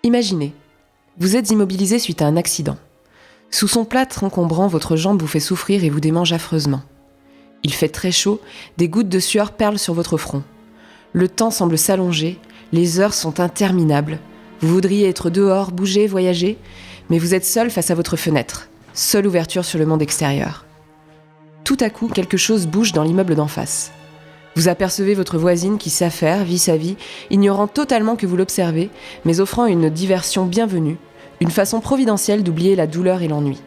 Imaginez, vous êtes immobilisé suite à un accident. Sous son plâtre encombrant, votre jambe vous fait souffrir et vous démange affreusement. Il fait très chaud, des gouttes de sueur perlent sur votre front. Le temps semble s'allonger, les heures sont interminables. Vous voudriez être dehors, bouger, voyager, mais vous êtes seul face à votre fenêtre, seule ouverture sur le monde extérieur. Tout à coup, quelque chose bouge dans l'immeuble d'en face. Vous apercevez votre voisine qui s'affaire, vit sa vie, ignorant totalement que vous l'observez, mais offrant une diversion bienvenue, une façon providentielle d'oublier la douleur et l'ennui.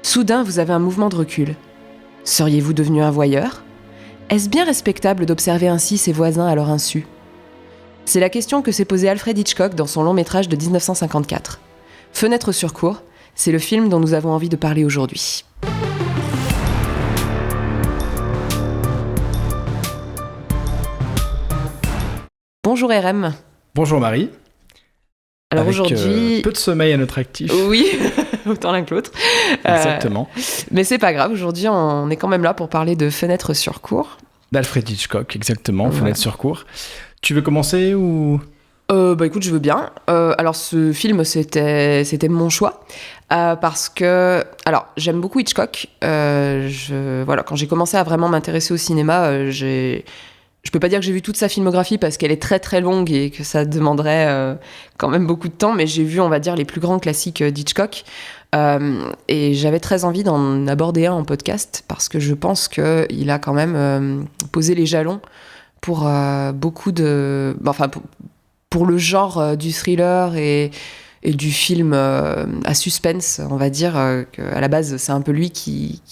Soudain, vous avez un mouvement de recul. Seriez-vous devenu un voyeur ? Est-ce bien respectable d'observer ainsi ses voisins à leur insu ? C'est la question que s'est posée Alfred Hitchcock dans son long métrage de 1954. Fenêtre sur cour, c'est le film dont nous avons envie de parler aujourd'hui. Bonjour RM. Bonjour Marie. Alors avec, aujourd'hui... peu de sommeil à notre actif. Oui, autant l'un que l'autre. Exactement. Mais c'est pas grave, aujourd'hui on est quand même là pour parler de Fenêtre sur cour. D'Alfred Hitchcock, exactement, Fenêtre sur cour. Tu veux commencer ou... Écoute, je veux bien. Alors ce film, c'était mon choix. Parce que... Alors, j'aime beaucoup Hitchcock. Quand j'ai commencé à vraiment m'intéresser au cinéma, je peux pas dire que j'ai vu toute sa filmographie parce qu'elle est très très longue et que ça demanderait quand même beaucoup de temps, mais j'ai vu, on va dire, les plus grands classiques d'Hitchcock. Et j'avais très envie d'en aborder un en podcast parce que je pense qu'il a quand même posé les jalons pour beaucoup de... pour le genre du thriller et du film à suspense, on va dire, qu'à la base, c'est un peu lui qui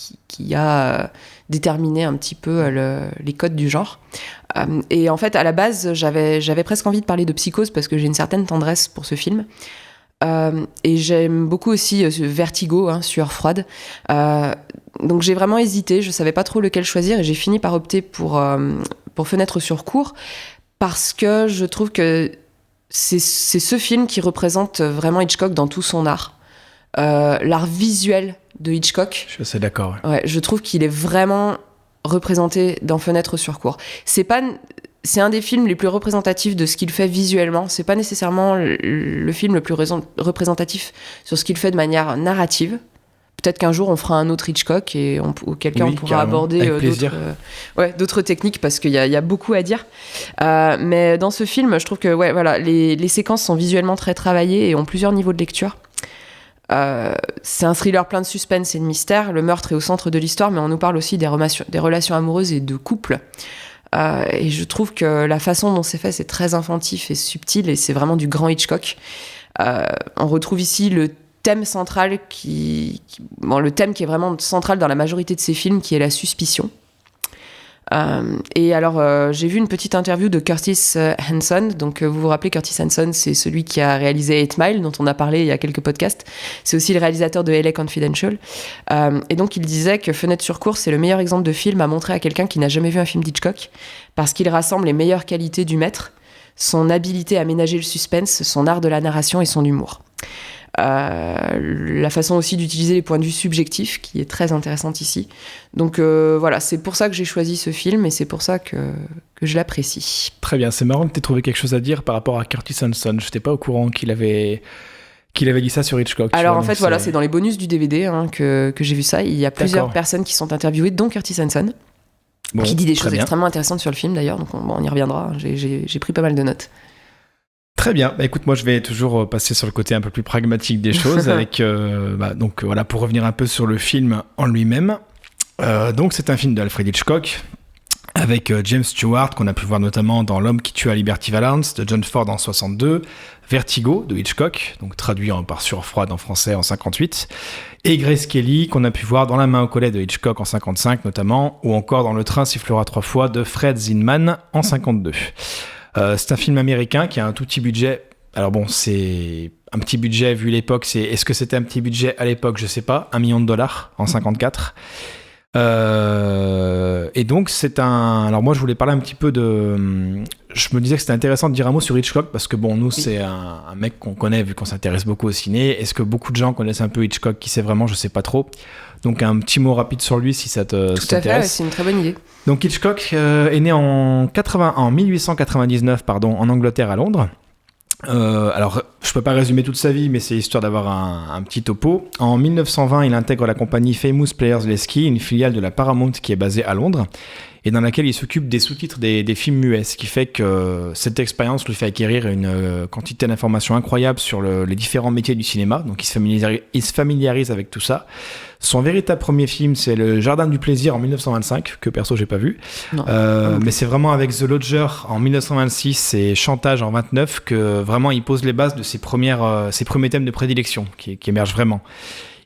a déterminé un petit peu les codes du genre. Et en fait, à la base, j'avais presque envie de parler de Psychose parce que j'ai une certaine tendresse pour ce film. Et j'aime beaucoup aussi Vertigo, Sueur froide. Donc j'ai vraiment hésité, je savais pas trop lequel choisir et j'ai fini par opter pour Fenêtre sur cour parce que je trouve que c'est ce film qui représente vraiment Hitchcock dans tout son art. L'art visuel de Hitchcock. Je suis assez d'accord. Ouais, je trouve qu'il est vraiment représenté dans Fenêtre sur cour. C'est un des films les plus représentatifs de ce qu'il fait visuellement. C'est pas nécessairement le film le plus représentatif sur ce qu'il fait de manière narrative. Peut-être qu'un jour on fera un autre Hitchcock et auquel cas on pourra aborder d'autres techniques parce qu'il y a beaucoup à dire. Mais dans ce film, je trouve que les séquences sont visuellement très travaillées et ont plusieurs niveaux de lecture. C'est un thriller plein de suspense et de mystère. Le meurtre est au centre de l'histoire, mais on nous parle aussi des relations amoureuses et de couple. Et je trouve que la façon dont c'est fait, c'est très inventif et subtil, et c'est vraiment du grand Hitchcock. On retrouve ici le thème central le thème qui est vraiment central dans la majorité de ses films, qui est la suspicion. Et alors, j'ai vu une petite interview de Curtis Hanson. Donc, vous vous rappelez, Curtis Hanson, c'est celui qui a réalisé 8 Mile, dont on a parlé il y a quelques podcasts. C'est aussi le réalisateur de LA Confidential. Et donc, il disait que Fenêtre sur cour, c'est le meilleur exemple de film à montrer à quelqu'un qui n'a jamais vu un film d'Hitchcock, parce qu'il rassemble les meilleures qualités du maître, son habileté à ménager le suspense, son art de la narration et son humour. La façon aussi d'utiliser les points de vue subjectifs qui est très intéressante ici. Donc c'est pour ça que j'ai choisi ce film et c'est pour ça que je l'apprécie. Très bien, c'est marrant que tu aies trouvé quelque chose à dire par rapport à Curtis Hanson. Je n'étais pas au courant qu'il avait dit ça sur Hitchcock. Alors c'est dans les bonus du DVD que j'ai vu ça. Il y a plusieurs personnes qui sont interviewées, dont Curtis Hanson, qui dit des choses extrêmement intéressantes sur le film d'ailleurs, donc on y reviendra. J'ai pris pas mal de notes. Très bien. Écoute, moi je vais toujours passer sur le côté un peu plus pragmatique des choses avec pour revenir un peu sur le film en lui-même. Donc c'est un film d'Alfred Hitchcock avec James Stewart qu'on a pu voir notamment dans L'homme qui tua Liberty Valance de John Ford en 62, Vertigo de Hitchcock, donc traduit par Sueur froide en français en 58, et Grace Kelly qu'on a pu voir dans La main au collet de Hitchcock en 55 notamment, ou encore dans Le train sifflera 3 fois de Fred Zinman en 52. C'est un film américain qui a un tout petit budget. Alors bon, c'est un petit budget vu l'époque. Est-ce que c'était un petit budget à l'époque ? Je sais pas. $1 million en 54. Et donc c'est un... Alors moi je voulais parler un petit peu de... Je me disais que c'était intéressant de dire un mot sur Hitchcock parce que bon, nous c'est un mec qu'on connaît vu qu'on s'intéresse beaucoup au ciné. Est-ce que beaucoup de gens connaissent un peu Hitchcock ? Qui sait vraiment ? Je sais pas trop. Donc un petit mot rapide sur lui si ça t'intéresse. Tout à fait, c'est une très bonne idée. Donc Hitchcock est né en 1899 en Angleterre à Londres. Alors je peux pas résumer toute sa vie, mais c'est histoire d'avoir un petit topo. En 1920, il intègre la compagnie Famous Players Lasky, une filiale de la Paramount qui est basée à Londres, et dans laquelle il s'occupe des sous-titres des films muets, ce qui fait que cette expérience lui fait acquérir une quantité d'informations incroyables sur les différents métiers du cinéma, donc il se familiarise avec tout ça. Son véritable premier film, c'est Le Jardin du Plaisir en 1925, que perso j'ai pas vu, mais c'est vraiment avec The Lodger en 1926 et Chantage en 29 que vraiment il pose les bases de ses premiers thèmes de prédilection qui émergent vraiment.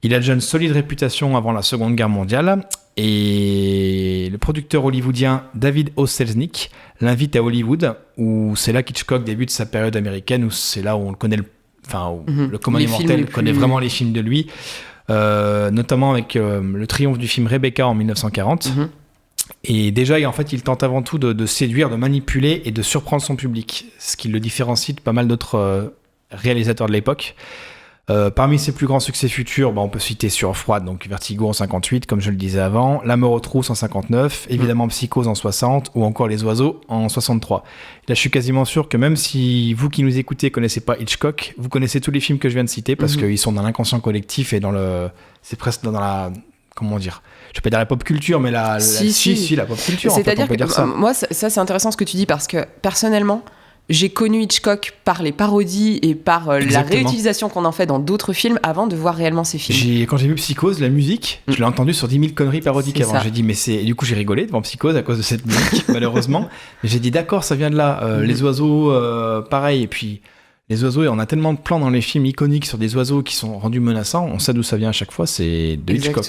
Il a déjà une solide réputation avant la Seconde Guerre mondiale, et le producteur hollywoodien David O. Selznick l'invite à Hollywood, où c'est là qu'Hitchcock débute sa période américaine, où c'est là où on le connaît, le commun des mortels connaît vraiment les films de lui, notamment avec le triomphe du film Rebecca en 1940. Et déjà, en fait, il tente avant tout de séduire, de manipuler et de surprendre son public, ce qui le différencie de pas mal d'autres réalisateurs de l'époque. Parmi ses plus grands succès futurs, on peut citer Sueur froide, donc Vertigo en 58, comme je le disais avant, La mort aux trousses en 59, évidemment Psychose en 60, ou encore Les oiseaux en 63. Là, je suis quasiment sûr que même si vous qui nous écoutez connaissez pas Hitchcock, vous connaissez tous les films que je viens de citer, parce qu'ils sont dans l'inconscient collectif et c'est presque dans la... Comment dire ? Je vais pas dire la pop culture, mais la pop culture. C'est-à-dire en fait, que moi, ça c'est intéressant ce que tu dis, parce que personnellement, j'ai connu Hitchcock par les parodies et par la réutilisation qu'on en fait dans d'autres films avant de voir réellement ces films. Quand j'ai vu Psychose, la musique, je l'ai entendue sur 10 000 conneries parodiques avant. J'ai dit, mais c'est... Du coup, j'ai rigolé devant Psychose à cause de cette musique, malheureusement. Mais j'ai dit, d'accord, ça vient de là. Les oiseaux, pareil. Et puis, les oiseaux, on a tellement de plans dans les films iconiques sur des oiseaux qui sont rendus menaçants. On sait d'où ça vient à chaque fois. C'est de Hitchcock.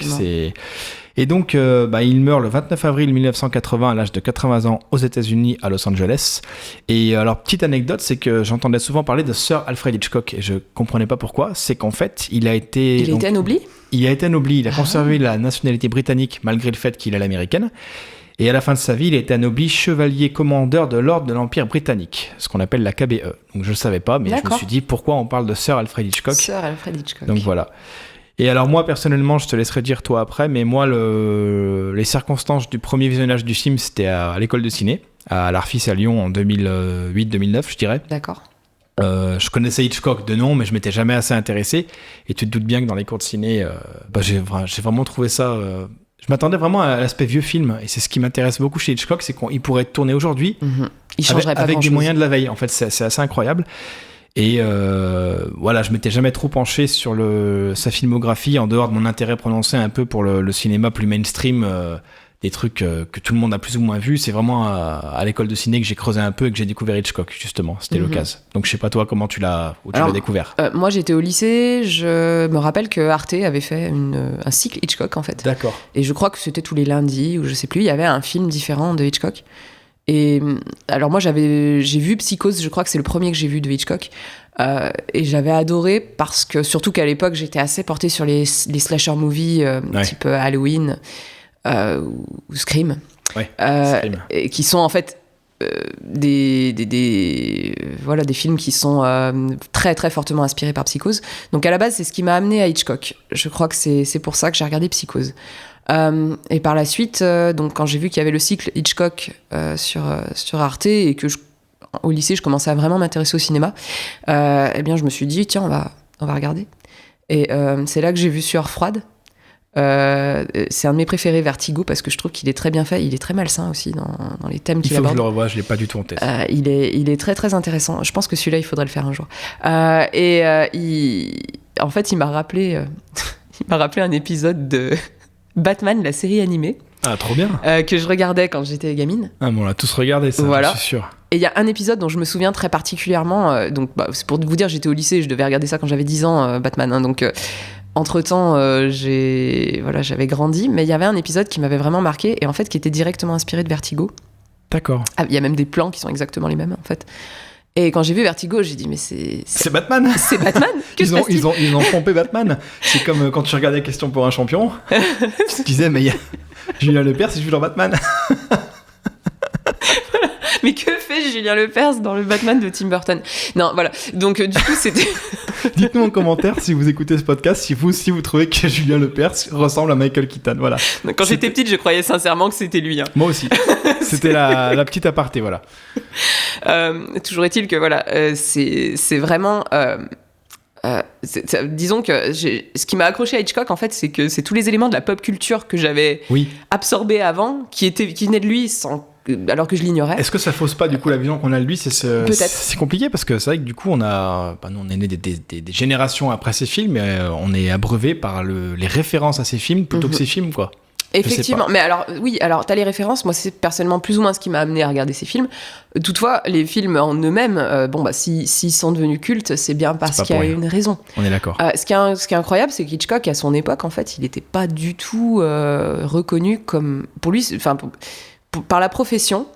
Et donc, il meurt le 29 avril 1980 à l'âge de 80 ans aux États-Unis, à Los Angeles. Et alors, petite anecdote, c'est que j'entendais souvent parler de Sir Alfred Hitchcock et je comprenais pas pourquoi. C'est qu'en fait, il a été anobli. Il a été anobli. Il a conservé la nationalité britannique malgré le fait qu'il est l'américaine. Et à la fin de sa vie, il a été anobli chevalier commandeur de l'ordre de l'Empire britannique, ce qu'on appelle la KBE. Donc je le savais pas, mais je me suis dit pourquoi on parle de Sir Alfred Hitchcock. Sir Alfred Hitchcock. Donc voilà. Et alors moi, personnellement, je te laisserai dire toi après, mais moi, les circonstances du premier visionnage du film, c'était à l'école de ciné, à l'Arfis à Lyon en 2008-2009, je dirais. D'accord. Je connaissais Hitchcock de nom, mais je m'étais jamais assez intéressé. Et tu te doutes bien que dans les cours de ciné, j'ai vraiment trouvé ça... Je m'attendais vraiment à l'aspect vieux film, et c'est ce qui m'intéresse beaucoup chez Hitchcock, c'est qu'il pourrait être tourné aujourd'hui Il changerait pas avec des moyens de la veille. En fait, c'est assez incroyable. Et voilà, je m'étais jamais trop penché sur sa filmographie en dehors de mon intérêt prononcé un peu pour le cinéma plus mainstream, des trucs que tout le monde a plus ou moins vu. C'est vraiment à l'école de ciné que j'ai creusé un peu et que j'ai découvert Hitchcock, justement. C'était l'occasion. Donc je sais pas toi comment tu l'as découvert. Moi j'étais au lycée, je me rappelle que Arte avait fait un cycle Hitchcock en fait. D'accord. Et je crois que c'était tous les lundis ou je sais plus, il y avait un film différent de Hitchcock. Et alors moi j'ai vu Psychose, je crois que c'est le premier que j'ai vu de Hitchcock, et j'avais adoré parce que surtout qu'à l'époque j'étais assez portée sur les slasher movies type Halloween ou Scream, Scream. et qui sont en fait des films qui sont très très fortement inspirés par Psychose. Donc à la base c'est ce qui m'a amené à Hitchcock. Je crois que c'est pour ça que j'ai regardé Psychose. Et par la suite, donc quand j'ai vu qu'il y avait le cycle Hitchcock sur Arte et que au lycée je commençais à vraiment m'intéresser au cinéma, eh bien je me suis dit tiens on va regarder. Et c'est là que j'ai vu Sueur froide. C'est un de mes préférés, Vertigo, parce que je trouve qu'il est très bien fait. Il est très malsain aussi dans les thèmes qu'il aborde. Il faut que je le revoie, je l'ai pas du tout en tête. Il est très très intéressant. Je pense que celui-là il faudrait le faire un jour. En fait il m'a rappelé un épisode de Batman, la série animée. Ah, trop bien. Que je regardais quand j'étais gamine. Ah, bon, on l'a tous regardé, ça, voilà. Je suis sûr. Et il y a un épisode dont je me souviens très particulièrement. C'est pour vous dire, j'étais au lycée, je devais regarder ça quand j'avais 10 ans, Batman. Hein, donc, entre-temps, j'avais grandi. Mais il y avait un épisode qui m'avait vraiment marqué et en fait qui était directement inspiré de Vertigo. D'accord. Ah, il y a même des plans qui sont exactement les mêmes, en fait. Et quand j'ai vu Vertigo, j'ai dit mais c'est Batman. C'est Batman. Ils ont pompé Batman. C'est comme quand tu regardais Question pour un champion. Tu disais mais il y a Julien Lepers, il joue dans Batman. Mais que fait Julien Lepers dans le Batman de Tim Burton? Non, voilà. Donc du coup, c'était. Dites-nous en commentaire si vous écoutez ce podcast, si vous trouvez que Julien Lepers ressemble à Michael Keaton. Voilà. Quand j'étais petite, je croyais sincèrement que c'était lui. Hein. Moi aussi. C'était la petite aparté, voilà. Toujours est-il que voilà, c'est vraiment Disons que ce qui m'a accroché à Hitchcock, en fait, c'est que c'est tous les éléments de la pop culture que j'avais absorbés avant, qui venaient de lui alors que je l'ignorais. Est-ce que ça fausse pas du coup la vision qu'on a de lui? Peut-être. C'est compliqué parce que c'est vrai que du coup nous on est né des générations après ces films et on est abreuvé par les références à ces films plutôt que ces films, quoi. Effectivement, mais alors t'as les références. Moi, c'est personnellement plus ou moins ce qui m'a amené à regarder ces films. Toutefois, les films en eux-mêmes, s'ils sont devenus cultes, c'est bien parce qu'il y a une raison. On est d'accord. Ce qui est incroyable, c'est qu'Hitchcock, à son époque, en fait, il n'était pas du tout reconnu comme, pour lui, par la profession.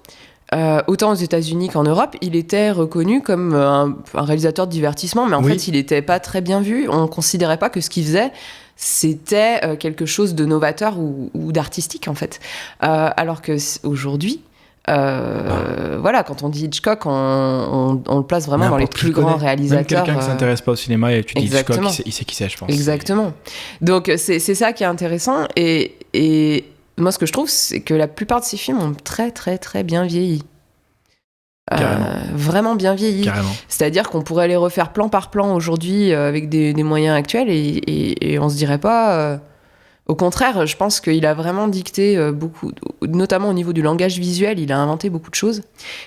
Autant aux États-Unis qu'en Europe, il était reconnu comme un réalisateur de divertissement, mais en fait, il n'était pas très bien vu. On ne considérait pas que ce qu'il faisait, c'était quelque chose de novateur ou d'artistique, en fait. Alors qu'aujourd'hui, voilà, quand on dit Hitchcock, on le place vraiment dans les plus grands réalisateurs. Même quelqu'un qui ne s'intéresse pas au cinéma et tu dis Hitchcock, il sait qui c'est, je pense. Exactement. Donc, c'est ça qui est intéressant. Et moi, ce que je trouve, c'est que la plupart de ces films ont très, très, très bien vieilli. Vraiment bien vieilli. Carrément. C'est-à-dire qu'on pourrait les refaire plan par plan aujourd'hui avec des moyens actuels et on se dirait pas... Au contraire, je pense qu'il a vraiment dicté beaucoup, notamment au niveau du langage visuel, il a inventé beaucoup de choses.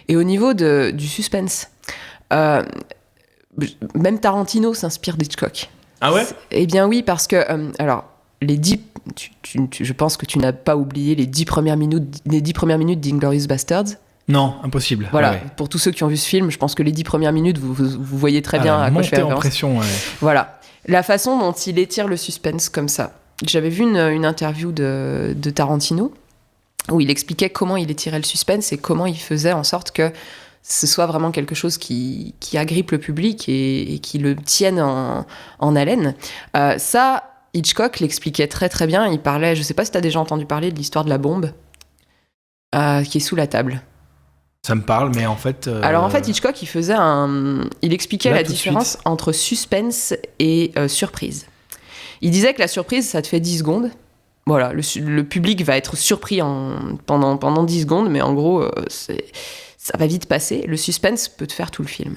Et au niveau du suspense, même Tarantino s'inspire d'Hitchcock. Ah ouais ? Eh bien oui, parce que... alors, je pense que tu n'as pas oublié les 10 premières minutes d'Inglourious Basterds. Non, impossible. Voilà, ouais. Pour tous ceux qui ont vu ce film, je pense que les 10 premières minutes, vous voyez très bien à quoi je fais référence. En pression, ouais. Voilà, la façon dont il étire le suspense comme ça. J'avais vu une interview de Tarantino où il expliquait comment il étirait le suspense et comment il faisait en sorte que ce soit vraiment quelque chose qui agrippe le public et qui le tienne en haleine. Ça, Hitchcock l'expliquait très très bien. Il parlait, je sais pas si tu as déjà entendu parler de l'histoire de la bombe qui est sous la table. Ça me parle, mais en fait... Alors en fait, Hitchcock, il expliquait la différence entre suspense et surprise. Il disait que la surprise, ça te fait 10 secondes. Voilà, le public va être surpris pendant 10 secondes, mais en gros, ça va vite passer. Le suspense peut te faire tout le film.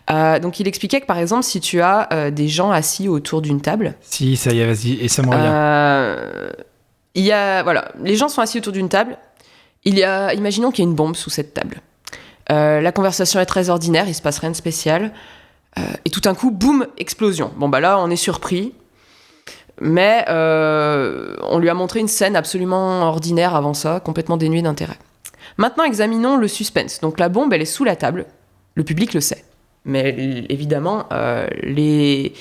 Donc il expliquait que par exemple, si tu as des gens assis autour d'une table... Si, ça y est, vas-y, et ça me revient. Voilà, les gens sont assis autour d'une table. Imaginons qu'il y a une bombe sous cette table. La conversation est très ordinaire, il se passe rien de spécial. Et tout d'un coup, boum, explosion. Bon bah là, on est surpris. Mais on lui a montré une scène absolument ordinaire avant ça, complètement dénuée d'intérêt. Maintenant, examinons le suspense. Donc la bombe, elle est sous la table. Le public le sait. Mais évidemment, les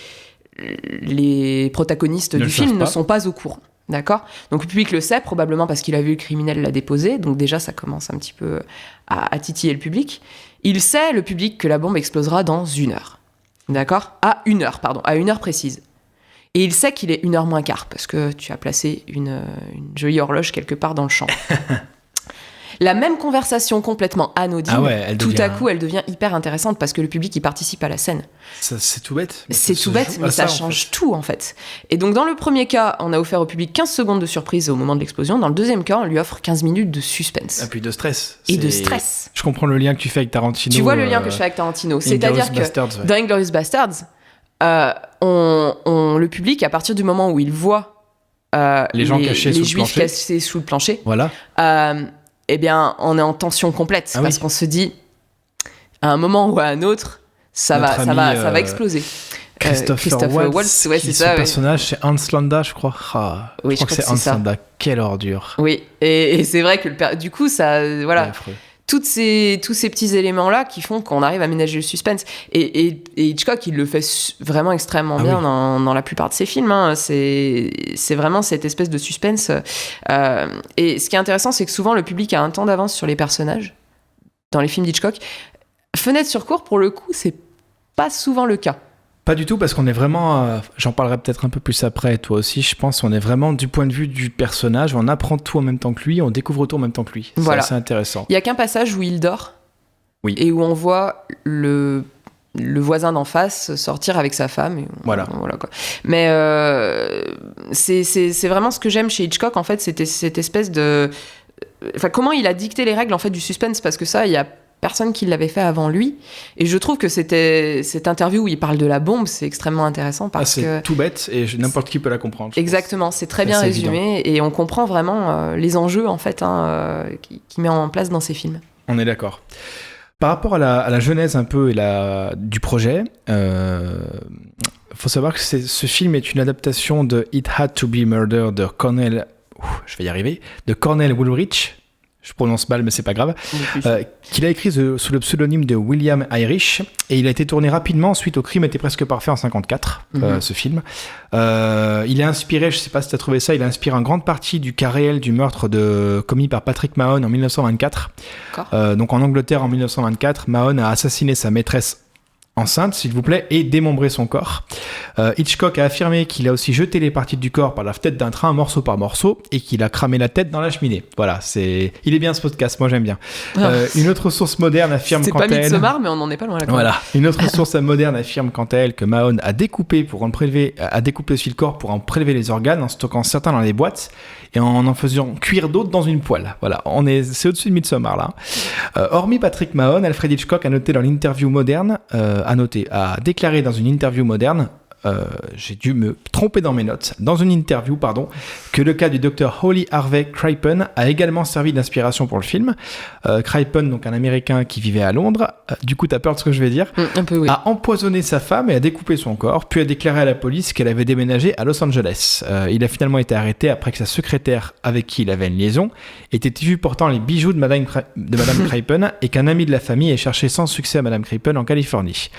protagonistes du film ne sont pas au courant. D'accord ? Donc le public le sait, probablement parce qu'il a vu le criminel la déposer. Donc déjà, ça commence un petit peu à titiller le public. Il sait, le public, que la bombe explosera dans 1 heure. D'accord ? À 1 heure précise. Et il sait qu'il est 1h moins quart, parce que tu as placé une jolie horloge quelque part dans le champ. La même conversation complètement anodine, à coup, elle devient hyper intéressante parce que le public, il participe à la scène. Ça, c'est tout bête. C'est tout bête, mais ça change tout, en fait. Et donc, dans le premier cas, on a offert au public 15 secondes de surprise au moment de l'explosion. Dans le deuxième cas, on lui offre 15 minutes de suspense. Et puis de stress. De stress. Je comprends le lien que tu fais avec Tarantino. Tu vois le lien que je fais avec Tarantino. C'est-à-dire que dans Inglourious Basterds, le public, à partir du moment où il voit les juifs cassés sous le plancher, voilà. Eh bien, on est en tension complète parce qu'on se dit, à un moment ou à un autre, ça va exploser. Christopher Waltz, ouais, c'est ça. Son personnage, c'est Hans Landa, je crois. Je crois que c'est Hans Landa. Quelle ordure. Oui, et c'est vrai que du coup, ça, voilà. Tous ces petits éléments-là qui font qu'on arrive à ménager le suspense. Et Hitchcock, il le fait vraiment extrêmement bien dans la plupart de ses films. Hein. C'est vraiment cette espèce de suspense. Et ce qui est intéressant, c'est que souvent, le public a un temps d'avance sur les personnages dans les films d'Hitchcock. Fenêtre sur cour, pour le coup, c'est pas souvent le cas. Pas du tout, parce qu'on est vraiment... j'en parlerai peut-être un peu plus après, toi aussi, je pense. On est vraiment du point de vue du personnage. On apprend tout en même temps que lui, on découvre tout en même temps que lui. Voilà. C'est intéressant. Il n'y a qu'un passage où il dort. Oui. Et où on voit le voisin d'en face sortir avec sa femme. Et voilà quoi. Mais c'est vraiment ce que j'aime chez Hitchcock, en fait, c'était cette espèce de... Enfin, comment il a dicté les règles, en fait, du suspense, parce que ça, il y a personne qui l'avait fait avant lui. Et je trouve que cette interview où il parle de la bombe, c'est extrêmement intéressant parce que... C'est tout bête et n'importe qui peut la comprendre. Exactement, c'est très bien résumé et on comprend vraiment les enjeux en fait qu'il met en place dans ses films. On est d'accord. Par rapport à la genèse un peu du projet, faut savoir que ce film est une adaptation de It Had to Be Murder de Cornell Woolrich. Je prononce mal, mais c'est pas grave. Qu'il a écrit sous le pseudonyme de William Irish. Et il a été tourné rapidement suite au Crime était presque parfait en 1954, ce film. Il est inspiré, je sais pas si tu as trouvé ça, il a inspiré en grande partie du cas réel du meurtre commis par Patrick Mahon en 1924. Donc en Angleterre, en 1924, Mahon a assassiné sa maîtresse enceinte, s'il vous plaît, et démembré son corps. Hitchcock a affirmé qu'il a aussi jeté les parties du corps par la fenêtre d'un train, morceau par morceau, et qu'il a cramé la tête dans la cheminée. Voilà, il est bien ce podcast, moi j'aime bien. Une autre source moderne affirme quant à elle... C'est pas Midsommar, mais on n'en est pas loin là. Voilà. Une autre source moderne affirme quant à elle que Mahon a découpé aussi le corps pour en prélever les organes, en stockant certains dans les boîtes, et en faisant cuire d'autres dans une poêle. Voilà, c'est au-dessus de Midsommar là. Hormis Patrick Mahon, Alfred Hitchcock a déclaré dans une interview moderne, j'ai dû me tromper dans mes notes, dans une interview, que le cas du docteur Holly Harvey Crippen a également servi d'inspiration pour le film. Crippen, donc un Américain qui vivait à Londres, du coup t'as peur de ce que je vais dire, un peu, oui. A empoisonné sa femme et a découpé son corps, puis a déclaré à la police qu'elle avait déménagé à Los Angeles. Il a finalement été arrêté après que sa secrétaire, avec qui il avait une liaison, était vue portant les bijoux de Madame Crippen et qu'un ami de la famille ait cherché sans succès à Madame Crippen en Californie.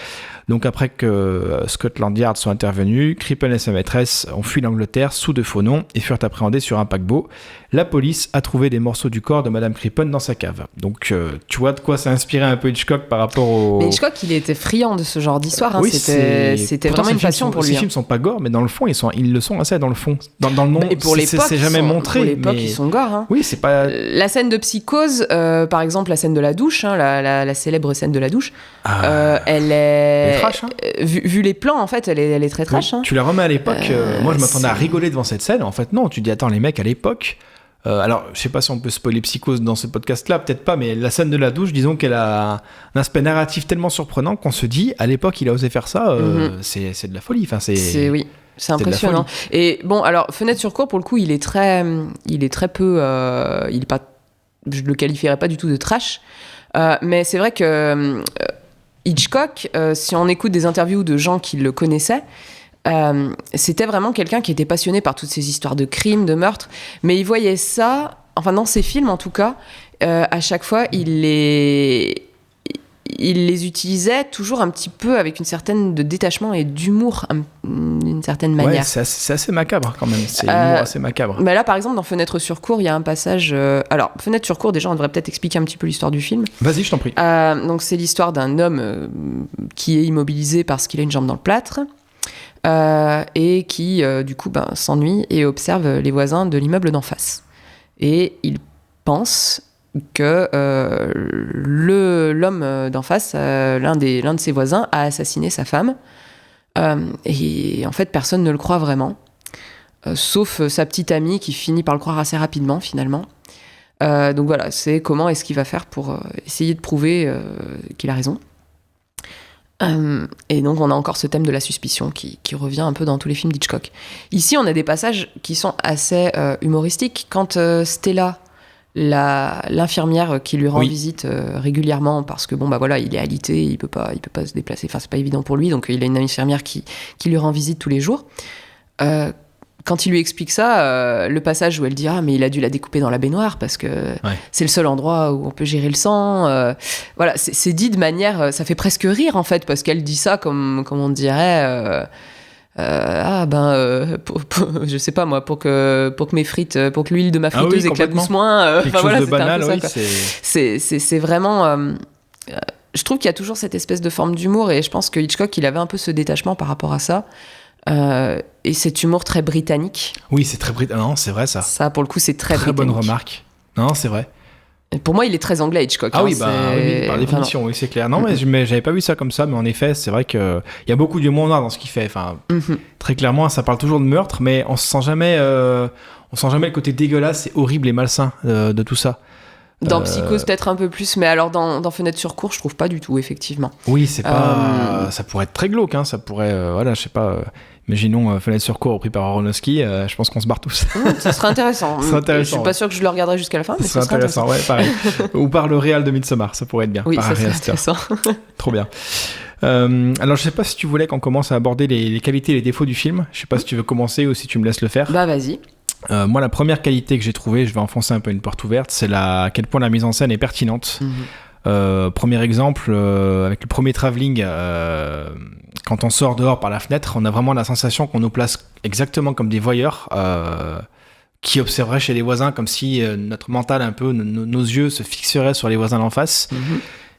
Donc après que Scotland Yard soit intervenu, Crippen et sa maîtresse ont fui l'Angleterre sous de faux noms et furent appréhendés sur un paquebot. La police a trouvé des morceaux du corps de Madame Crippen dans sa cave. Donc tu vois de quoi ça a inspiré un peu Hitchcock par rapport au... Mais Hitchcock, il était friand de ce genre d'histoire. Oui, c'était vraiment une passion pour lui. Ces films sont pas gore, mais dans le fond, ils le sont assez dans le fond. Dans le nom, et pour l'époque, c'est jamais montré. Pour l'époque, ils sont gore. Hein. Oui, c'est pas... La scène de Psychose, par exemple, la scène de la douche, la célèbre scène de la douche, elle est trash, hein. Vu les plans, en fait, elle est très trash. Oui, hein. Tu la remets à l'époque. Moi, je m'attendais à rigoler devant cette scène. En fait, non. Tu dis, attends, les mecs, à l'époque... alors, je sais pas si on peut spoiler Psychose dans ce podcast-là, peut-être pas, mais la scène de la douche, disons qu'elle a un aspect narratif tellement surprenant qu'on se dit, à l'époque, il a osé faire ça, c'est de la folie. Enfin, oui, c'est impressionnant. Et bon, alors, Fenêtre sur cour, pour le coup, il est très peu... je le qualifierais pas du tout de trash, mais c'est vrai que Hitchcock, si on écoute des interviews de gens qui le connaissaient, c'était vraiment quelqu'un qui était passionné par toutes ces histoires de crimes, de meurtres, mais il voyait ça, enfin dans ses films en tout cas, à chaque fois il les utilisait toujours un petit peu avec une certaine de détachement et d'humour, d'une certaine manière. Ouais, c'est assez macabre quand même, c'est l'humour assez macabre. Mais là par exemple dans Fenêtre sur cour, il y a un passage... alors Fenêtre sur cour, déjà on devrait peut-être expliquer un petit peu l'histoire du film. Vas-y, je t'en prie. Donc c'est l'histoire d'un homme qui est immobilisé parce qu'il a une jambe dans le plâtre. Et qui, du coup, s'ennuie et observe les voisins de l'immeuble d'en face. Et il pense que l'homme d'en face, l'un de ses voisins, a assassiné sa femme. Et en fait, personne ne le croit vraiment, sauf sa petite amie qui finit par le croire assez rapidement, finalement. Donc voilà, c'est comment est-ce qu'il va faire pour essayer de prouver qu'il a raison. Et donc on a encore ce thème de la suspicion qui revient un peu dans tous les films d'Hitchcock. Ici on a des passages qui sont assez humoristiques. Quand Stella, l'infirmière qui lui rend visite régulièrement parce que il est alité, il peut pas se déplacer, enfin c'est pas évident pour lui, donc il a une infirmière qui lui rend visite tous les jours. Quand il lui explique ça, le passage où elle dit « Ah, mais il a dû la découper dans la baignoire parce que c'est le seul endroit où on peut gérer le sang. » Voilà, c'est dit de manière... ça fait presque rire, en fait, parce qu'elle dit ça comme on dirait... je sais pas moi, pour que mes frites, pour que l'huile de ma friteuse éclabousse moins. Quelque chose de banal, oui. C'est vraiment... je trouve qu'il y a toujours cette espèce de forme d'humour et je pense que Hitchcock, il avait un peu ce détachement par rapport à ça. Et cet humour très britannique. Oui, c'est très britannique. Non, c'est vrai ça. Ça, pour le coup, c'est très britannique. Très bonne remarque. Non, c'est vrai. Et pour moi, il est très anglais, Hitchcock. Ah oui, par définition, oui, c'est clair. Non, mais j'avais pas vu ça comme ça, mais en effet, c'est vrai qu'il y a beaucoup d'humour noir dans ce qu'il fait. Enfin, très clairement, ça parle toujours de meurtre, mais on sent jamais le côté dégueulasse et horrible et malsain de tout ça. Dans Psychose, peut-être un peu plus, mais alors dans Fenêtre sur cour, je trouve pas du tout, effectivement. Oui, c'est pas... Ça pourrait être très glauque, hein, ça pourrait... voilà, je sais pas... Imaginons Fenêtre sur cour repris par Aronofsky, je pense qu'on se barre tous. Ça serait intéressant. Je suis pas sûr que je le regarderai jusqu'à la fin, mais ça serait intéressant. Ouais, pareil. Ou par le réal de Midsommar, ça pourrait être bien. Oui, par ça serait intéressant. Trop bien. Alors, je sais pas si tu voulais qu'on commence à aborder les qualités et les défauts du film. Je sais pas si tu veux commencer ou si tu me laisses le faire. Bah, vas-y. Moi, la première qualité que j'ai trouvée, je vais enfoncer un peu une porte ouverte, c'est à quel point la mise en scène est pertinente. Premier exemple, avec le premier travelling, quand on sort dehors par la fenêtre, on a vraiment la sensation qu'on nous place exactement comme des voyeurs qui observeraient chez les voisins, comme si notre mental, un peu, nos yeux se fixeraient sur les voisins d'en face.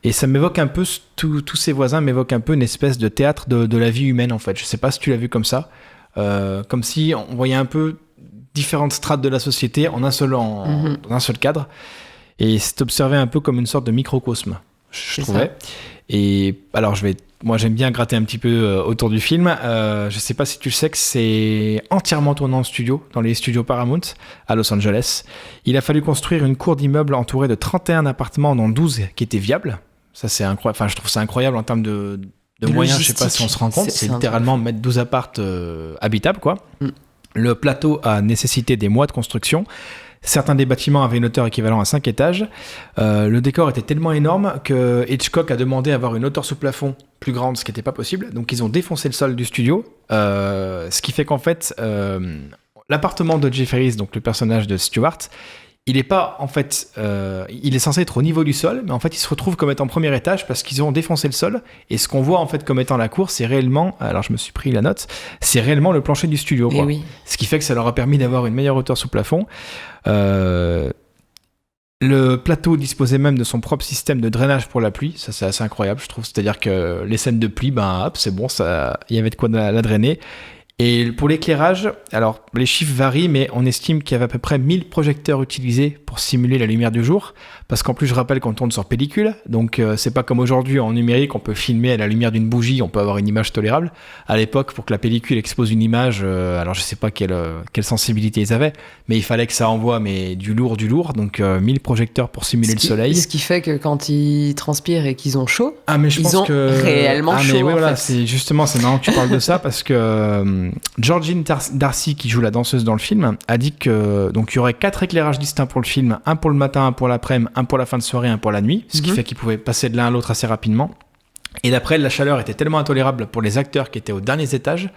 Et ça m'évoque un peu, tous ces voisins m'évoquent un peu une espèce de théâtre de la vie humaine, en fait. Je sais pas si tu l'as vu comme ça. Comme si on voyait un peu différentes strates de la société dans un seul cadre. Et c'est observé un peu comme une sorte de microcosme, je trouvais. Et alors, moi, j'aime bien gratter un petit peu autour du film. Je sais pas si tu le sais que c'est entièrement tourné en studio, dans les studios Paramount, à Los Angeles. Il a fallu construire une cour d'immeubles entourée de 31 appartements, dont 12 qui étaient viables. Ça, c'est incroyable. Enfin, je trouve ça incroyable en termes de moyens. Je sais pas si on se rend compte. C'est littéralement mettre 12 appartes habitables, quoi. Le plateau a nécessité des mois de construction. Certains des bâtiments avaient une hauteur équivalente à 5 étages. Le décor était tellement énorme que Hitchcock a demandé à avoir une hauteur sous plafond plus grande, ce qui n'était pas possible. Donc ils ont défoncé le sol du studio, ce qui fait qu'en fait, l'appartement de Jeff Harris, donc le personnage de Stewart, il est pas, en fait, il est censé être au niveau du sol, mais en fait, il se retrouve comme étant premier étage parce qu'ils ont défoncé le sol. Et ce qu'on voit, en fait, comme étant la cour, c'est réellement, alors je me suis pris la note, c'est réellement le plancher du studio, quoi. Oui. Ce qui fait que ça leur a permis d'avoir une meilleure hauteur sous plafond. Le plateau disposait même de son propre système de drainage pour la pluie. Ça, c'est assez incroyable, je trouve. C'est-à-dire que les scènes de pluie, c'est bon, il y avait de quoi la drainer. Et pour l'éclairage, alors les chiffres varient, mais on estime qu'il y avait à peu près 1000 projecteurs utilisés pour simuler la lumière du jour. Parce qu'en plus, je rappelle qu'on tourne sur pellicule, donc c'est pas comme aujourd'hui en numérique, on peut filmer à la lumière d'une bougie, on peut avoir une image tolérable. À l'époque, pour que la pellicule expose une image, alors je sais pas quelle sensibilité ils avaient, mais il fallait que ça envoie du lourd, donc 1000 projecteurs pour simuler le soleil. Ce qui fait que quand ils transpirent et qu'ils ont chaud, ils ont réellement chaud. Mais oui, voilà, c'est marrant que tu parles de ça parce que Georgine Darcy, qui joue la danseuse dans le film, a dit que donc il y aurait 4 éclairages distincts pour le film, un pour le matin, un pour l'après-midi, un pour la fin de soirée, un pour la nuit, ce qui fait qu'ils pouvaient passer de l'un à l'autre assez rapidement. Et d'après, la chaleur était tellement intolérable pour les acteurs qui étaient aux derniers étages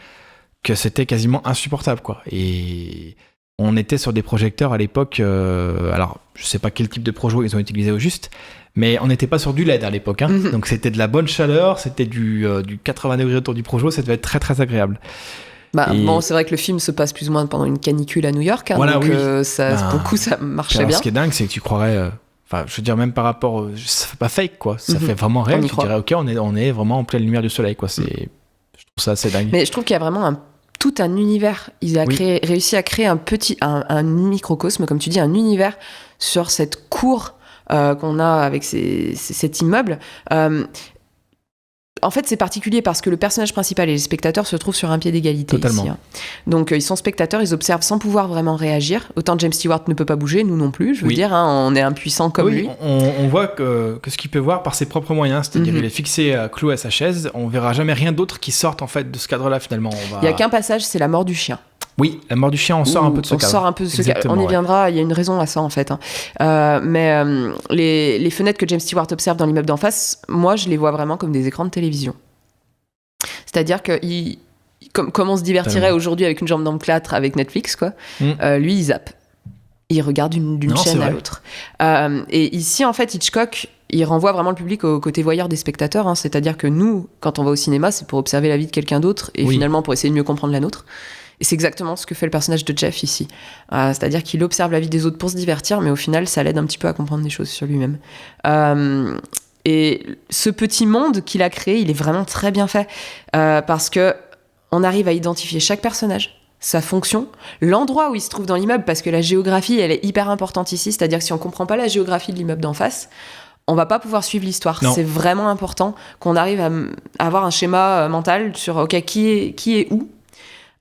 que c'était quasiment insupportable, quoi. Et on était sur des projecteurs à l'époque, alors je sais pas quel type de projo ils ont utilisé au juste, mais on n'était pas sur du LED à l'époque, hein. Donc c'était de la bonne chaleur, c'était du 80 degrés autour du projo, ça devait être très très agréable. Bon, c'est vrai que le film se passe plus ou moins pendant une canicule à New York, hein, voilà, donc oui. beaucoup ça marchait bien. Ce qui est dingue, c'est que tu croirais, je veux dire, même par rapport, ça fait pas fake, quoi, ça fait vraiment réel. Tu dirais, ok, on est vraiment en pleine lumière du soleil, quoi. Je trouve ça assez dingue. Mais je trouve qu'il y a vraiment tout un univers. Ils ont réussi à créer un microcosme, comme tu dis, un univers sur cette cour qu'on a avec cet immeuble. En fait, c'est particulier parce que le personnage principal et les spectateurs se trouvent sur un pied d'égalité. Totalement. Ici, hein. Donc, ils sont spectateurs, ils observent sans pouvoir vraiment réagir. Autant James Stewart ne peut pas bouger, nous non plus, je veux dire, hein, on est impuissants comme lui. On voit que ce qu'il peut voir par ses propres moyens, c'est-à-dire il est fixé cloué à sa chaise, on verra jamais rien d'autre qui sorte en fait de ce cadre-là finalement. Il n'y a qu'un passage, c'est la mort du chien. Oui, la mort du chien, on sort un peu de ce cadre. On sort un peu de ce cadre. On y viendra, il y a une raison à ça en fait. Hein. Mais les fenêtres que James Stewart observe dans l'immeuble d'en face, moi je les vois vraiment comme des écrans de télévision. C'est-à-dire que comme on se divertirait aujourd'hui avec une jambe dans le plâtre avec Netflix, quoi, lui il zappe. Il regarde d'une chaîne à l'autre. Et ici, en fait, Hitchcock, il renvoie vraiment le public au côté voyeur des spectateurs. Hein. C'est-à-dire que nous, quand on va au cinéma, c'est pour observer la vie de quelqu'un d'autre et finalement pour essayer de mieux comprendre la nôtre. Et c'est exactement ce que fait le personnage de Jeff ici. C'est-à-dire qu'il observe la vie des autres pour se divertir, mais au final, ça l'aide un petit peu à comprendre des choses sur lui-même. Et ce petit monde qu'il a créé, il est vraiment très bien fait. Parce que on arrive à identifier chaque personnage, sa fonction, l'endroit où il se trouve dans l'immeuble, parce que la géographie, elle est hyper importante ici. C'est-à-dire que si on comprend pas la géographie de l'immeuble d'en face, on va pas pouvoir suivre l'histoire. Non. C'est vraiment important qu'on arrive à avoir un schéma mental sur qui est où.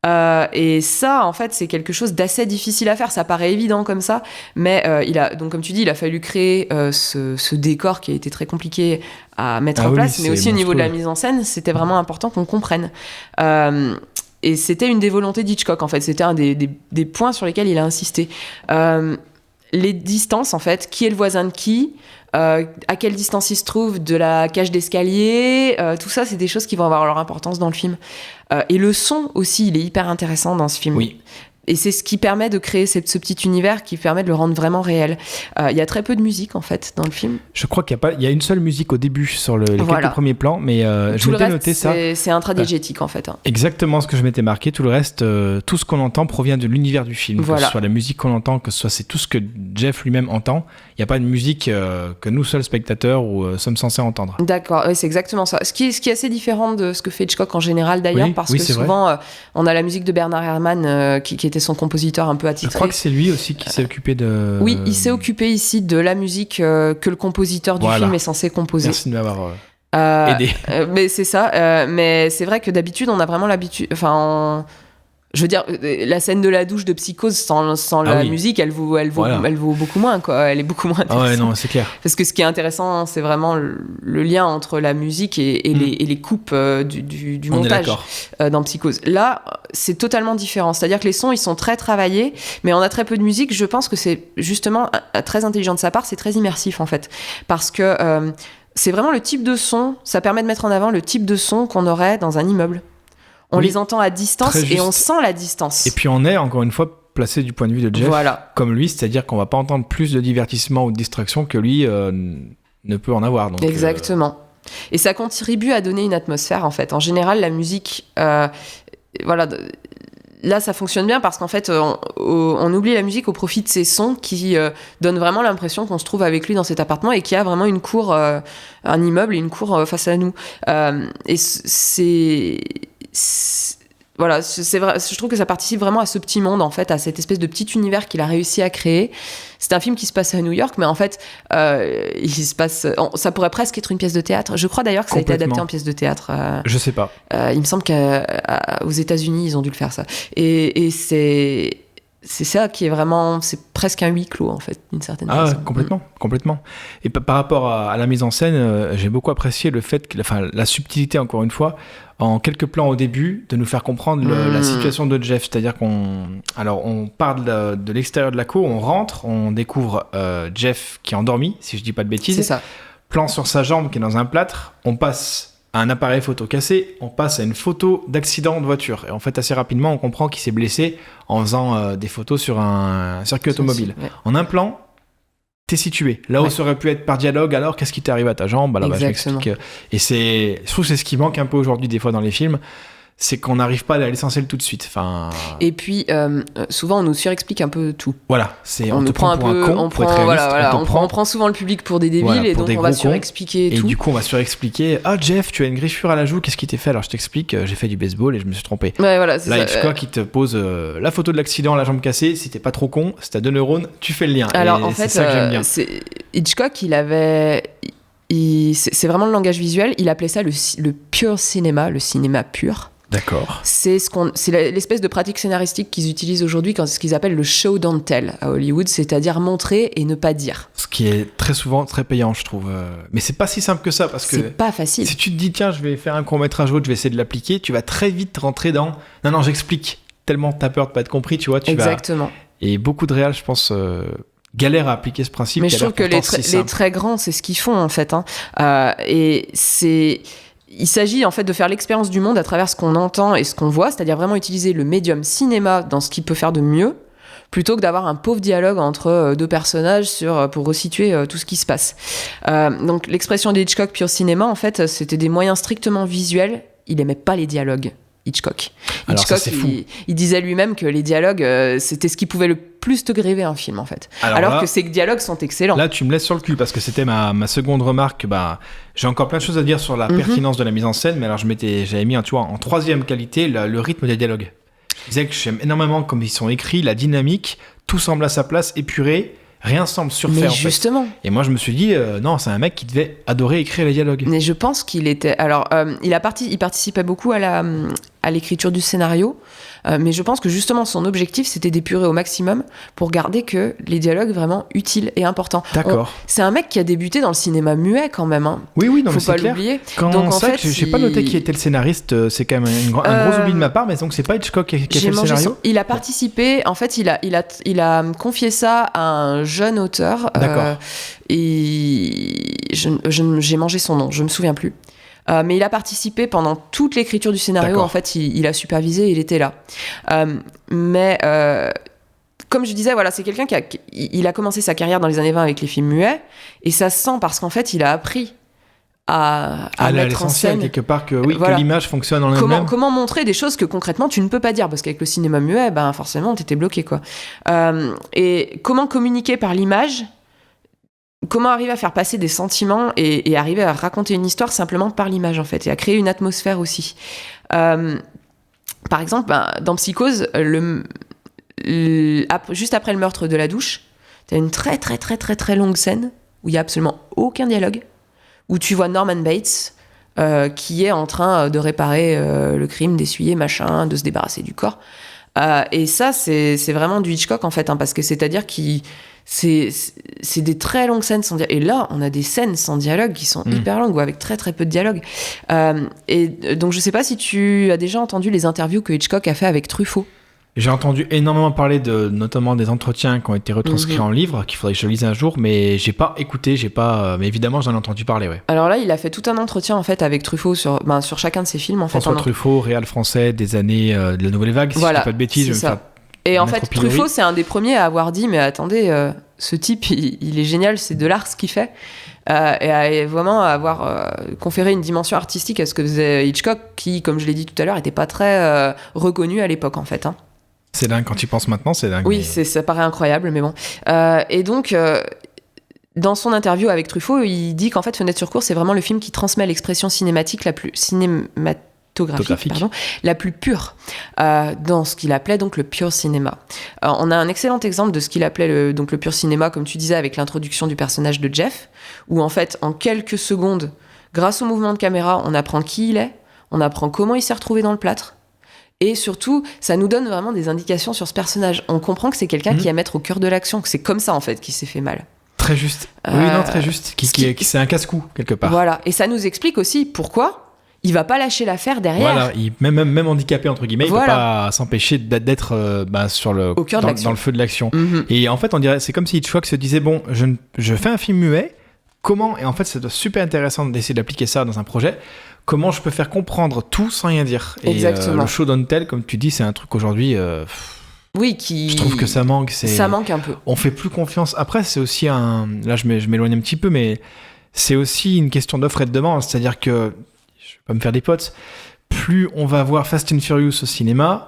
Et ça, en fait, c'est quelque chose d'assez difficile à faire. Ça paraît évident comme ça, mais donc comme tu dis, il a fallu créer ce décor qui a été très compliqué à mettre en place, mais aussi au niveau de la mise en scène, c'était vraiment important qu'on comprenne. Et c'était une des volontés d'Hitchcock, en fait. C'était un des points sur lesquels il a insisté. Les distances, en fait, qui est le voisin de qui, à quelle distance il se trouve de la cage d'escalier, tout ça, c'est des choses qui vont avoir leur importance dans le film. Et le son aussi, il est hyper intéressant dans ce film. Oui. Et c'est ce qui permet de créer ce petit univers qui permet de le rendre vraiment réel. Il y a très peu de musique, en fait, dans le film. Je crois qu'il y a une seule musique au début sur les quelques premiers plans, mais je m'étais noté ça. C'est intradiégétique, en fait. Exactement ce que je m'étais marqué. Tout le reste, tout ce qu'on entend provient de l'univers du film. Que ce soit la musique qu'on entend, que ce soit c'est tout ce que Jeff lui-même entend. Il n'y a pas de musique que nous seuls spectateurs sommes censés entendre. D'accord, oui, c'est exactement ça. Ce qui est assez différent de ce que fait Hitchcock en général, d'ailleurs, parce que souvent, on a la musique de Bernard Herrmann qui était son compositeur un peu attitré. Je crois que c'est lui aussi qui s'est occupé de... Oui, il s'est occupé ici de la musique que le compositeur du film est censé composer. Merci de m'avoir aidé. Mais c'est ça. Mais c'est vrai que d'habitude, on a vraiment l'habitude... Je veux dire, la scène de la douche de Psychose sans la musique, elle vaut beaucoup moins, quoi. Elle est beaucoup moins intéressante. Ah ouais, non, c'est clair. Parce que ce qui est intéressant, c'est vraiment le lien entre la musique et les coupes du montage dans Psychose. Là, c'est totalement différent. C'est-à-dire que les sons, ils sont très travaillés, mais on a très peu de musique. Je pense que c'est justement très intelligent de sa part, c'est très immersif, en fait. Parce que c'est vraiment le type de son, ça permet de mettre en avant le type de son qu'on aurait dans un immeuble. On les entend à distance et on sent la distance. Et puis on est, encore une fois, placé du point de vue de Jeff, comme lui, c'est-à-dire qu'on va pas entendre plus de divertissement ou de distraction que lui ne peut en avoir. Donc, exactement. Et ça contribue à donner une atmosphère, en fait. En général, la musique... là, ça fonctionne bien parce qu'en fait, on oublie la musique au profit de ces sons qui donnent vraiment l'impression qu'on se trouve avec lui dans cet appartement et qu'il y a vraiment une cour, un immeuble et une cour face à nous. Et voilà, c'est vrai, je trouve que ça participe vraiment à ce petit monde, en fait, à cette espèce de petit univers qu'il a réussi à créer. C'est un film qui se passe à New York, mais en fait, ça pourrait presque être une pièce de théâtre. Je crois d'ailleurs que ça a été adapté en pièce de théâtre. Je sais pas. Il me semble qu'aux États-Unis, ils ont dû le faire, ça. Et c'est ça qui est vraiment... C'est presque un huis clos, en fait, d'une certaine façon. Complètement. Et par rapport à la mise en scène, j'ai beaucoup apprécié le fait que... la subtilité, encore une fois, en quelques plans au début, de nous faire comprendre la situation de Jeff. C'est-à-dire on part de l'extérieur de la cour, on rentre, on découvre Jeff qui est endormi, si je dis pas de bêtises. C'est ça. Plan sur sa jambe qui est dans un plâtre, on passe à un appareil photo cassé, on passe à une photo d'accident de voiture. Et en fait, assez rapidement, on comprend qu'il s'est blessé en faisant des photos sur un circuit automobile. Ouais. En un plan, t'es situé. Là où ça aurait pu être par dialogue, alors qu'est-ce qui t'est arrivé à ta jambe ? Je m'explique. Et je trouve que c'est ce qui manque un peu aujourd'hui, des fois, dans les films. C'est qu'on n'arrive pas à l'essentiel tout de suite. Et puis, souvent, on nous surexplique un peu tout. Voilà, on te prend pour un con, pour être réaliste. On prend souvent le public pour des débiles, et donc on va surexpliquer tout. Et du coup, on va surexpliquer. Ah, Jeff, tu as une griffure à la joue, qu'est-ce qui t'est fait ? Alors, je t'explique, j'ai fait du baseball et je me suis trompé. Ouais, voilà, c'est là, Hitchcock, il te pose la photo de l'accident, la jambe cassée. Si t'es pas trop con, si t'as 2 neurones, tu fais le lien. Alors, et en fait, c'est ça que j'aime bien. Hitchcock, c'est vraiment le langage visuel. Il appelait ça le pure cinéma, le cinéma pur. D'accord. C'est l'espèce de pratique scénaristique qu'ils utilisent aujourd'hui quand c'est ce qu'ils appellent le show don't tell à Hollywood, c'est-à-dire montrer et ne pas dire. Ce qui est très souvent très payant, je trouve. Mais c'est pas si simple que ça, parce que c'est pas facile. Si tu te dis tiens, je vais faire un court-métrage autre, je vais essayer de l'appliquer, tu vas très vite rentrer dans non, j'explique. Tellement t'as peur de pas être compris, tu vois. Exactement. Et beaucoup de réals, je pense. Galère à appliquer ce principe. Mais je trouve que les très grands, c'est ce qu'ils font en fait. Et il s'agit en fait de faire l'expérience du monde à travers ce qu'on entend et ce qu'on voit, c'est-à-dire vraiment utiliser le médium cinéma dans ce qu'il peut faire de mieux, plutôt que d'avoir un pauvre dialogue entre deux personnages pour resituer tout ce qui se passe. Donc l'expression d'Hitchcock pure cinéma, en fait, c'était des moyens strictement visuels. Il aimait pas les dialogues. Hitchcock, ça, c'est fou. Il disait lui-même que les dialogues, c'était ce qui pouvait le plus te gréver un film, en fait. Alors là, que ces dialogues sont excellents. Là, tu me laisses sur le cul, parce que c'était ma seconde remarque. J'ai encore plein de choses à dire sur la pertinence de la mise en scène, mais alors j'avais mis en 3e qualité le rythme des dialogues. Je disais que j'aime énormément comme ils sont écrits, la dynamique, tout semble à sa place, épuré. Rien semble surfait. Mais justement. En fait. Et moi, je me suis dit, non, c'est un mec qui devait adorer écrire les dialogues. Mais je pense qu'il était. Alors, il participait beaucoup à à l'écriture du scénario, mais je pense que justement son objectif c'était d'épurer au maximum pour garder que les dialogues vraiment utiles et importants. D'accord. C'est un mec qui a débuté dans le cinéma muet quand même. Hein. Oui, non, faut mais c'est pas clair. l'oublier. Quand Donc en fait, j'ai pas noté qui était le scénariste, c'est quand même un gros oubli de ma part, mais donc c'est pas Hitchcock qui a fait le scénario. Il a participé, en fait, il a confié ça à un jeune auteur. D'accord. Et j'ai mangé son nom, je me souviens plus. Mais il a participé pendant toute l'écriture du scénario. D'accord. En fait, il a supervisé, il était là. Mais comme je disais, voilà, c'est quelqu'un il a commencé sa carrière dans les années 20 avec les films muets, et ça se sent parce qu'en fait, il a appris à mettre en scène quelque part que voilà. que l'image fonctionne en elle-même. Comment montrer des choses que concrètement tu ne peux pas dire, parce qu'avec le cinéma muet, ben forcément, t'étais bloqué, quoi. Et comment communiquer par l'image. Comment arriver à faire passer des sentiments et arriver à raconter une histoire simplement par l'image, en fait, et à créer une atmosphère aussi. Par exemple, dans Psychose, juste après le meurtre de la douche, t'as une très très très très très longue scène où il y a absolument aucun dialogue, où tu vois Norman Bates qui est en train de réparer le crime, d'essuyer, machin, de se débarrasser du corps. Et ça, c'est vraiment du Hitchcock, en fait, hein, parce que c'est-à-dire c'est des très longues scènes sans dialogue. Et là, on a des scènes sans dialogue qui sont hyper longues, ou avec très très peu de dialogue. Et donc, je sais pas si tu as déjà entendu les interviews que Hitchcock a fait avec Truffaut. J'ai entendu énormément parler notamment des entretiens qui ont été retranscrits en livre, qu'il faudrait que je lise un jour, mais j'ai pas écouté, mais évidemment j'en ai entendu parler, ouais. Alors là, il a fait tout un entretien en fait avec Truffaut sur chacun de ses films. En François fait, Truffaut, réal français des années de la Nouvelle Vague, si je dis pas de bêtises. Je vais me faire et en fait, mettre au pilori. Truffaut, c'est un des premiers à avoir dit, mais attendez, ce type, il est génial, c'est de l'art ce qu'il fait. Et à vraiment avoir conféré une dimension artistique à ce que faisait Hitchcock, qui, comme je l'ai dit tout à l'heure, était pas très reconnu à l'époque, en fait. Hein. C'est dingue, quand tu y penses maintenant, c'est dingue. Oui, ça paraît incroyable, mais bon. Et donc, dans son interview avec Truffaut, il dit qu'en fait, Fenêtre sur cour, c'est vraiment le film qui transmet l'expression cinématique la plus la plus pure, dans ce qu'il appelait donc le pure cinéma. On a un excellent exemple de ce qu'il appelait le pure cinéma, comme tu disais, avec l'introduction du personnage de Jeff, où en fait, en quelques secondes, grâce au mouvement de caméra, on apprend qui il est, on apprend comment il s'est retrouvé dans le plâtre, et surtout, ça nous donne vraiment des indications sur ce personnage. On comprend que c'est quelqu'un qui aime être au cœur de l'action, que c'est comme ça, en fait, qu'il s'est fait mal. Très juste. Oui, non, très juste. C'est un casse-cou, quelque part. Voilà. Et ça nous explique aussi pourquoi il va pas lâcher l'affaire derrière. Voilà. Même handicapé, entre guillemets, il peut pas s'empêcher d'être au cœur dans le feu de l'action. Mm-hmm. Et en fait, on dirait, c'est comme si Hitchcock se disait, bon, je fais un film muet, comment, et en fait, c'est super intéressant d'essayer d'appliquer ça dans un projet, comment je peux faire comprendre tout sans rien dire. Exactement. Et le show don't tell, comme tu dis, c'est un truc aujourd'hui... Oui, je trouve que ça manque. Ça manque un peu. On fait plus confiance. Après, c'est aussi là, je m'éloigne un petit peu, mais c'est aussi une question d'offre et de demande. C'est-à-dire que, je vais pas me faire des potes, plus on va voir Fast and Furious au cinéma,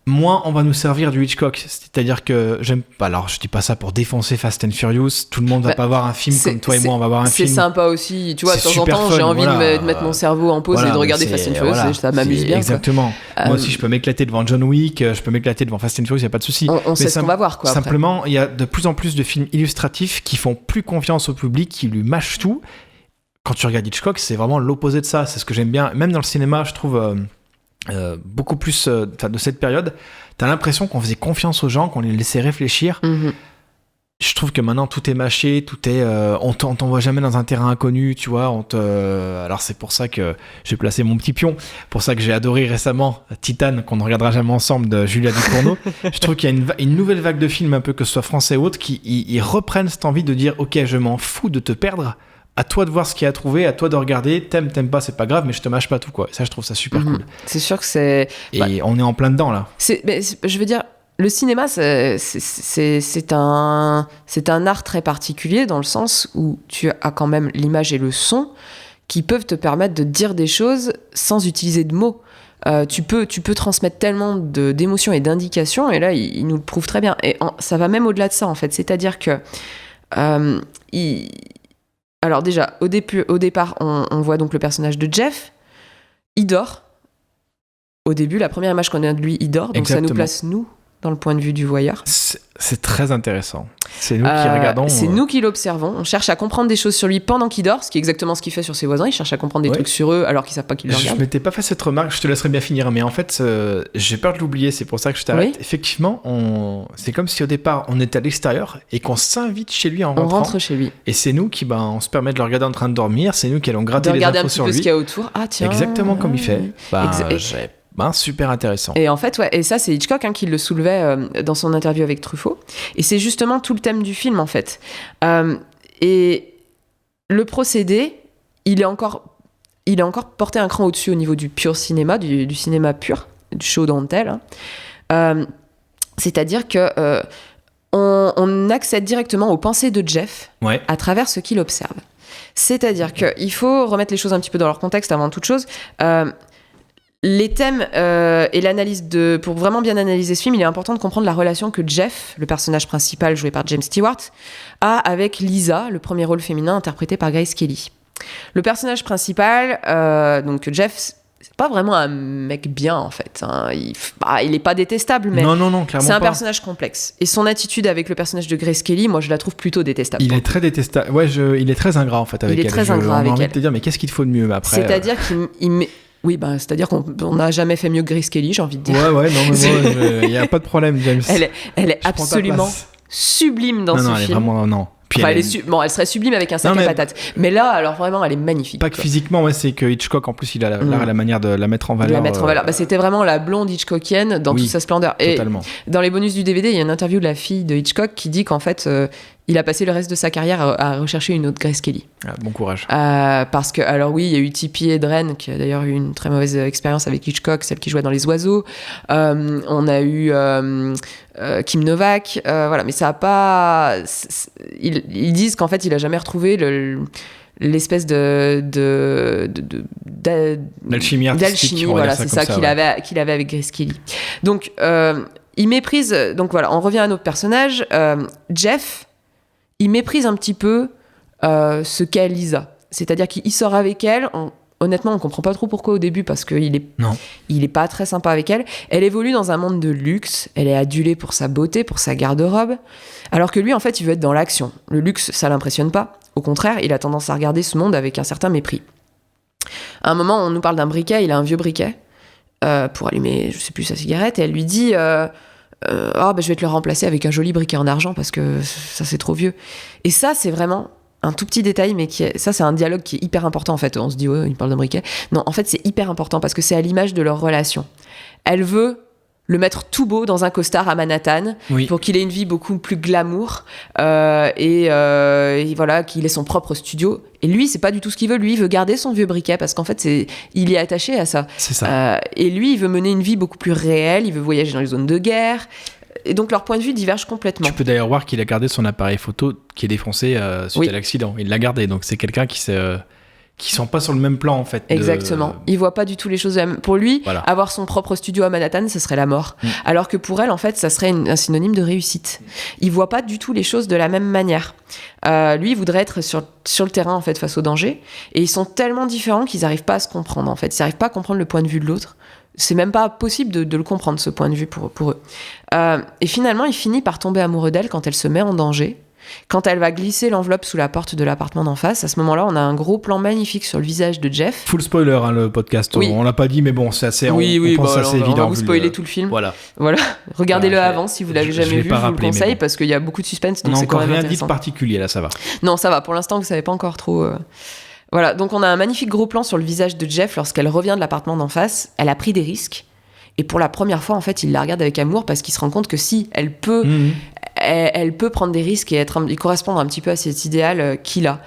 moins on va nous servir du Hitchcock. C'est-à-dire que j'aime pas. Alors, je dis pas ça pour défoncer Fast and Furious. Tout le monde va pas voir un film comme toi et moi, on va voir un film. C'est sympa aussi. Tu vois, de temps en temps, j'ai envie de mettre mon cerveau en pause et de regarder Fast and Furious. Ça m'amuse bien. Exactement. Moi aussi, je peux m'éclater devant John Wick, je peux m'éclater devant Fast and Furious, il n'y a pas de souci. On sait ce qu'on va voir, quoi. Simplement, il y a de plus en plus de films illustratifs qui font plus confiance au public, qui lui mâchent tout. Quand tu regardes Hitchcock, c'est vraiment l'opposé de ça. C'est ce que j'aime bien. Même dans le cinéma, je trouve beaucoup plus de cette période. T'as l'impression qu'on faisait confiance aux gens, qu'on les laissait réfléchir. Je trouve que maintenant tout est mâché, on t'envoie jamais dans un terrain inconnu, tu vois. Alors c'est pour ça que j'ai placé mon petit pion. Pour ça que j'ai adoré récemment Titane, qu'on ne regardera jamais ensemble, de Julia Ducournau. Je trouve qu'il y a une nouvelle vague de films, un peu que ce soit français ou autre, qui ils reprennent cette envie de dire ok, je m'en fous de te perdre. À toi de voir ce qu'il y a à trouver, à toi de regarder. T'aimes pas, c'est pas grave, mais je te mâche pas tout, quoi. Et ça, je trouve ça super cool. C'est sûr que c'est. Et on est en plein dedans là. Je veux dire. Le cinéma, c'est un art très particulier dans le sens où tu as quand même l'image et le son qui peuvent te permettre de dire des choses sans utiliser de mots. Tu peux transmettre tellement d'émotions et d'indications, et là, il nous le prouve très bien. Et ça va même au-delà de ça, en fait. C'est-à-dire que... Alors déjà, au départ, on voit donc le personnage de Jeff. Il dort. Au début, la première image qu'on a de lui, il dort. Donc ça nous place, nous, dans le point de vue du voyeur. C'est très intéressant. C'est nous qui regardons. C'est nous qui l'observons. On cherche à comprendre des choses sur lui pendant qu'il dort, ce qui est exactement ce qu'il fait sur ses voisins. Il cherche à comprendre des trucs sur eux alors qu'ils savent pas qu'ils le regardent. Je m'étais pas fait cette remarque, je te laisserai bien finir, mais en fait, j'ai peur de l'oublier, c'est pour ça que je t'arrête. Oui. Effectivement, c'est comme si au départ, on était à l'extérieur et qu'on s'invite chez lui en rentrant. On rentre chez lui. Et c'est nous qui, on se permet de le regarder en train de dormir, c'est nous qui allons gratter les infos sur lui. De regarder un petit peu ce qu'il y a autour. Ah tiens. Exactement comme il fait. Super intéressant. Et en fait, et ça, c'est Hitchcock qui le soulevait dans son interview avec Truffaut. Et c'est justement tout le thème du film, en fait. Et le procédé, il est encore porté un cran au-dessus au niveau du pur cinéma, du cinéma pur, du show don't tell. C'est-à-dire que on accède directement aux pensées de Jeff à travers ce qu'il observe. C'est-à-dire qu'il faut remettre les choses un petit peu dans leur contexte avant toute chose. Les thèmes et l'analyse pour vraiment bien analyser ce film, il est important de comprendre la relation que Jeff, le personnage principal joué par James Stewart, a avec Lisa, le premier rôle féminin interprété par Grace Kelly. Le personnage principal, donc Jeff, c'est pas vraiment un mec bien en fait. Hein. Il est pas détestable, mais non, clairement c'est un pas. Personnage complexe. Et son attitude avec le personnage de Grace Kelly, moi je la trouve plutôt détestable. Il est très détestable. Ouais, il est très ingrat en fait avec elle. Il est très ingrat avec elle. J'ai envie de te dire, mais qu'est-ce qu'il te faut de mieux après C'est-à-dire qu'il oui, c'est-à-dire qu'on n'a jamais fait mieux que Grace Kelly, j'ai envie de dire. Ouais, non, mais il n'y a pas de problème, James. Elle est absolument sublime dans ce film. Elle est vraiment, non. Puis elle serait sublime avec un sac à patates. Mais là, alors vraiment, elle est magnifique. Pas que physiquement, c'est que Hitchcock, en plus, il a la manière de la mettre en valeur. C'était vraiment la blonde Hitchcockienne dans toute sa splendeur. Totalement. Et dans les bonus du DVD, il y a une interview de la fille de Hitchcock qui dit qu'en fait, il a passé le reste de sa carrière à rechercher une autre Grace Kelly. Bon courage. Parce que, alors oui, il y a eu Tippi Hedren, qui a d'ailleurs eu une très mauvaise expérience avec Hitchcock, celle qui jouait dans Les Oiseaux. On a eu Kim Novak. Voilà, mais ça a pas... Ils disent qu'en fait, il a jamais retrouvé l'espèce d'alchimie artistique. Voilà, c'est ça qu'il avait avec Grace Kelly. Donc, il méprise... Donc voilà, on revient à notre personnage. Jeff... Il méprise un petit peu ce qu'est Lisa. C'est-à-dire qu'il sort avec elle. Honnêtement, on comprend pas trop pourquoi au début, parce qu'il est pas très sympa avec elle. Elle évolue dans un monde de luxe. Elle est adulée pour sa beauté, pour sa garde-robe. Alors que lui, en fait, il veut être dans l'action. Le luxe, ça l'impressionne pas. Au contraire, il a tendance à regarder ce monde avec un certain mépris. À un moment, on nous parle d'un briquet. Il a un vieux briquet pour allumer, je sais plus, sa cigarette. Et elle lui dit... je vais te le remplacer avec un joli briquet en argent parce que ça c'est trop vieux. Et ça c'est vraiment un tout petit détail, mais ça c'est un dialogue qui est hyper important en fait. On se dit il parle d'un briquet. Non, en fait c'est hyper important parce que c'est à l'image de leur relation. Elle veut le mettre tout beau dans un costard à Manhattan pour qu'il ait une vie beaucoup plus glamour et voilà, qu'il ait son propre studio. Et lui, c'est pas du tout ce qu'il veut. Lui, il veut garder son vieux briquet parce qu'en fait, il est attaché à ça. C'est ça. Et lui, il veut mener une vie beaucoup plus réelle. Il veut voyager dans les zones de guerre. Et donc, leur point de vue diverge complètement. Tu peux d'ailleurs voir qu'il a gardé son appareil photo qui est défoncé suite à l'accident. Il l'a gardé. Donc, c'est quelqu'un qui sont pas sur le même plan en fait. Exactement. Il voit pas du tout les choses. Pour lui, avoir son propre studio à Manhattan, ce serait la mort. Alors que pour elle, en fait, ça serait un synonyme de réussite. Il voit pas du tout les choses de la même manière. Lui, il voudrait être sur le terrain en fait face au danger. Et ils sont tellement différents qu'ils n'arrivent pas à se comprendre en fait. Ils n'arrivent pas à comprendre le point de vue de l'autre. C'est même pas possible de le comprendre ce point de vue pour eux. Et finalement, il finit par tomber amoureux d'elle quand elle se met en danger. Quand elle va glisser l'enveloppe sous la porte de l'appartement d'en face, à ce moment-là, on a un gros plan magnifique sur le visage de Jeff. Full spoiler, le podcast. Oui. On l'a pas dit, mais bon, c'est assez. On pense assez évident. On va vous spoiler tout le film. Voilà. Regardez-le avant si vous l'avez jamais vu. Je vous le conseille bon. parce qu'il y a beaucoup de suspense, donc on c'est quand même rien intéressant. dit de particulier là, ça va. Non, ça va. Pour l'instant, vous savez pas encore trop. Voilà. Donc on a un magnifique gros plan sur le visage de Jeff lorsqu'elle revient de l'appartement d'en face. Elle a pris des risques. Et pour la première fois, en fait, il la regarde avec amour parce qu'il se rend compte que si elle peut, elle peut prendre des risques et correspondre un petit peu à cet idéal qu'il a.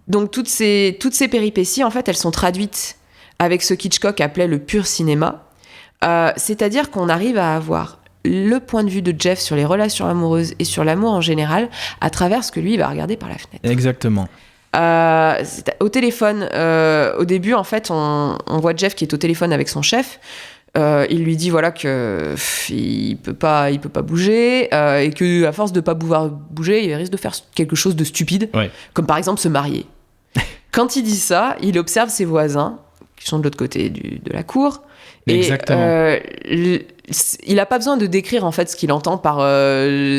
Donc toutes ces péripéties, en fait, elles sont traduites avec ce qu'Hitchcock appelait le pur cinéma. C'est-à-dire qu'on arrive à avoir le point de vue de Jeff sur les relations amoureuses et sur l'amour en général à travers ce que lui il va regarder par la fenêtre. Exactement. Au téléphone, au début, en fait, on voit Jeff qui est au téléphone avec son chef. Il lui dit voilà que il peut pas bouger et que à force de pas pouvoir bouger, il risque de faire quelque chose de stupide, comme par exemple se marier. Quand il dit ça, il observe ses voisins qui sont de l'autre côté de la cour. Exactement. Et il n'a pas besoin de décrire en fait ce qu'il entend par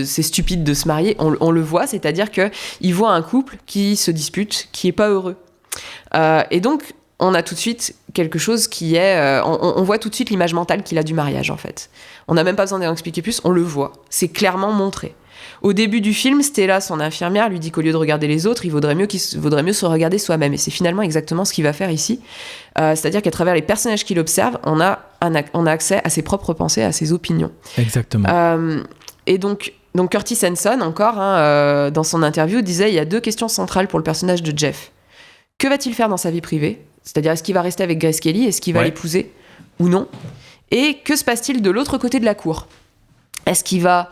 c'est stupide de se marier. On le voit, c'est-à-dire qu'il voit un couple qui se dispute, qui est pas heureux. Et donc, on a tout de suite quelque chose qui est... on voit tout de suite l'image mentale qu'il a du mariage, en fait. On n'a même pas besoin d'en expliquer plus, on le voit. C'est clairement montré. Au début du film, Stella, son infirmière, lui dit qu'au lieu de regarder les autres, il vaudrait mieux se regarder soi-même. Et c'est finalement exactement ce qu'il va faire ici. C'est-à-dire qu'à travers les personnages qu'il observe, on a accès à ses propres pensées, à ses opinions. Exactement. Et donc Curtis Hanson, encore, dans son interview, disait il y a 2 questions centrales pour le personnage de Jeff. Que va-t-il faire dans sa vie privée ? C'est-à-dire, est-ce qu'il va rester avec Grace Kelly ? Est-ce qu'il va l'épouser ou non ? Et que se passe-t-il de l'autre côté de la cour ? Est-ce qu'il va...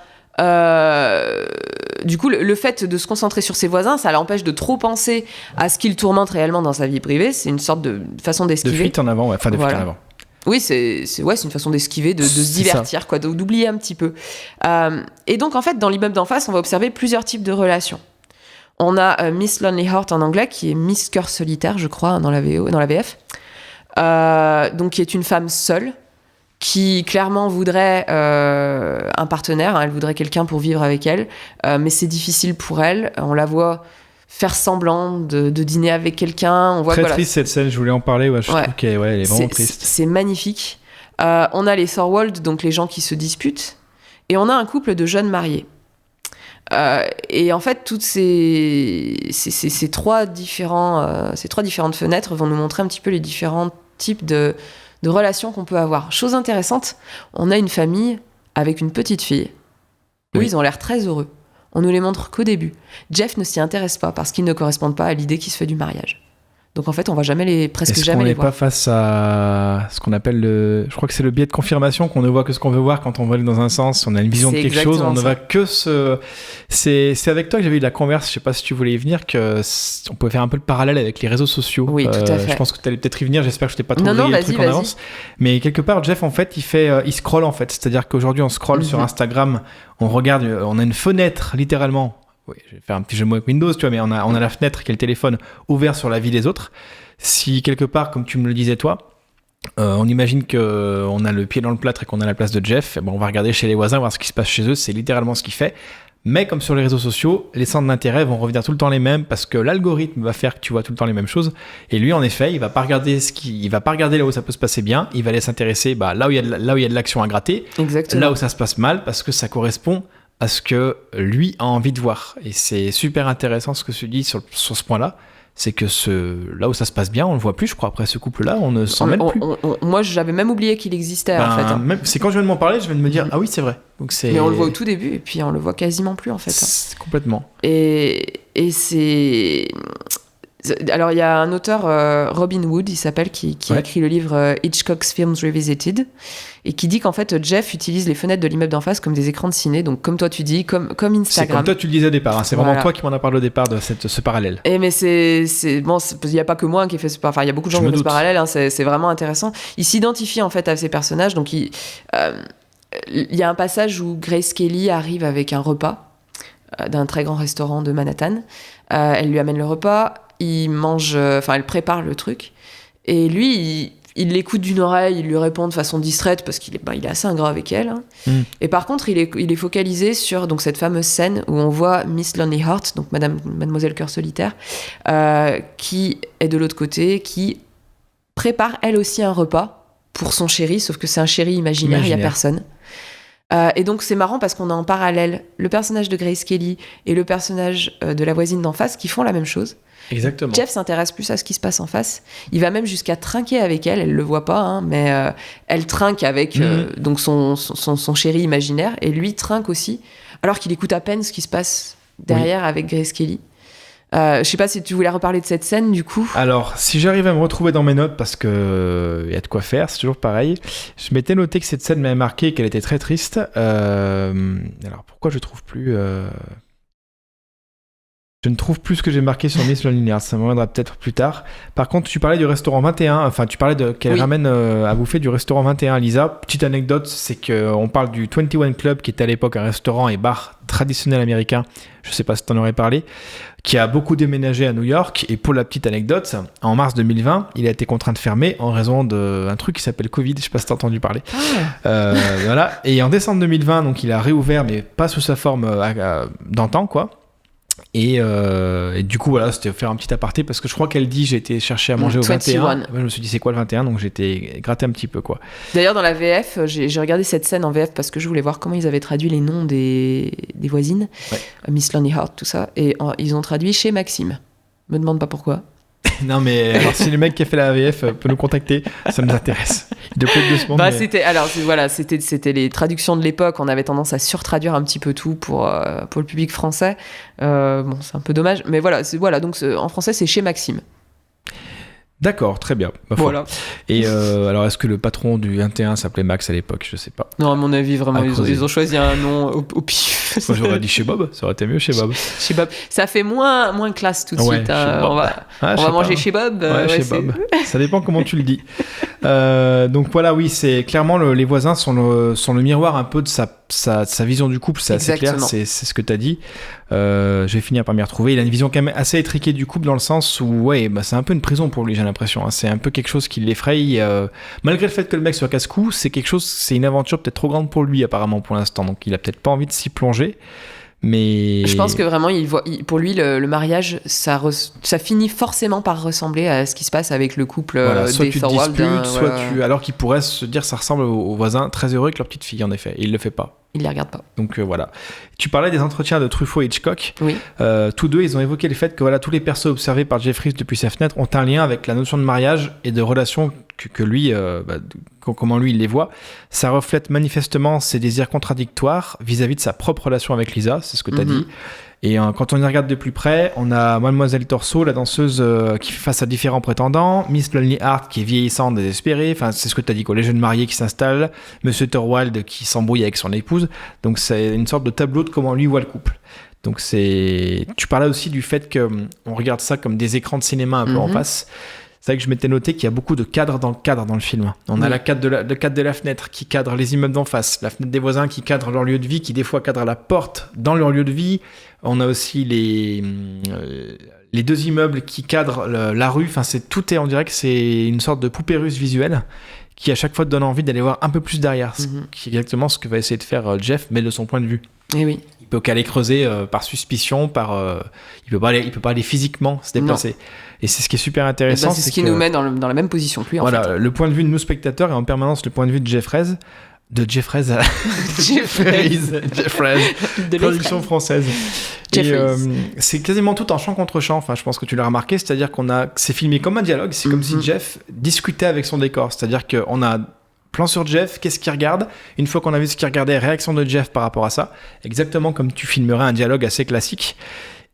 Du coup, le fait de se concentrer sur ses voisins, ça l'empêche de trop penser à ce qu'il tourmente réellement dans sa vie privée. C'est une sorte de façon d'esquiver. De fuite en avant, fuite en avant. Oui, c'est une façon d'esquiver, de se divertir, quoi, d'oublier un petit peu. Et donc, en fait, dans l'immeuble d'en face, on va observer plusieurs types de relations. On a Miss Lonely Heart en anglais, qui est Miss Cœur Solitaire, je crois, dans la VF. Donc, qui est une femme seule, qui clairement voudrait un partenaire, elle voudrait quelqu'un pour vivre avec elle, mais c'est difficile pour elle. On la voit faire semblant de dîner avec quelqu'un. On voit, très triste cette scène, je voulais en parler, je trouve qu'elle est vraiment triste. C'est magnifique. On a les Thorwald, donc les gens qui se disputent, et on a un couple de jeunes mariés. Et en fait, toutes ces 3 différentes fenêtres vont nous montrer un petit peu les différents types de relations qu'on peut avoir. Chose intéressante, on a une famille avec une petite fille. Eux, ils ont l'air très heureux. On ne les montre qu'au début. Jeff ne s'y intéresse pas parce qu'ils ne correspondent pas à l'idée qui se fait du mariage. Donc en fait, on va presque jamais les voir. Est-ce qu'on n'est pas face à ce qu'on appelle je crois que c'est le biais de confirmation, qu'on ne voit que ce qu'on veut voir quand on va aller dans un sens, on a une vision de quelque chose, on ne va que c'est avec toi que j'avais eu la converse, je sais pas si tu voulais y venir, on pouvait faire un peu le parallèle avec les réseaux sociaux. Oui, tout à fait. Je pense que tu allais peut-être y venir, j'espère que je t'ai pas trop non, le truc en avance. Mais quelque part, Jeff, en fait, il scrolle en fait, c'est-à-dire qu'aujourd'hui on scrolle sur Instagram, on regarde, on a une fenêtre littéralement. Oui, je vais faire un petit jeu de mots avec Windows, tu vois, mais on a la fenêtre qui est le téléphone ouvert sur la vie des autres. Si quelque part, comme tu me le disais toi, on imagine qu'on a le pied dans le plâtre et qu'on a la place de Jeff, on va regarder chez les voisins, voir ce qui se passe chez eux, c'est littéralement ce qu'il fait. Mais comme sur les réseaux sociaux, les centres d'intérêt vont revenir tout le temps les mêmes parce que l'algorithme va faire que tu vois tout le temps les mêmes choses. Et lui, en effet, il va pas regarder là où ça peut se passer bien, il va aller s'intéresser là où il y a de l'action à gratter, exactement. Là où ça se passe mal, parce que ça correspond à ce que lui a envie de voir. Et c'est super intéressant ce que tu dis sur ce point-là. C'est que là où ça se passe bien, on le voit plus, je crois, après ce couple-là, on ne s'en mêle plus. Moi, j'avais même oublié qu'il existait, en fait. C'est quand je viens de m'en parler, je viens de me dire, ah oui, c'est vrai. Donc mais on le voit au tout début, et puis on le voit quasiment plus, en fait. Complètement. Et c'est... Alors, il y a un auteur, Robin Wood, il s'appelle, qui a écrit le livre Hitchcock's Films Revisited, et qui dit qu'en fait, Jeff utilise les fenêtres de l'immeuble d'en face comme des écrans de ciné, donc comme toi tu dis, comme Instagram. C'est comme toi tu le disais au départ, c'est vraiment toi qui m'en as parlé au départ de ce parallèle. Et mais il n'y a pas que moi qui ai fait ce parallèle, il y a beaucoup de gens qui ont fait ce parallèle, c'est vraiment intéressant. Il s'identifie en fait à ces personnages, donc il y a un passage où Grace Kelly arrive avec un repas d'un très grand restaurant de Manhattan, elle lui amène le repas, elle prépare le truc, et lui, il l'écoute d'une oreille, il lui répond de façon distraite parce qu'il est assez ingrat avec elle. Et par contre, il est focalisé sur donc, cette fameuse scène où on voit Miss Lonely Heart, donc Mademoiselle Cœur Solitaire, qui est de l'autre côté, qui prépare elle aussi un repas pour son chéri, sauf que c'est un chéri imaginaire. Il n'y a personne. Et donc c'est marrant parce qu'on a en parallèle le personnage de Grace Kelly et le personnage de la voisine d'en face qui font la même chose. Exactement. Jeff s'intéresse plus à ce qui se passe en face. Il va même jusqu'à trinquer avec elle le voit pas, mais elle trinque avec donc son chéri imaginaire, et lui trinque aussi, alors qu'il écoute à peine ce qui se passe derrière avec Grace Kelly. Je sais pas si tu voulais reparler de cette scène du coup. Alors, si j'arrive à me retrouver dans mes notes, parce que y a de quoi faire, c'est toujours pareil. Je m'étais noté que cette scène m'avait marqué et qu'elle était très triste. Alors, pourquoi je trouve plus Je ne trouve plus ce que j'ai marqué sur Miss Lonely Hearts, ça me reviendra peut-être plus tard. Par contre, tu parlais du restaurant 21, enfin tu parlais qu'elle ramène à bouffer du restaurant 21, Lisa. Petite anecdote, c'est qu'on parle du 21 Club, qui était à l'époque un restaurant et bar traditionnel américain, je ne sais pas si tu en aurais parlé, qui a beaucoup déménagé à New York. Et pour la petite anecdote, en mars 2020, il a été contraint de fermer en raison d'un truc qui s'appelle Covid, je ne sais pas si tu as entendu parler. Voilà. Et en décembre 2020, donc, il a réouvert, mais pas sous sa forme d'antan, quoi. Et du coup, voilà, c'était faire un petit aparté parce que je crois qu'elle dit j'ai été chercher à manger au 21. Ouais, je me suis dit c'est quoi le 21, donc j'ai été gratter un petit peu, quoi. D'ailleurs, dans la VF, j'ai regardé cette scène en VF parce que je voulais voir comment ils avaient traduit les noms des voisines, Miss Lonely Heart, tout ça, et ils ont traduit chez Maxime. Me demande pas pourquoi. Non, mais alors, si le mec qui a fait la VF peut nous contacter, ça nous intéresse. De plus de 2 secondes. Bah, c'était les traductions de l'époque. On avait tendance à surtraduire un petit peu tout pour le public français. Bon, c'est un peu dommage, mais voilà. Donc en français, c'est chez Maxime. D'accord, très bien. Voilà. Et alors, est-ce que le patron du 21 s'appelait Max à l'époque? Je sais pas. Non, à mon avis, vraiment, ils ont choisi un nom au pif. Moi, j'aurais dit chez Bob. Ça aurait été mieux chez Bob. Chez Bob. Ça fait moins classe tout de suite. On va manger chez Bob. Chez Bob. Ça dépend comment tu le dis. Donc voilà, oui, c'est clairement les voisins sont le miroir un peu de sa vision du couple. C'est assez clair. C'est ce que tu as dit. Je vais finir par m'y retrouver. Il a une vision quand même assez étriquée du couple dans le sens où c'est un peu une prison pour lui, j'ai l'impression, hein. C'est un peu quelque chose qui l'effraie, malgré le fait que le mec soit casse-cou, c'est une aventure peut-être trop grande pour lui apparemment pour l'instant, donc il a peut-être pas envie de s'y plonger. Mais je pense que vraiment pour lui le mariage ça finit forcément par ressembler à ce qui se passe avec le couple soit des tu te disputes, alors qu'il pourrait se dire ça ressemble aux voisins très heureux avec leur petite fille, en effet, et il le fait pas. Il les regarde pas. Donc voilà. Tu parlais des entretiens de Truffaut et Hitchcock. Oui. Tous deux, ils ont évoqué le fait que tous les persos observés par Jeffries depuis sa fenêtre ont un lien avec la notion de mariage et de relation que lui, comment lui il les voit. Ça reflète manifestement ses désirs contradictoires vis-à-vis de sa propre relation avec Lisa, c'est ce que tu as dit. Et quand on y regarde de plus près, on a Mademoiselle Torso, la danseuse qui fait face à différents prétendants, Miss Lonely Heart qui est vieillissante, désespérée, enfin c'est ce que tu as dit, quoi, les jeunes mariés qui s'installent, Monsieur Thorwald qui s'embrouille avec son épouse. Donc c'est une sorte de tableau de comment lui voit le couple. Donc tu parlais aussi du fait qu'on regarde ça comme des écrans de cinéma un peu en face. C'est vrai que je m'étais noté qu'il y a beaucoup de cadres dans le film. On a le cadre de la fenêtre qui cadre les immeubles d'en face, la fenêtre des voisins qui cadre leur lieu de vie, qui des fois cadre la porte dans leur lieu de vie. On a aussi les 2 immeubles qui cadrent la rue. Enfin, on dirait que c'est une sorte de poupée russe visuelle qui à chaque fois te donne envie d'aller voir un peu plus derrière, qui est exactement ce que va essayer de faire Jeff, mais de son point de vue. Et oui. Il peut qu'aller creuser par suspicion, il peut pas aller physiquement se déplacer. Non. Et c'est ce qui est super intéressant. C'est ce qui nous met dans la même position que lui, en fait. Voilà, le point de vue de nous spectateurs et en permanence le point de vue de Jeffries. Jeffries. Production française. Et c'est quasiment tout en chant contre chant. Enfin, je pense que tu l'as remarqué, c'est-à-dire c'est filmé comme un dialogue. C'est comme si Jeff discutait avec son décor. C'est-à-dire qu'on a plan sur Jeff, qu'est-ce qu'il regarde. Une fois qu'on a vu ce qu'il regardait, réaction de Jeff par rapport à ça. Exactement comme tu filmerais un dialogue assez classique.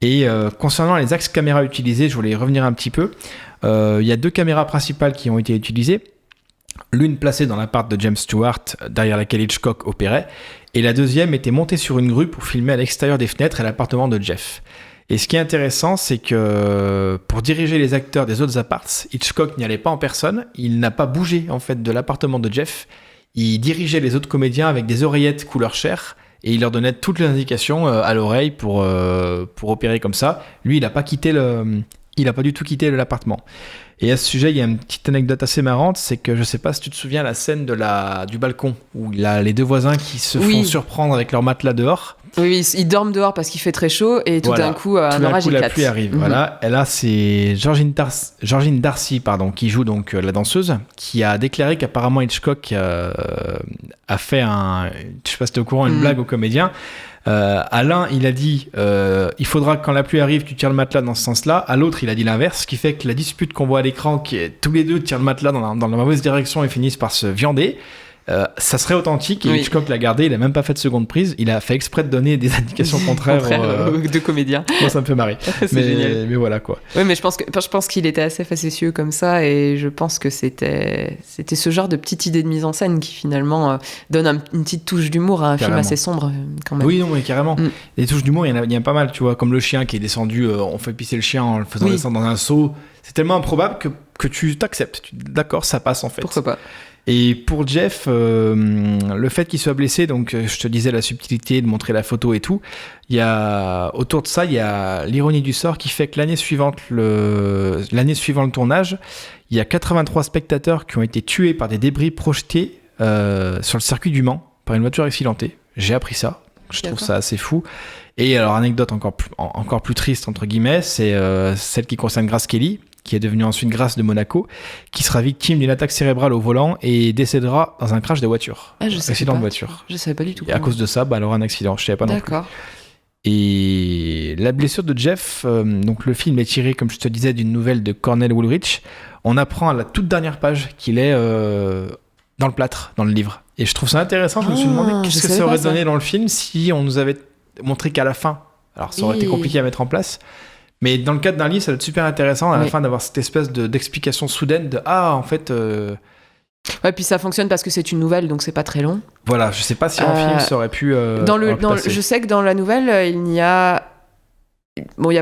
Et concernant les axes caméra utilisés, je voulais y revenir un petit peu. Il y a 2 caméras principales qui ont été utilisées. L'une placée dans l'appart de James Stewart, derrière laquelle Hitchcock opérait, et la deuxième était montée sur une grue pour filmer à l'extérieur des fenêtres et l'appartement de Jeff. Et ce qui est intéressant, c'est que pour diriger les acteurs des autres apparts, Hitchcock n'y allait pas en personne, il n'a pas bougé en fait de l'appartement de Jeff, il dirigeait les autres comédiens avec des oreillettes couleur chair, et il leur donnait toutes les indications à l'oreille pour opérer comme ça. Lui, il n'a pas du tout quitté l'appartement. Et à ce sujet, il y a une petite anecdote assez marrante, c'est que je sais pas si tu te souviens la scène du balcon, où il a les 2 voisins qui se font surprendre avec leur matelas dehors. Oui, ils dorment dehors parce qu'il fait très chaud, et tout d'un coup, un orage éclate. La pluie arrive, voilà. Et là, c'est Georgine Darcy, qui joue donc la danseuse, qui a déclaré qu'apparemment Hitchcock a fait je sais pas si t'es au courant, une blague aux comédiens. À l'un, il a dit il faudra que quand la pluie arrive, tu tires le matelas dans ce sens-là. À l'autre, il a dit l'inverse, ce qui fait que la dispute qu'on voit à l'écran, tous les deux tirent le matelas dans la mauvaise direction et finissent par se viander. Ça serait authentique et Hitchcock l'a gardé, il a même pas fait de seconde prise, il a fait exprès de donner des indications contraires de comédiens. Moi ça me fait marrer. Génial. Mais voilà quoi. Oui, mais je pense qu'il était assez facétieux comme ça et je pense que c'était ce genre de petite idée de mise en scène qui finalement donne une petite touche d'humour à un film assez sombre quand même. Oui, non, mais carrément. Les touches d'humour, il y en a pas mal, tu vois, comme le chien qui est descendu, on fait pisser le chien en le faisant descendre dans un seau. C'est tellement improbable que tu t'acceptes. D'accord, ça passe en fait. Pourquoi pas. Et pour Jeff, le fait qu'il soit blessé, donc je te disais la subtilité de montrer la photo et tout, autour de ça, il y a l'ironie du sort qui fait que l'année suivant le tournage, il y a 83 spectateurs qui ont été tués par des débris projetés sur le circuit du Mans par une voiture accidentée. J'ai appris ça. Je trouve ça assez fou. Et alors, anecdote encore plus triste, entre guillemets, c'est celle qui concerne Grace Kelly, qui est devenue ensuite Grace de Monaco, qui sera victime d'une attaque cérébrale au volant et décédera dans un crash de voiture. Accident de voiture. Je savais pas du tout. Et à cause de ça, elle aura un accident. Je savais pas non plus. D'accord. Et la blessure de Jeff, donc le film est tiré, comme je te disais, d'une nouvelle de Cornell Woolrich. On apprend à la toute dernière page qu'il est dans le plâtre, dans le livre. Et je trouve ça intéressant. Je me suis demandé qu'est-ce que ça aurait donné dans le film si on nous avait montré qu'à la fin. Alors ça aurait été compliqué à mettre en place. Mais dans le cadre d'un livre, ça va être super intéressant à la fin d'avoir cette espèce d'explication soudaine de en fait. Ouais, puis ça fonctionne parce que c'est une nouvelle, donc c'est pas très long. Voilà, je sais pas si en film ça aurait pu. Je sais que dans la nouvelle, il y a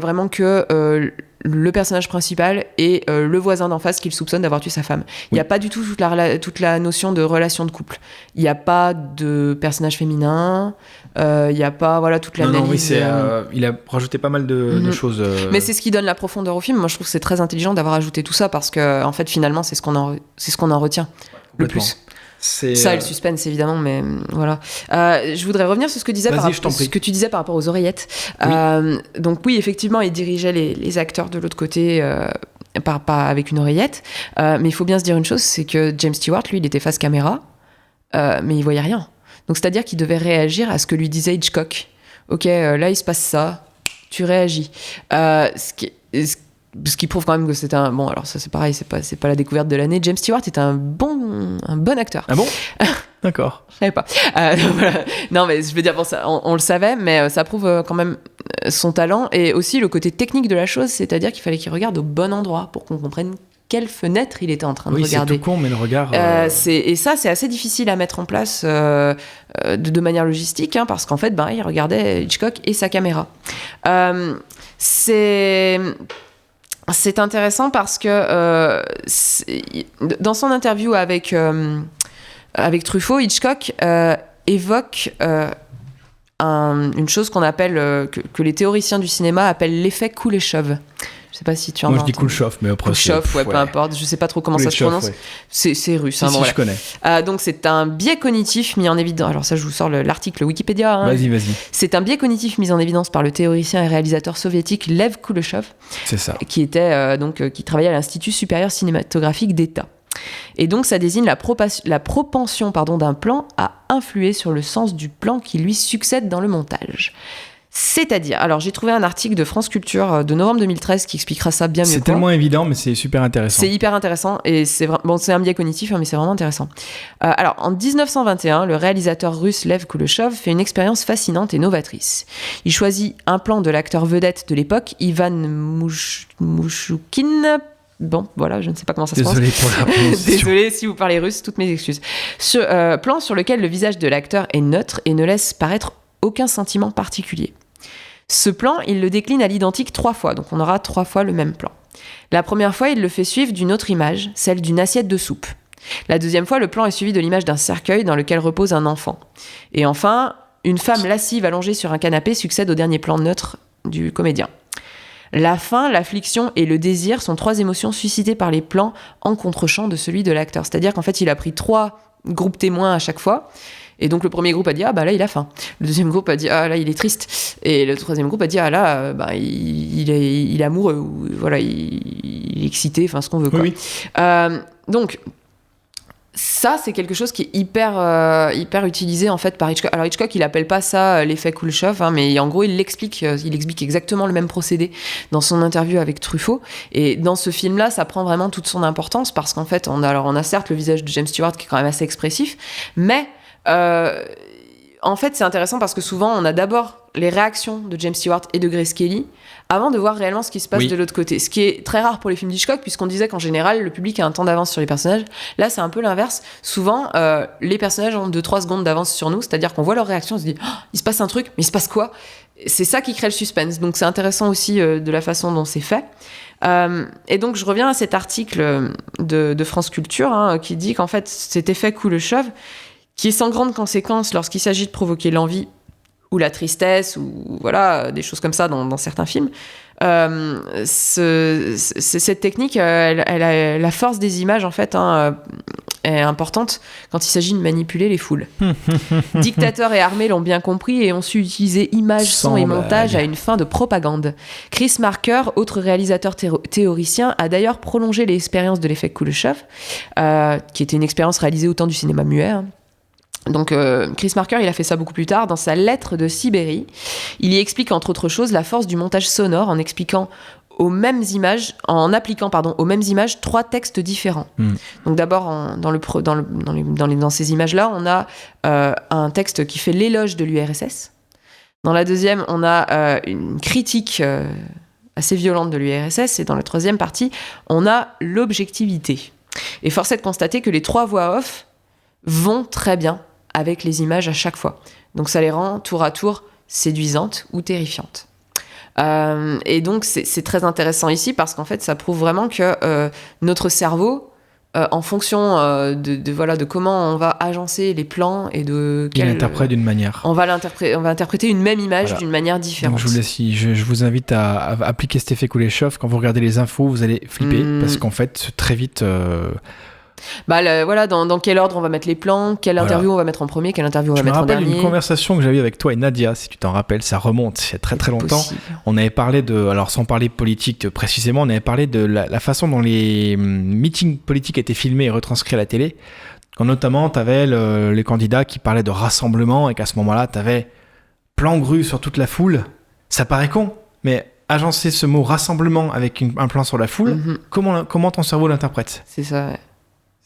vraiment que le personnage principal et le voisin d'en face qu'il soupçonne d'avoir tué sa femme. Il n'y a pas du tout toute la notion de relation de couple. Il n'y a pas de personnage féminin. Il n'y a pas toute l'analyse. Il a rajouté pas mal de choses. Mais c'est ce qui donne la profondeur au film. Moi, je trouve que c'est très intelligent d'avoir ajouté tout ça parce que, en fait, finalement, c'est ce qu'on en retient le plus. Ça et le suspense évidemment, mais voilà. Je voudrais revenir sur ce que tu disais par rapport aux oreillettes. Donc oui, effectivement, il dirigeait les acteurs de l'autre côté avec une oreillette. Mais il faut bien se dire une chose, c'est que James Stewart, lui, il était face caméra, mais il voyait rien. Donc c'est-à-dire qu'il devait réagir à ce que lui disait Hitchcock. Ok, là il se passe ça, tu réagis. Ce qui prouve quand même que c'est un... Bon, alors ça c'est pareil, c'est pas la découverte de l'année. James Stewart est un bon acteur. Ah bon? D'accord. Je savais pas. Voilà. Non, mais je veux dire, bon, ça, on le savait, mais ça prouve quand même son talent et aussi le côté technique de la chose, c'est-à-dire qu'il fallait qu'il regarde au bon endroit pour qu'on comprenne quelle fenêtre il était en train de regarder. Oui, c'est tout con, mais le regard... Et ça, c'est assez difficile à mettre en place de manière logistique, parce qu'en fait, il regardait Hitchcock et sa caméra. C'est intéressant parce que dans son interview avec Truffaut, Hitchcock évoque une chose qu'on appelle, que les théoriciens du cinéma appellent l'effet Kuleshov. Je sais pas si tu en as entendu. Moi je dis Kuleshov, mais après Kuleshov, peu importe, je sais pas trop comment ça se prononce. C'est russe. Si, je connais. Donc c'est un biais cognitif mis en évidence. Alors ça, je vous sors l'article Wikipédia. Vas-y. C'est un biais cognitif mis en évidence par le théoricien et réalisateur soviétique Lev Kuleshov. C'est ça. Qui était qui travaillait à l'Institut supérieur cinématographique d'État. Et donc ça désigne la propension d'un plan à influer sur le sens du plan qui lui succède dans le montage. C'est-à-dire, alors j'ai trouvé un article de France Culture de novembre 2013 qui expliquera ça bien mieux. C'est tellement évident, mais c'est super intéressant. C'est hyper intéressant et c'est un biais cognitif, mais c'est vraiment intéressant. Alors, en 1921, le réalisateur russe Lev Kuleshov fait une expérience fascinante et novatrice. Il choisit un plan de l'acteur vedette de l'époque, Ivan Mouchoukine. Bon, voilà, je ne sais pas comment ça se passe. Désolé pour la prononciation. Désolé si vous parlez russe, toutes mes excuses. Plan sur lequel le visage de l'acteur est neutre et ne laisse paraître aucun sentiment particulier. Ce plan, il le décline à l'identique 3 fois, donc on aura 3 fois le même plan. La première fois, il le fait suivre d'une autre image, celle d'une assiette de soupe. La deuxième fois, le plan est suivi de l'image d'un cercueil dans lequel repose un enfant. Et enfin, une femme lascive allongée sur un canapé succède au dernier plan neutre du comédien. La faim, l'affliction et le désir sont 3 émotions suscitées par les plans en contre-champ de celui de l'acteur. C'est-à-dire qu'en fait, il a pris 3 groupes témoins à chaque fois. Et donc le premier groupe a dit là il a faim. Le deuxième groupe a dit là il est triste. Et le troisième groupe a dit il est amoureux ou voilà il est excité, enfin ce qu'on veut quoi. Oui. Donc Ça, c'est quelque chose qui est hyper utilisé en fait par Hitchcock. Alors Hitchcock, il appelle pas ça l'effet Kuleshov, hein, mais en gros, il explique exactement le même procédé dans son interview avec Truffaut. Et dans ce film-là, ça prend vraiment toute son importance parce qu'en fait, on a certes le visage de James Stewart qui est quand même assez expressif, mais en fait, c'est intéressant parce que souvent, on a d'abord les réactions de James Stewart et de Grace Kelly avant de voir réellement ce qui se passe de l'autre côté. Ce qui est très rare pour les films d'Hitchcock, puisqu'on disait qu'en général, le public a un temps d'avance sur les personnages. Là, c'est un peu l'inverse. Souvent, les personnages ont 2-3 secondes d'avance sur nous, c'est-à-dire qu'on voit leur réaction, on se dit oh, il se passe un truc, mais il se passe quoi ? C'est ça qui crée le suspense. Donc, c'est intéressant aussi de la façon dont c'est fait. Et donc, je reviens à cet article de France Culture hein, qui dit qu'en fait, cet effet Kuleshov, qui est sans grande conséquence lorsqu'il s'agit de provoquer l'envie ou la tristesse, ou voilà, des choses comme ça dans certains films. Cette technique, la force des images, en fait, hein, est importante quand il s'agit de manipuler les foules. Dictateurs et armées l'ont bien compris et ont su utiliser images, son et montage à une fin de propagande. Chris Marker, autre réalisateur théoricien, a d'ailleurs prolongé l'expérience de l'effet Kuleshov, qui était une expérience réalisée au temps du cinéma muet, hein. Donc Chris Marker, il a fait ça beaucoup plus tard dans sa lettre de Sibérie. Il y explique entre autres choses la force du montage sonore en appliquant aux mêmes images 3 textes différents. Donc d'abord dans ces images-là, on a un texte qui fait l'éloge de l'URSS. Dans la deuxième, on a une critique assez violente de l'URSS et dans la troisième partie, on a l'objectivité. Et force est de constater que les 3 voix off vont très bien avec les images à chaque fois. Donc ça les rend tour à tour séduisantes ou terrifiantes. Et donc c'est très intéressant ici parce qu'en fait ça prouve vraiment que notre cerveau, en fonction de comment on va agencer les plans et de il interprète d'une manière. On va interpréter une même image d'une manière différente. Donc je vous invite à appliquer cet effet Kuleshov. Quand vous regardez les infos, vous allez flipper parce qu'en fait très vite. Dans quel ordre on va mettre les plans, quelle interview on va mettre en premier, quelle interview on va mettre en dernier. Je me rappelle une conversation que j'avais avec toi et Nadia, si tu t'en rappelles, ça remonte il y a très très longtemps. On avait parlé alors sans parler politique précisément, on avait parlé de la façon dont les meetings politiques étaient filmés et retranscrits à la télé. Quand notamment t'avais les candidats qui parlaient de rassemblement et qu'à ce moment-là t'avais plan grue sur toute la foule. Ça paraît con, mais agencer ce mot rassemblement avec un plan sur la foule, comment ton cerveau l'interprète ? C'est ça, ouais.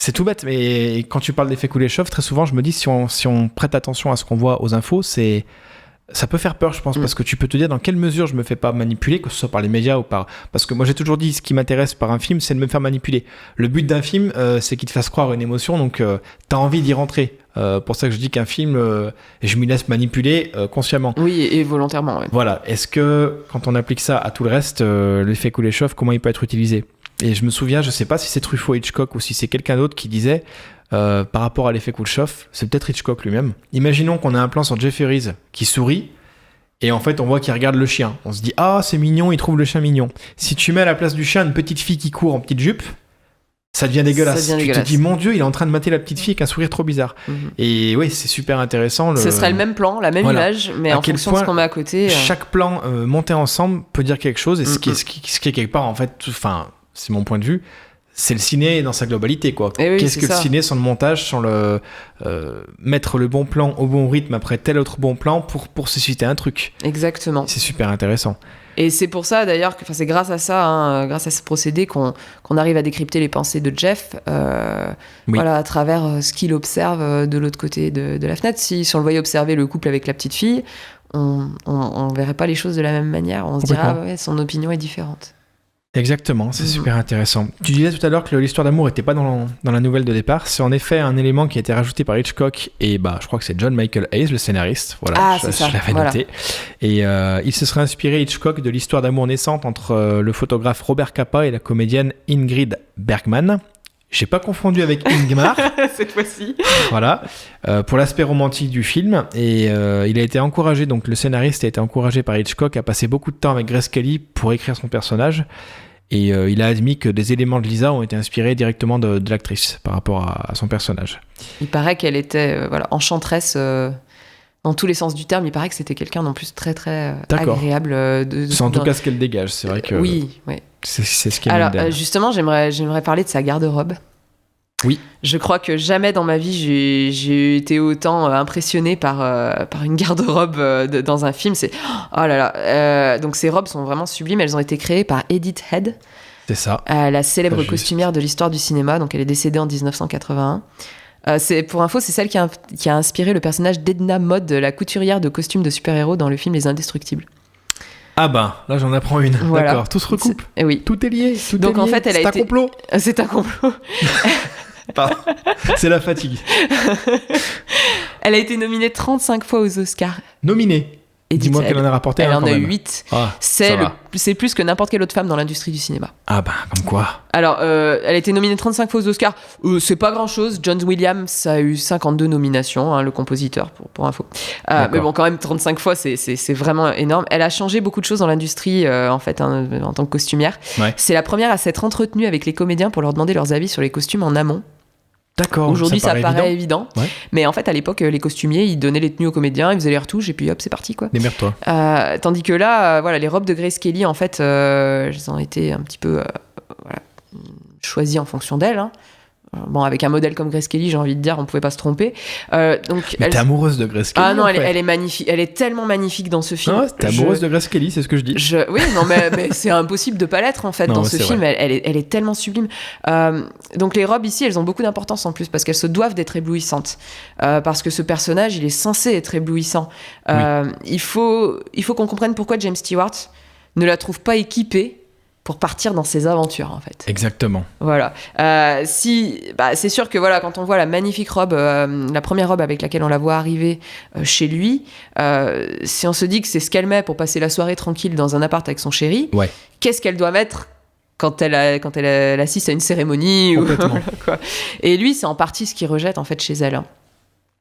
C'est tout bête, mais quand tu parles d'effet Kuleshov, très souvent, je me dis, si on prête attention à ce qu'on voit aux infos, ça peut faire peur, je pense, parce que tu peux te dire dans quelle mesure je me fais pas manipuler, que ce soit par les médias ou par... Parce que moi, j'ai toujours dit, ce qui m'intéresse par un film, c'est de me faire manipuler. Le but d'un film, c'est qu'il te fasse croire une émotion, donc t'as envie d'y rentrer. Pour ça que je dis qu'un film, je m'y laisse manipuler consciemment. Oui, et volontairement, ouais. Voilà. Est-ce que, quand on applique ça à tout le reste, l'effet Kuleshov, comment il peut être utilisé ? Et je me souviens, je sais pas si c'est Truffaut Hitchcock ou si c'est quelqu'un d'autre qui disait par rapport à l'effet Kuleshov, c'est peut-être Hitchcock lui-même. Imaginons qu'on a un plan sur Jeff Harris qui sourit et en fait on voit qu'il regarde le chien. On se dit ah c'est mignon, il trouve le chien mignon. Si tu mets à la place du chien une petite fille qui court en petite jupe, ça devient dégueulasse. Te dis mon Dieu, il est en train de mater la petite fille avec un sourire trop bizarre. Et oui, c'est super intéressant. Ce serait le même plan, la même image, mais en fonction de ce qu'on met à côté. Chaque plan monté ensemble peut dire quelque chose et ce qui est quelque part en fait, enfin. C'est mon point de vue, c'est le ciné dans sa globalité, quoi. Qu'est-ce que le ciné sans le montage, sans le mettre le bon plan au bon rythme après tel autre bon plan pour susciter un truc. Exactement. C'est super intéressant. Et c'est pour ça d'ailleurs que c'est grâce à ça, hein, grâce à ce procédé qu'on arrive à décrypter les pensées de Jeff, voilà, à travers ce qu'il observe de l'autre côté de la fenêtre. Si on le voyait observer le couple avec la petite fille, on verrait pas les choses de la même manière. On se dirait son opinion est différente. Exactement, c'est super intéressant. Tu disais tout à l'heure que l'histoire d'amour n'était pas dans la nouvelle de départ. C'est en effet un élément qui a été rajouté par Hitchcock et je crois que c'est John Michael Hayes, le scénariste. Voilà, je l'avais noté. Et il se serait inspiré, Hitchcock, de l'histoire d'amour naissante entre le photographe Robert Capa et la comédienne Ingrid Bergman. J'ai pas confondu avec Ingmar. Cette fois-ci. Voilà. Pour l'aspect romantique du film. Et il a été encouragé, donc le scénariste a été encouragé par Hitchcock à passer beaucoup de temps avec Grace Kelly pour écrire son personnage. Et il a admis que des éléments de Lisa ont été inspirés directement de l'actrice par rapport à son personnage. Il paraît qu'elle était enchanteresse dans tous les sens du terme. Il paraît que c'était quelqu'un non plus très très agréable. C'est en tout cas ce qu'elle dégage. C'est vrai que oui. c'est ce qui est Alors justement, j'aimerais parler de sa garde-robe. Oui. Je crois que jamais dans ma vie j'ai été autant impressionnée par une garde-robe dans un film. Oh là là. Donc ces robes sont vraiment sublimes. Elles ont été créées par Edith Head. C'est ça. La célèbre costumière de l'histoire du cinéma. Donc elle est décédée en 1981. Pour info, c'est celle qui a inspiré le personnage d'Edna Mode, la couturière de costumes de super-héros dans le film Les Indestructibles. Ah bah, là j'en apprends une. Voilà. D'accord, tout se recoupe. Oui. Tout est lié. Donc en fait, c'est un complot. C'est un complot. Pardon. C'est la fatigue. Elle a été nominée 35 fois aux Oscars. Nominée. Dis-moi qu'elle en a rapporté un. Elle en a eu 8. Ah, c'est plus que n'importe quelle autre femme dans l'industrie du cinéma. Ah bah, comme quoi. Alors, elle a été nominée 35 fois aux Oscars. C'est pas grand-chose. John Williams a eu 52 nominations, le compositeur, pour info. Mais bon, quand même, 35 fois, c'est vraiment énorme. Elle a changé beaucoup de choses dans l'industrie, en fait, en tant que costumière. Ouais. C'est la première à s'être entretenue avec les comédiens pour leur demander leurs avis sur les costumes en amont. D'accord. Aujourd'hui, ça paraît évident. Ouais. Mais en fait, à l'époque, les costumiers, ils donnaient les tenues aux comédiens, ils faisaient les retouches, et puis hop, c'est parti, quoi. Démerde-toi. Tandis que là, voilà, les robes de Grace Kelly, en fait, elles ont été un petit peu choisies en fonction d'elle. Bon, avec un modèle comme Grace Kelly, j'ai envie de dire, on pouvait pas se tromper. Mais t'es amoureuse de Grace Kelly. Ah non, elle est magnifique. Elle est tellement magnifique dans ce film. Non, t'es amoureuse de Grace Kelly, c'est ce que je dis. Oui, non, mais c'est impossible de pas l'être en fait dans ce film. Elle est tellement sublime. Donc les robes ici, elles ont beaucoup d'importance en plus parce qu'elles se doivent d'être éblouissantes. Parce que ce personnage, il est censé être éblouissant. Oui. Il faut qu'on comprenne pourquoi James Stewart ne la trouve pas équipée pour partir dans ses aventures, en fait. Exactement. Voilà. C'est sûr que voilà, quand on voit la magnifique robe, la première robe avec laquelle on la voit arriver chez lui, si on se dit que c'est ce qu'elle met pour passer la soirée tranquille dans un appart avec son chéri, ouais. Qu'est-ce qu'elle doit mettre quand elle assiste à une cérémonie quoi. Et lui, c'est en partie ce qu'il rejette en fait chez elle.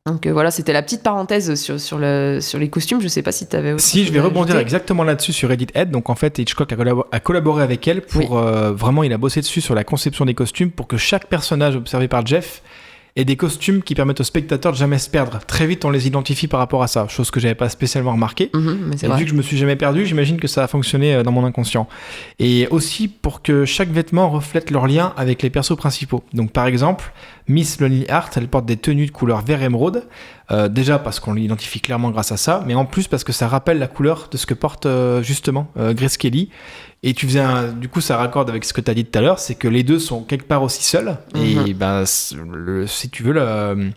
Donc voilà, c'était la petite parenthèse sur les costumes. Je sais pas si tu avais aussi. Si, je vais rebondir exactement là-dessus sur Edith Head. Donc en fait, Hitchcock a collaboré avec elle pour vraiment, il a bossé dessus sur la conception des costumes pour que chaque personnage observé par Jeff ait des costumes qui permettent aux spectateurs de jamais se perdre. Très vite, on les identifie par rapport à ça, chose que j'avais pas spécialement remarqué. Mais c'est vrai. Vu que je me suis jamais perdu, j'imagine que ça a fonctionné dans mon inconscient. Et aussi pour que chaque vêtement reflète leur lien avec les persos principaux. Donc par exemple, Miss Lonely Heart, elle porte des tenues de couleur vert émeraude, déjà parce qu'on l'identifie clairement grâce à ça, mais en plus parce que ça rappelle la couleur de ce que porte justement Grace Kelly. Et du coup, ça raccorde avec ce que tu as dit tout à l'heure, c'est que les deux sont quelque part aussi seuls. Et si tu veux,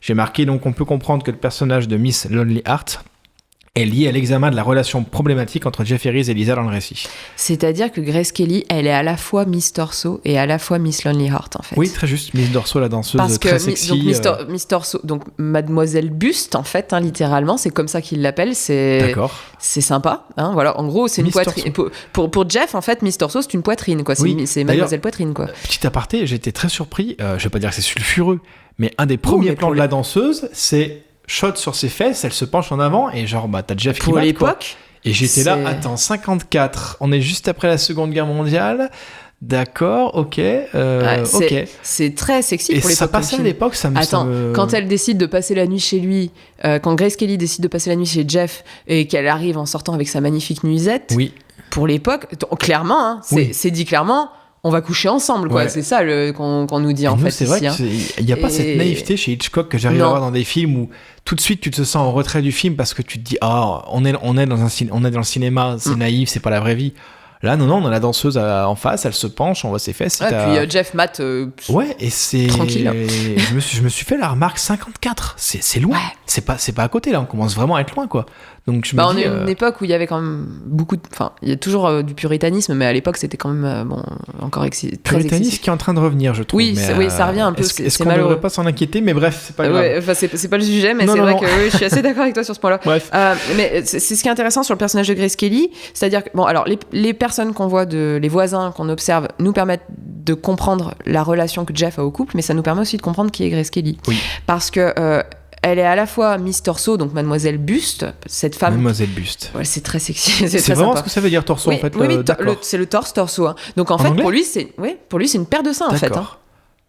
j'ai marqué, donc on peut comprendre que le personnage de Miss Lonely Heart est lié à l'examen de la relation problématique entre Jeff Harris et Lisa dans le récit. C'est-à-dire que Grace Kelly, elle est à la fois Miss Torso et à la fois Miss Lonely Heart, en fait. Oui, très juste. Miss Torso, la danseuse très sexy. Donc Miss Torso, donc Mademoiselle Buste, en fait, littéralement, c'est comme ça qu'il l'appelle. D'accord. C'est sympa. Voilà, en gros, c'est une poitrine. Pour Jeff, en fait, Miss Torso, c'est une poitrine, quoi. C'est Mademoiselle Poitrine, quoi. Petit aparté, j'étais très surpris. Je vais pas dire que c'est sulfureux, mais un des premiers plans de la danseuse, c'est shot sur ses fesses, elle se penche en avant et genre t'as Jeff qui pour mate, l'époque quoi. Et j'étais là, attends, 54, on est juste après la Seconde Guerre mondiale, d'accord, ok, ok. C'est très sexy et pour l'époque. Ça passait à l'époque, ça me... quand elle décide de passer la nuit chez lui, quand Grace Kelly décide de passer la nuit chez Jeff et qu'elle arrive en sortant avec sa magnifique nuisette, oui. Pour l'époque, clairement, c'est dit clairement, on va coucher ensemble, quoi. Ouais. C'est ça qu'on nous dit, en fait. C'est vrai qu'il n'y a pas cette naïveté chez Hitchcock que j'arrive à voir dans des films où tout de suite tu te sens en retrait du film parce que tu te dis on est dans le cinéma, c'est naïf, c'est pas la vraie vie. Là, non, on a la danseuse en face, elle se penche, on voit ses fesses. Ouais, puis Jeff Matt. Ouais, et c'est. Tranquille. je me suis fait la remarque 54. C'est loin. Ouais. C'est pas à côté, là. On commence vraiment à être loin, quoi. Donc, je me dis. On est une époque où il y avait quand même beaucoup de. Enfin, il y a toujours du puritanisme, mais à l'époque, c'était quand même. Encore très puritanisme qui est en train de revenir, je trouve. Oui, oui, ça revient un peu. Est-ce qu'on ne devrait pas s'en inquiéter? Mais bref, c'est pas grave. Ouais, enfin, c'est pas le sujet, mais c'est vrai que je suis assez d'accord avec toi sur ce point-là. Bref. Mais c'est ce qui est intéressant sur le personnage de Grace Kelly. C'est-à-dire que, bon, alors, les personnes qu'on voit les voisins qu'on observe nous permettent de comprendre la relation que Jeff a au couple, mais ça nous permet aussi de comprendre qui est Grace Kelly. Oui. Parce que elle est à la fois Miss Torso, donc Mademoiselle Buste, cette femme. Mademoiselle Buste. Ouais, c'est très sexy. C'est vraiment sympa. Ce que ça veut dire torso, oui, en fait. Oui, c'est le torso. Hein. Donc en fait, anglais pour lui, c'est une paire de seins, en fait. Hein.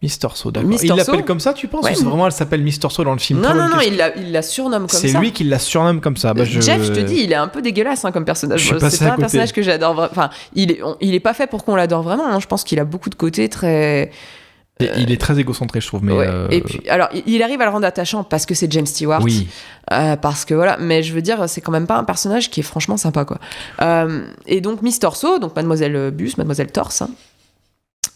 Miss Torso, d'accord. Il l'appelle comme ça, tu penses? Ou c'est vraiment elle s'appelle Miss Torso dans le film? Non, il la surnomme comme ça. C'est lui qui la surnomme comme ça. Jeff, je te dis, il est un peu dégueulasse comme personnage. C'est pas un personnage que j'adore. Enfin, il est pas fait pour qu'on l'adore vraiment. Hein. Je pense qu'il a beaucoup de côtés très Et il est très égocentré, je trouve. Mais ouais. Et puis, alors, il arrive à le rendre attachant parce que c'est James Stewart. Oui. Parce que voilà, mais je veux dire, c'est quand même pas un personnage qui est franchement sympa, quoi. Et donc, Miss Torso, donc Mademoiselle Bus, Mademoiselle Torse,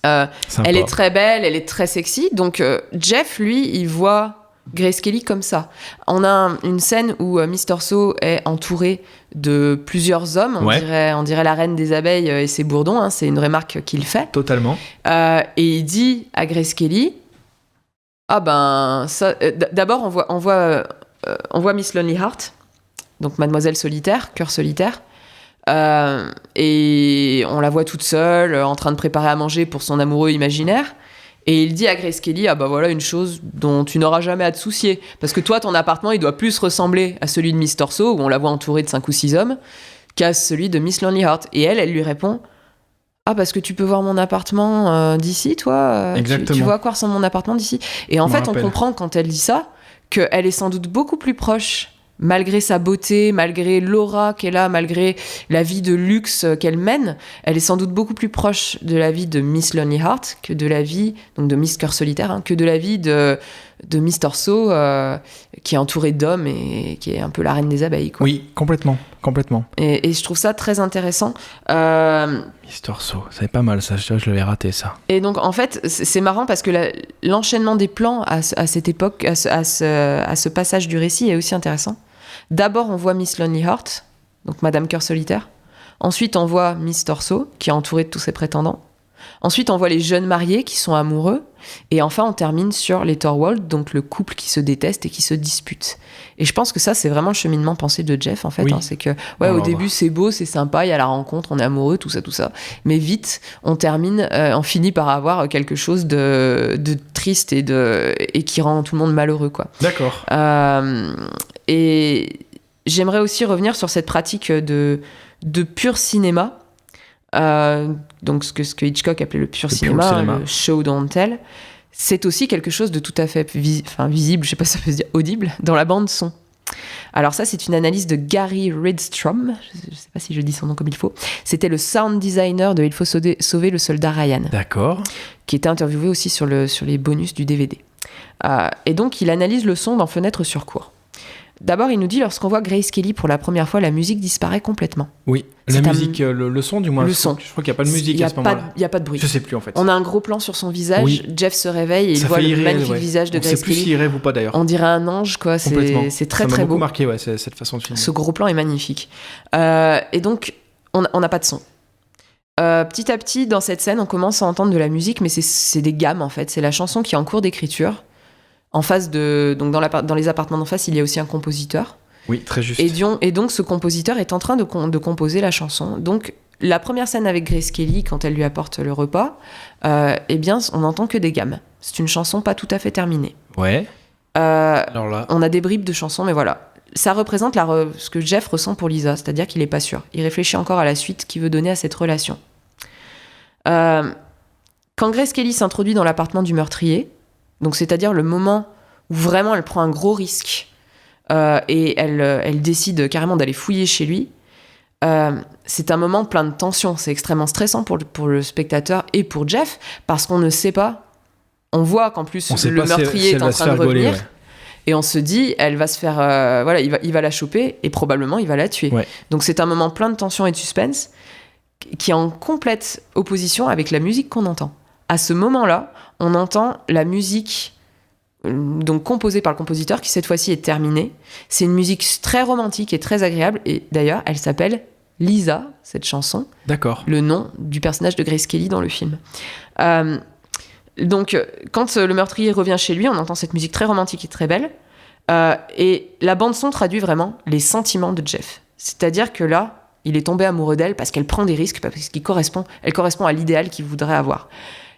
elle est très belle, elle est très sexy. Donc, Jeff, lui, il voit Grace Kelly comme ça. On a une scène où Miss Torso est entourée de plusieurs hommes. On dirait la reine des abeilles et ses bourdons. Hein, c'est une remarque qu'il fait. Totalement. Et il dit à Grace Kelly, ça. D'abord, on voit Miss Lonely Heart, donc Mademoiselle Solitaire, cœur solitaire. Et on la voit toute seule, en train de préparer à manger pour son amoureux imaginaire. Et il dit à Grace Kelly, voilà une chose dont tu n'auras jamais à te soucier. Parce que toi, ton appartement, il doit plus ressembler à celui de Miss Torso, où on la voit entourée de 5 ou 6 hommes, qu'à celui de Miss Lonely Heart. Et elle lui répond, parce que tu peux voir mon appartement d'ici, toi Exactement. Tu vois à quoi ressemble mon appartement d'ici. Et en fait, on comprend quand elle dit ça, qu'elle est sans doute beaucoup plus proche, malgré sa beauté, malgré l'aura qu'elle a, malgré la vie de luxe qu'elle mène, elle est sans doute beaucoup plus proche de la vie de Miss Lonely Heart que de la vie, donc de Miss Cœur Solitaire, que de la vie de Miss Torso, qui est entourée d'hommes et qui est un peu la reine des abeilles, quoi. Oui, complètement. Et je trouve ça très intéressant. Miss Torso, c'est pas mal ça, je l'avais raté ça. Et donc en fait, c'est marrant parce que l'enchaînement des plans à cette époque, à ce passage du récit est aussi intéressant. D'abord, on voit Miss Lonely Heart, donc Madame Cœur Solitaire. Ensuite, on voit Miss Torso, qui est entourée de tous ses prétendants. Ensuite, on voit les jeunes mariés qui sont amoureux. Et enfin, on termine sur les Thorwald, donc le couple qui se déteste et qui se dispute. Et je pense que ça, c'est vraiment le cheminement pensé de Jeff, en fait. Oui. C'est que, au début, c'est beau, c'est sympa, il y a la rencontre, on est amoureux, tout ça. Mais vite, on finit par avoir quelque chose de triste et qui rend tout le monde malheureux, quoi. D'accord. Et j'aimerais aussi revenir sur cette pratique de pur cinéma. Donc ce que Hitchcock appelait le pur cinéma, le show don't tell, c'est aussi quelque chose de tout à fait visible, je sais pas si ça peut se dire audible, dans la bande son. Alors ça, c'est une analyse de Gary Rydstrom, je sais pas si je dis son nom comme il faut. C'était le sound designer de Il faut sauver le soldat Ryan. D'accord. Qui était interviewé aussi sur les bonus du DVD. Et donc il analyse le son dans Fenêtre sur cour. D'abord, il nous dit, lorsqu'on voit Grace Kelly pour la première fois, la musique disparaît complètement. Oui, la musique, le son du moins. Le son. Je crois qu'il n'y a pas de musique à ce moment-là. Il n'y a pas de bruit. Je ne sais plus en fait. On a un gros plan sur son visage, oui. Jeff se réveille et il voit le magnifique visage de Grace Kelly. On ne sait plus s'il rêve ou pas d'ailleurs. On dirait un ange, quoi. C'est très très beau. Ça m'a beaucoup marqué, cette façon de filmer. Ce gros plan est magnifique. Et donc, on n'a pas de son. Petit à petit, dans cette scène, on commence à entendre de la musique, mais c'est des gammes en fait. C'est la chanson qui est en cours d'écriture. En face donc dans les appartements d'en face, il y a aussi un compositeur. Oui, très juste. Et donc, ce compositeur est en train de composer la chanson. Donc, la première scène avec Grace Kelly, quand elle lui apporte le repas, on n'entend que des gammes. C'est une chanson pas tout à fait terminée. Ouais. Alors là... On a des bribes de chansons, mais voilà. Ça représente ce que Jeff ressent pour Lisa, c'est-à-dire qu'il n'est pas sûr. Il réfléchit encore à la suite qu'il veut donner à cette relation. Quand Grace Kelly s'introduit dans l'appartement du meurtrier, donc c'est-à-dire le moment où vraiment elle prend un gros risque, et elle décide carrément d'aller fouiller chez lui. C'est un moment plein de tension. C'est extrêmement stressant pour le spectateur et pour Jeff, parce qu'on ne sait pas. On voit qu'en plus le meurtrier est en train de revenir. Ouais. Et on se dit, elle va se faire... il va la choper et probablement il va la tuer. Ouais. Donc c'est un moment plein de tension et de suspense qui est en complète opposition avec la musique qu'on entend. À ce moment-là, on entend la musique... donc composée par le compositeur, qui cette fois-ci est terminée. C'est une musique très romantique et très agréable, et d'ailleurs elle s'appelle Lisa, cette chanson. D'accord. Le nom du personnage de Grace Kelly dans le film. Donc quand le meurtrier revient chez lui, on entend cette musique très romantique et très belle, et la bande-son traduit vraiment les sentiments de Jeff. C'est-à-dire que là, il est tombé amoureux d'elle parce qu'elle prend des risques, parce qu'elle correspond à l'idéal qu'il voudrait avoir.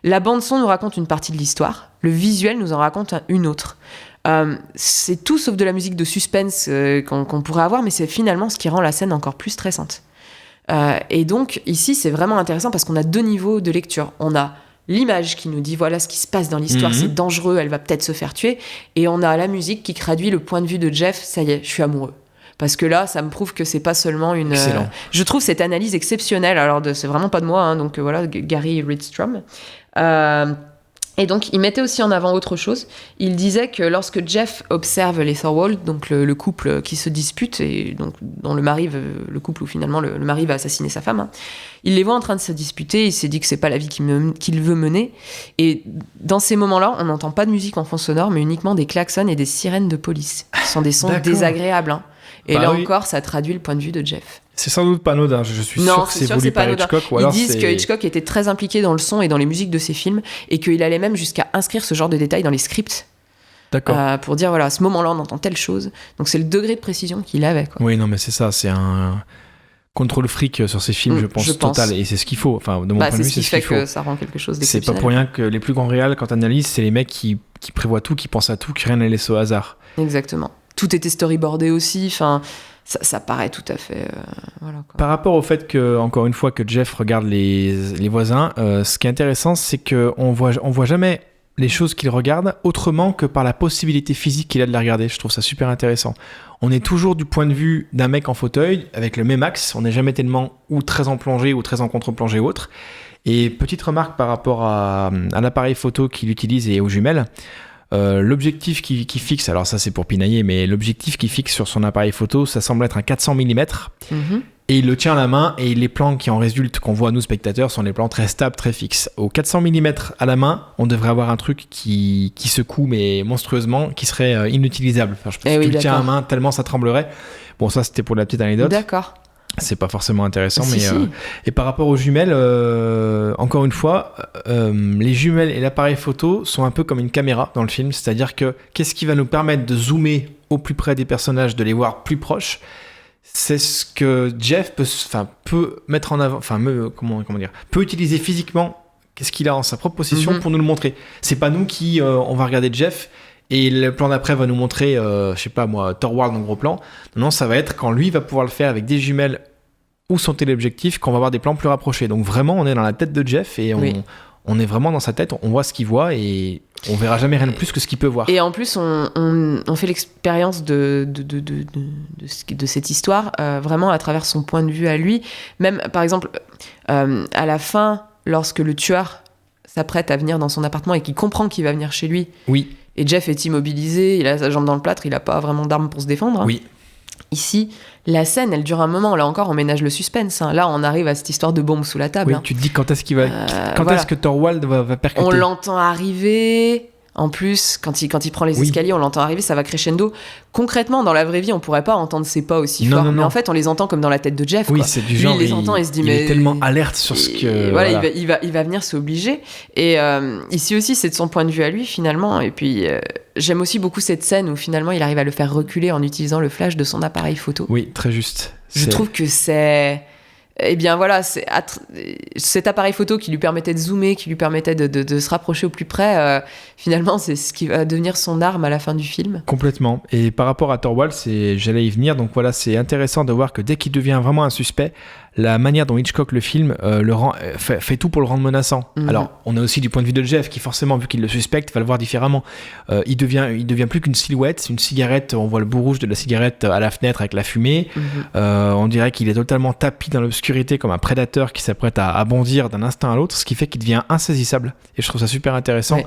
La bande-son nous raconte une partie de l'histoire, le visuel nous en raconte une autre. C'est tout sauf de la musique de suspense qu'on pourrait avoir, mais c'est finalement ce qui rend la scène encore plus stressante. Et donc, ici, c'est vraiment intéressant parce qu'on a 2 niveaux de lecture. On a l'image qui nous dit voilà ce qui se passe dans l'histoire, c'est dangereux, elle va peut-être se faire tuer. Et on a la musique qui traduit le point de vue de Jeff, ça y est, je suis amoureux. Parce que là, ça me prouve que c'est pas seulement une... Excellent. Je trouve cette analyse exceptionnelle. Alors, c'est vraiment pas de moi, donc voilà, Gary Rydstrom. Et donc, il mettait aussi en avant autre chose. Il disait que lorsque Jeff observe les Thorwald, donc le couple qui se dispute, et donc dont le couple où finalement le mari va assassiner sa femme, il les voit en train de se disputer, il s'est dit que c'est pas la vie qu'il veut mener. Et dans ces moments-là, on n'entend pas de musique en fond sonore, mais uniquement des klaxons et des sirènes de police. Ce sont des sons désagréables. Et là encore, ça traduit le point de vue de Jeff. C'est sans doute pas anodin, je suis sûr que c'est voulu par Hitchcock. Ils disent que Hitchcock était très impliqué dans le son et dans les musiques de ses films, et qu'il allait même jusqu'à inscrire ce genre de détails dans les scripts. D'accord. Pour dire, voilà, à ce moment-là, on entend telle chose. Donc c'est le degré de précision qu'il avait. Quoi. Oui, non, mais c'est ça, c'est un contrôle fric sur ces films, je pense, total. Et c'est ce qu'il faut. Enfin, de mon point de vue, c'est ce qu'il faut. C'est ce qui fait que ça rend quelque chose d'exceptionnel. C'est pas pour rien que les plus grands réals, quand t'analyses, c'est les mecs qui prévoient tout, qui pensent à tout, qui rien ne laisse au hasard. Exactement. Tout était storyboardé aussi, enfin... Ça paraît tout à fait... voilà, quoi. Par rapport au fait que, encore une fois, que Jeff regarde les voisins, ce qui est intéressant, c'est qu'on voit jamais les choses qu'il regarde autrement que par la possibilité physique qu'il a de les regarder. Je trouve ça super intéressant. On est toujours du point de vue d'un mec en fauteuil, avec le même axe. On n'est jamais tellement ou très en plongée ou très en contre-plongée ou autre. Et petite remarque par rapport à l'appareil photo qu'il utilise et aux jumelles. L'objectif qui fixe, alors ça c'est pour pinailler, mais l'objectif qui fixe sur son appareil photo, ça semble être un 400 mm. Et il le tient à la main, et les plans qui en résultent, qu'on voit nous spectateurs, sont des plans très stables, très fixes. Au 400 mm à la main, on devrait avoir un truc qui secoue, mais monstrueusement, qui serait inutilisable. Enfin, je pense que tu le tiens à la main tellement ça tremblerait. Bon, ça c'était pour la petite anecdote. D'accord. C'est pas forcément intéressant, mais si. Et par rapport aux jumelles, encore une fois, les jumelles et l'appareil photo sont un peu comme une caméra dans le film, c'est-à-dire que qu'est-ce qui va nous permettre de zoomer au plus près des personnages, de les voir plus proches, c'est ce que Jeff peut mettre en avant, comment dire, peut utiliser physiquement, qu'est-ce qu'il a en sa propre possession pour nous le montrer. C'est pas nous qui on va regarder Jeff. Et le plan d'après va nous montrer, je sais pas moi, Thorwald en gros plan. Non, ça va être quand lui va pouvoir le faire avec des jumelles ou son téléobjectif, qu'on va avoir des plans plus rapprochés. Donc vraiment, on est dans la tête de Jeff et on est vraiment dans sa tête, on voit ce qu'il voit et on verra jamais rien de plus que ce qu'il peut voir. Et en plus, on fait l'expérience de cette histoire vraiment à travers son point de vue à lui. Même, par exemple, à la fin, lorsque le tueur s'apprête à venir dans son appartement et qu'il comprend qu'il va venir chez lui... Oui. Et Jeff est immobilisé, il a sa jambe dans le plâtre, il n'a pas vraiment d'arme pour se défendre. Oui. Ici, la scène, elle dure un moment. Là encore, on ménage le suspense. Là, on arrive à cette histoire de bombe sous la table. Oui, tu te dis quand est-ce qu'il va... est-ce que Thorwald va percuter. On l'entend arriver... En plus, quand il prend les escaliers, on l'entend arriver, ça va crescendo. Concrètement, dans la vraie vie, on pourrait pas entendre ses pas aussi fort. Mais en fait, on les entend comme dans la tête de Jeff. Oui, quoi. c'est du genre. Lui, il les entend et se dit, il est tellement alerte sur ce que. Voilà. Il va venir s'obliger. Et ici aussi, c'est de son point de vue à lui, finalement. Et puis, j'aime aussi beaucoup cette scène où finalement, il arrive à le faire reculer en utilisant le flash de son appareil photo. Oui, très juste. Je trouve que c'est... Eh bien voilà, c'est cet appareil photo qui lui permettait de zoomer, qui lui permettait de se rapprocher au plus près, finalement c'est ce qui va devenir son arme à la fin du film. Complètement. Et par rapport à Thorwald, j'allais y venir, donc voilà, c'est intéressant de voir que dès qu'il devient vraiment un suspect, la manière dont Hitchcock le filme fait tout pour le rendre menaçant. Alors, on a aussi du point de vue de Jeff qui forcément, vu qu'il le suspecte, va le voir différemment. Il devient plus qu'une silhouette, c'est une cigarette, on voit le bout rouge de la cigarette à la fenêtre avec la fumée. On dirait qu'il est totalement tapi dans l'obscurité comme un prédateur qui s'apprête à bondir d'un instant à l'autre, ce qui fait qu'il devient insaisissable. Et je trouve ça super intéressant. Ouais.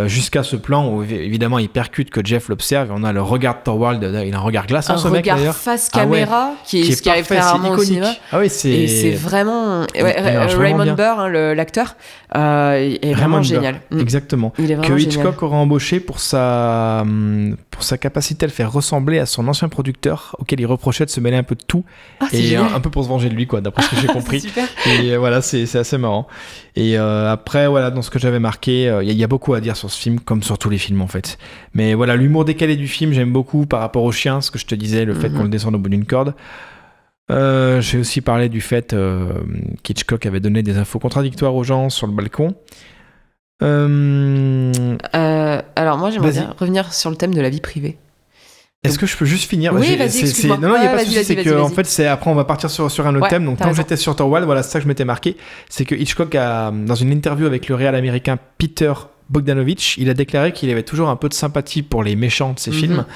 Jusqu'à ce plan où évidemment il percute que Jeff l'observe et on a le regard de Thorwald, il a un regard glaçant ce mec d'ailleurs. Un regard face caméra qui est ce qui arrive très rarement au cinéma. Ah oui, et c'est vraiment Raymond Burr, l'acteur, est vraiment génial. Exactement. Il est vraiment que Hitchcock aurait embauché pour sa capacité à le faire ressembler à son ancien producteur auquel il reprochait de se mêler un peu de tout et un peu pour se venger de lui, quoi, d'après ce que j'ai compris. Super. Et voilà, c'est assez marrant. Et après, voilà, dans ce que j'avais marqué, il y a beaucoup à dire sur ce film, comme sur tous les films en fait. Mais voilà, l'humour décalé du film, j'aime beaucoup par rapport au chien, ce que je te disais, le fait qu'on le descende au bout d'une corde. J'ai aussi parlé du fait qu'Hitchcock avait donné des infos contradictoires aux gens sur le balcon. Alors moi, j'aimerais bien revenir sur le thème de la vie privée. Est-ce que je peux juste finir? Oui, vas-y, excuse-moi. Non, il n'y a pas de souci, c'est que en fait, après, on va partir sur un autre thème. Donc, tant que j'étais sur Thorwald, voilà, c'est ça que je m'étais marqué. C'est que Hitchcock, dans une interview avec le réal américain Peter Bogdanovich, il a déclaré qu'il avait toujours un peu de sympathie pour les méchants de ses films.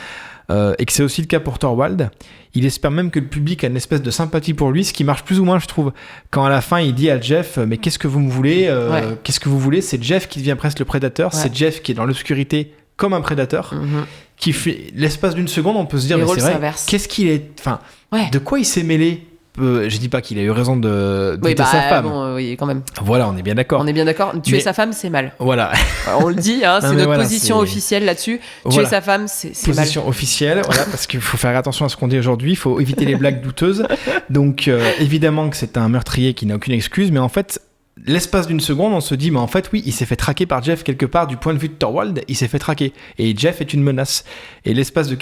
et que c'est aussi le cas pour Thorwald. Il espère même que le public a une espèce de sympathie pour lui, ce qui marche plus ou moins, je trouve. Quand à la fin, il dit à Jeff, mais qu'est-ce que vous me voulez Qu'est-ce que vous voulez? C'est Jeff qui devient presque le prédateur, c'est Jeff qui est dans l'obscurité comme un prédateur, qui fait l'espace d'une seconde, on peut se dire, mais c'est vrai, qu'est-ce qu'il est... Enfin, de quoi il s'est mêlé? Je dis pas qu'il a eu raison de tuer sa femme. Bon, oui, quand même. Voilà, on est bien d'accord. Tuer sa femme, c'est mal. Voilà. On le dit, hein, c'est notre position officielle là-dessus. Tuer sa femme, c'est mal. Position officielle, voilà, parce qu'il faut faire attention à ce qu'on dit aujourd'hui. Il faut éviter les blagues douteuses. Donc, évidemment que c'est un meurtrier qui n'a aucune excuse, mais en fait, l'espace d'une seconde, on se dit, mais en fait, oui, il s'est fait traquer par Jeff quelque part. Du point de vue de Thorwald, il s'est fait traquer. Et Jeff est une menace. Et l'espace de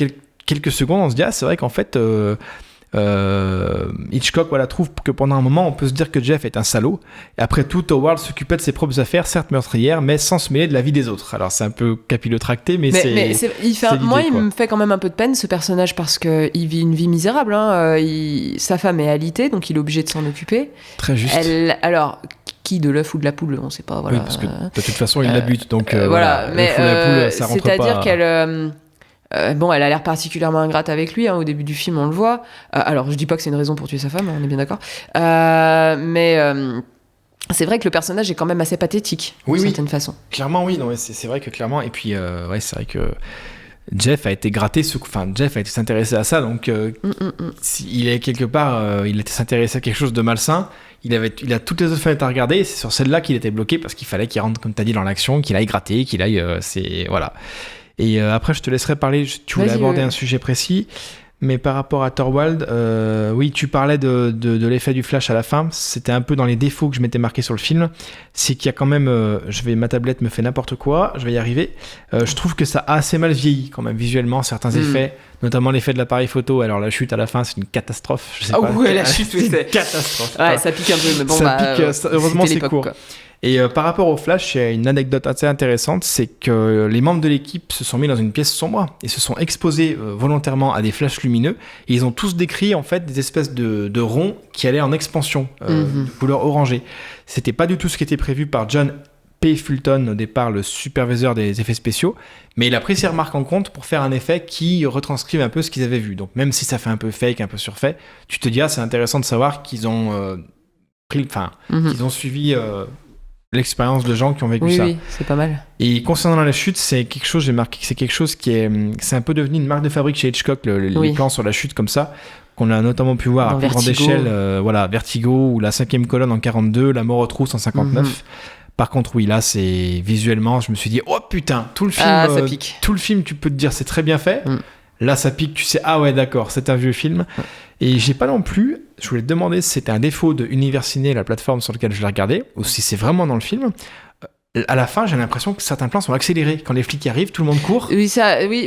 quelques secondes, on se dit, c'est vrai qu'en fait... Hitchcock trouve que pendant un moment on peut se dire que Jeff est un salaud, et après tout Thorwald s'occupait de ses propres affaires, certes meurtrières, mais sans se mêler de la vie des autres. Alors c'est un peu capillotracté, mais il me fait quand même un peu de peine, ce personnage, parce qu'il vit une vie misérable, hein. Sa femme est alitée, donc il est obligé de s'en occuper. Très juste. Alors qui, de l'œuf ou de la poule, on sait pas, voilà. Oui, parce que de toute façon il la bute, donc voilà, mais l'œuf ou la poule, ça rentre pas. C'est-à-dire qu'elle elle a l'air particulièrement ingrate avec lui, hein, au début du film on le voit. Alors je dis pas que c'est une raison pour tuer sa femme, on est bien d'accord, mais c'est vrai que le personnage est quand même assez pathétique d'une certaine façon. Clairement oui, non, c'est vrai que clairement, et puis c'est vrai que Jeff a été gratté, Jeff a été s'intéresser à ça, donc il est quelque part, il était s'intéresser à quelque chose de malsain. Il a toutes les autres fenêtres à regarder, et c'est sur celle-là qu'il était bloqué, parce qu'il fallait qu'il rentre, comme tu as dit, dans l'action, qu'il aille gratter, qu'il aille, voilà. Et après, je te laisserai parler. Tu voulais aborder un sujet précis, mais par rapport à Thorwald, oui, tu parlais de l'effet du flash à la fin. C'était un peu dans les défauts que je m'étais marqué sur le film. C'est qu'il y a quand même... ma tablette me fait n'importe quoi, je vais y arriver. Je trouve que ça a assez mal vieilli, quand même, visuellement, certains effets, notamment l'effet de l'appareil photo. Alors, la chute à la fin, c'est une catastrophe. Je sais pas. Ouais, la chute, c'est une catastrophe. Ouais, ça pique un peu, mais bon, heureusement, c'est court. Quoi. Et par rapport au Flash, il y a une anecdote assez intéressante, c'est que les membres de l'équipe se sont mis dans une pièce sombre et se sont exposés volontairement à des flashs lumineux, et ils ont tous décrit en fait des espèces de ronds qui allaient en expansion, de couleur orangée. C'était pas du tout ce qui était prévu par John P. Fulton, au départ le superviseur des effets spéciaux, mais il a pris ces remarques en compte pour faire un effet qui retranscrive un peu ce qu'ils avaient vu. Donc même si ça fait un peu fake, un peu surfait, tu te dis c'est intéressant de savoir qu'ils ont qu'ils ont suivi l'expérience de gens qui ont vécu ça. Oui, c'est pas mal. Et concernant la chute, c'est quelque chose, j'ai marqué que c'est quelque chose c'est un peu devenu une marque de fabrique chez Hitchcock, les plans sur la chute comme ça, qu'on a notamment pu voir à plus grande échelle, Vertigo, ou la 5e colonne en 42, La mort aux trousses en 59. Par contre, oui, là, c'est visuellement, je me suis dit, oh putain, tout le film, ça pique. Tout le film, tu peux te dire, c'est très bien fait. Là, ça pique, tu sais, ah ouais, d'accord, c'est un vieux film. Et j'ai pas non plus, je voulais te demander si c'était un défaut de Univers Ciné, la plateforme sur laquelle je l'ai regardé, ou si c'est vraiment dans le film. À la fin, j'ai l'impression que certains plans sont accélérés. Quand les flics arrivent, tout le monde court. Oui,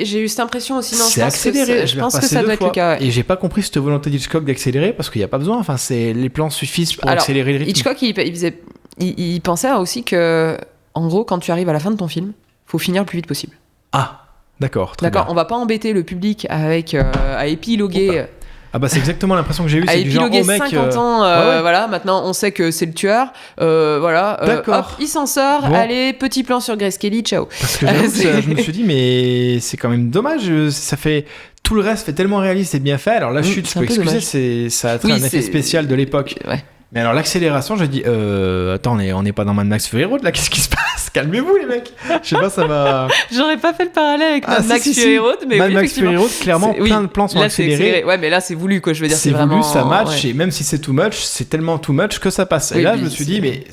j'ai eu cette impression aussi. Non, c'est accéléré. Je pense que ça doit être le cas. Ouais. Et j'ai pas compris cette volonté d'Hitchcock d'accélérer, parce qu'il n'y a pas besoin. Enfin, les plans suffisent pour accélérer le rythme. Hitchcock, il pensait aussi que, en gros, quand tu arrives à la fin de ton film, faut finir le plus vite possible. Ah, d'accord. D'accord, on va pas embêter le public avec à épiloguer. Ah bah c'est exactement l'impression que j'ai eue, c'est du genre, oh mec, 50 ans, voilà, maintenant on sait que c'est le tueur, voilà, hop, il s'en sort, allez, petit plan sur Grace Kelly, ciao. Parce que je me suis dit, mais c'est quand même dommage, ça fait... Tout le reste fait tellement réaliste et bien fait, alors la chute, je peux excuser, ça a été un effet spécial de l'époque. Ouais. Mais alors l'accélération, je dis, attends, on n'est pas dans Mad Max Fury Road là, qu'est-ce qui se passe? Calmez-vous les mecs. Je sais pas, ça va. J'aurais pas fait le parallèle avec Mad Max Fury Road, mais Mad Max Fury Road, clairement, plein de plans sont accélérés. Ouais, mais là c'est voulu, quoi. Je veux dire, c'est voulu, vraiment... ça match, et même si c'est too much, c'est tellement too much que ça passe. Et là, je me suis dit, mais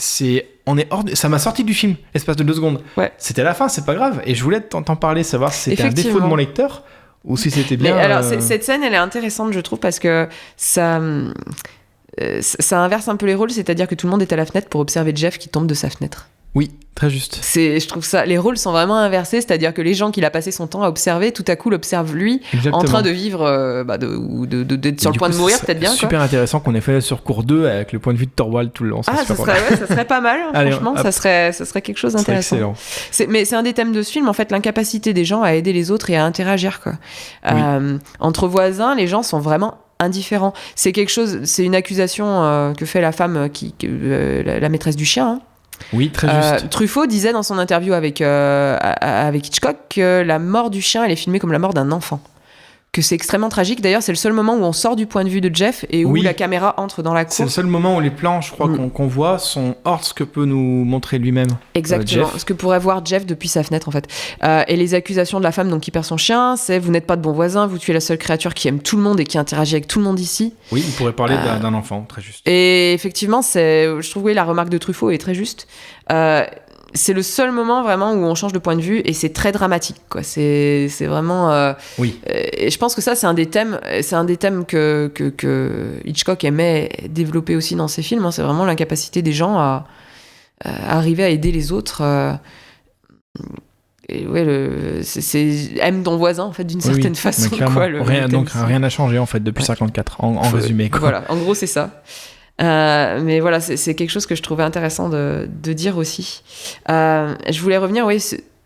ça m'a sorti du film, l'espace de 2 secondes. Ouais. C'était la fin, c'est pas grave. Et je voulais t'en parler, savoir si c'était un défaut de mon lecteur ou si c'était bien. Mais alors, cette scène, elle est intéressante, je trouve, parce que ça inverse un peu les rôles, c'est-à-dire que tout le monde est à la fenêtre pour observer Jeff qui tombe de sa fenêtre. Oui, très juste. Je trouve ça, les rôles sont vraiment inversés, c'est-à-dire que les gens qu'il a passé son temps à observer, tout à coup l'observent lui. Exactement. En train de vivre, d'être sur le point de mourir, peut-être bien. Super intéressant qu'on ait fait sur cours 2 avec le point de vue de Thorwald tout le long. Ça serait pas mal, Allez, franchement, ça serait quelque chose d'intéressant. Mais c'est un des thèmes de ce film, en fait, l'incapacité des gens à aider les autres et à interagir, quoi. Oui. Entre voisins, les gens sont vraiment indifférents. C'est une accusation que fait la femme, la maîtresse du chien. Hein. Oui, très juste. Truffaut disait dans son interview avec Hitchcock que la mort du chien, elle est filmée comme la mort d'un enfant. que c'est extrêmement tragique. D'ailleurs, c'est le seul moment où on sort du point de vue de Jeff et où la caméra entre dans la cour. C'est le seul moment où les plans, je crois, qu'on voit sont hors ce que peut nous montrer lui-même. Exactement, ce que pourrait voir Jeff depuis sa fenêtre en fait. Et les accusations de la femme donc, qui perd son chien, c'est vous n'êtes pas de bons voisins, vous tuez la seule créature qui aime tout le monde et qui interagit avec tout le monde ici. Oui, on pourrait parler d'un enfant, très juste. Et effectivement, je trouve que la remarque de Truffaut est très juste. C'est le seul moment vraiment où on change de point de vue et c'est très dramatique, quoi. C'est vraiment. Oui. Et je pense que ça, c'est un des thèmes que Hitchcock aimait développer aussi dans ses films. Hein. C'est vraiment l'incapacité des gens à arriver à aider les autres. Et ouais, aime ton voisin en fait d'une certaine façon. Quoi, rien n'a changé en fait depuis 54 en résumé. Quoi. Voilà, en gros c'est ça. Mais voilà, c'est quelque chose que je trouvais intéressant de dire aussi. Je voulais revenir, oui,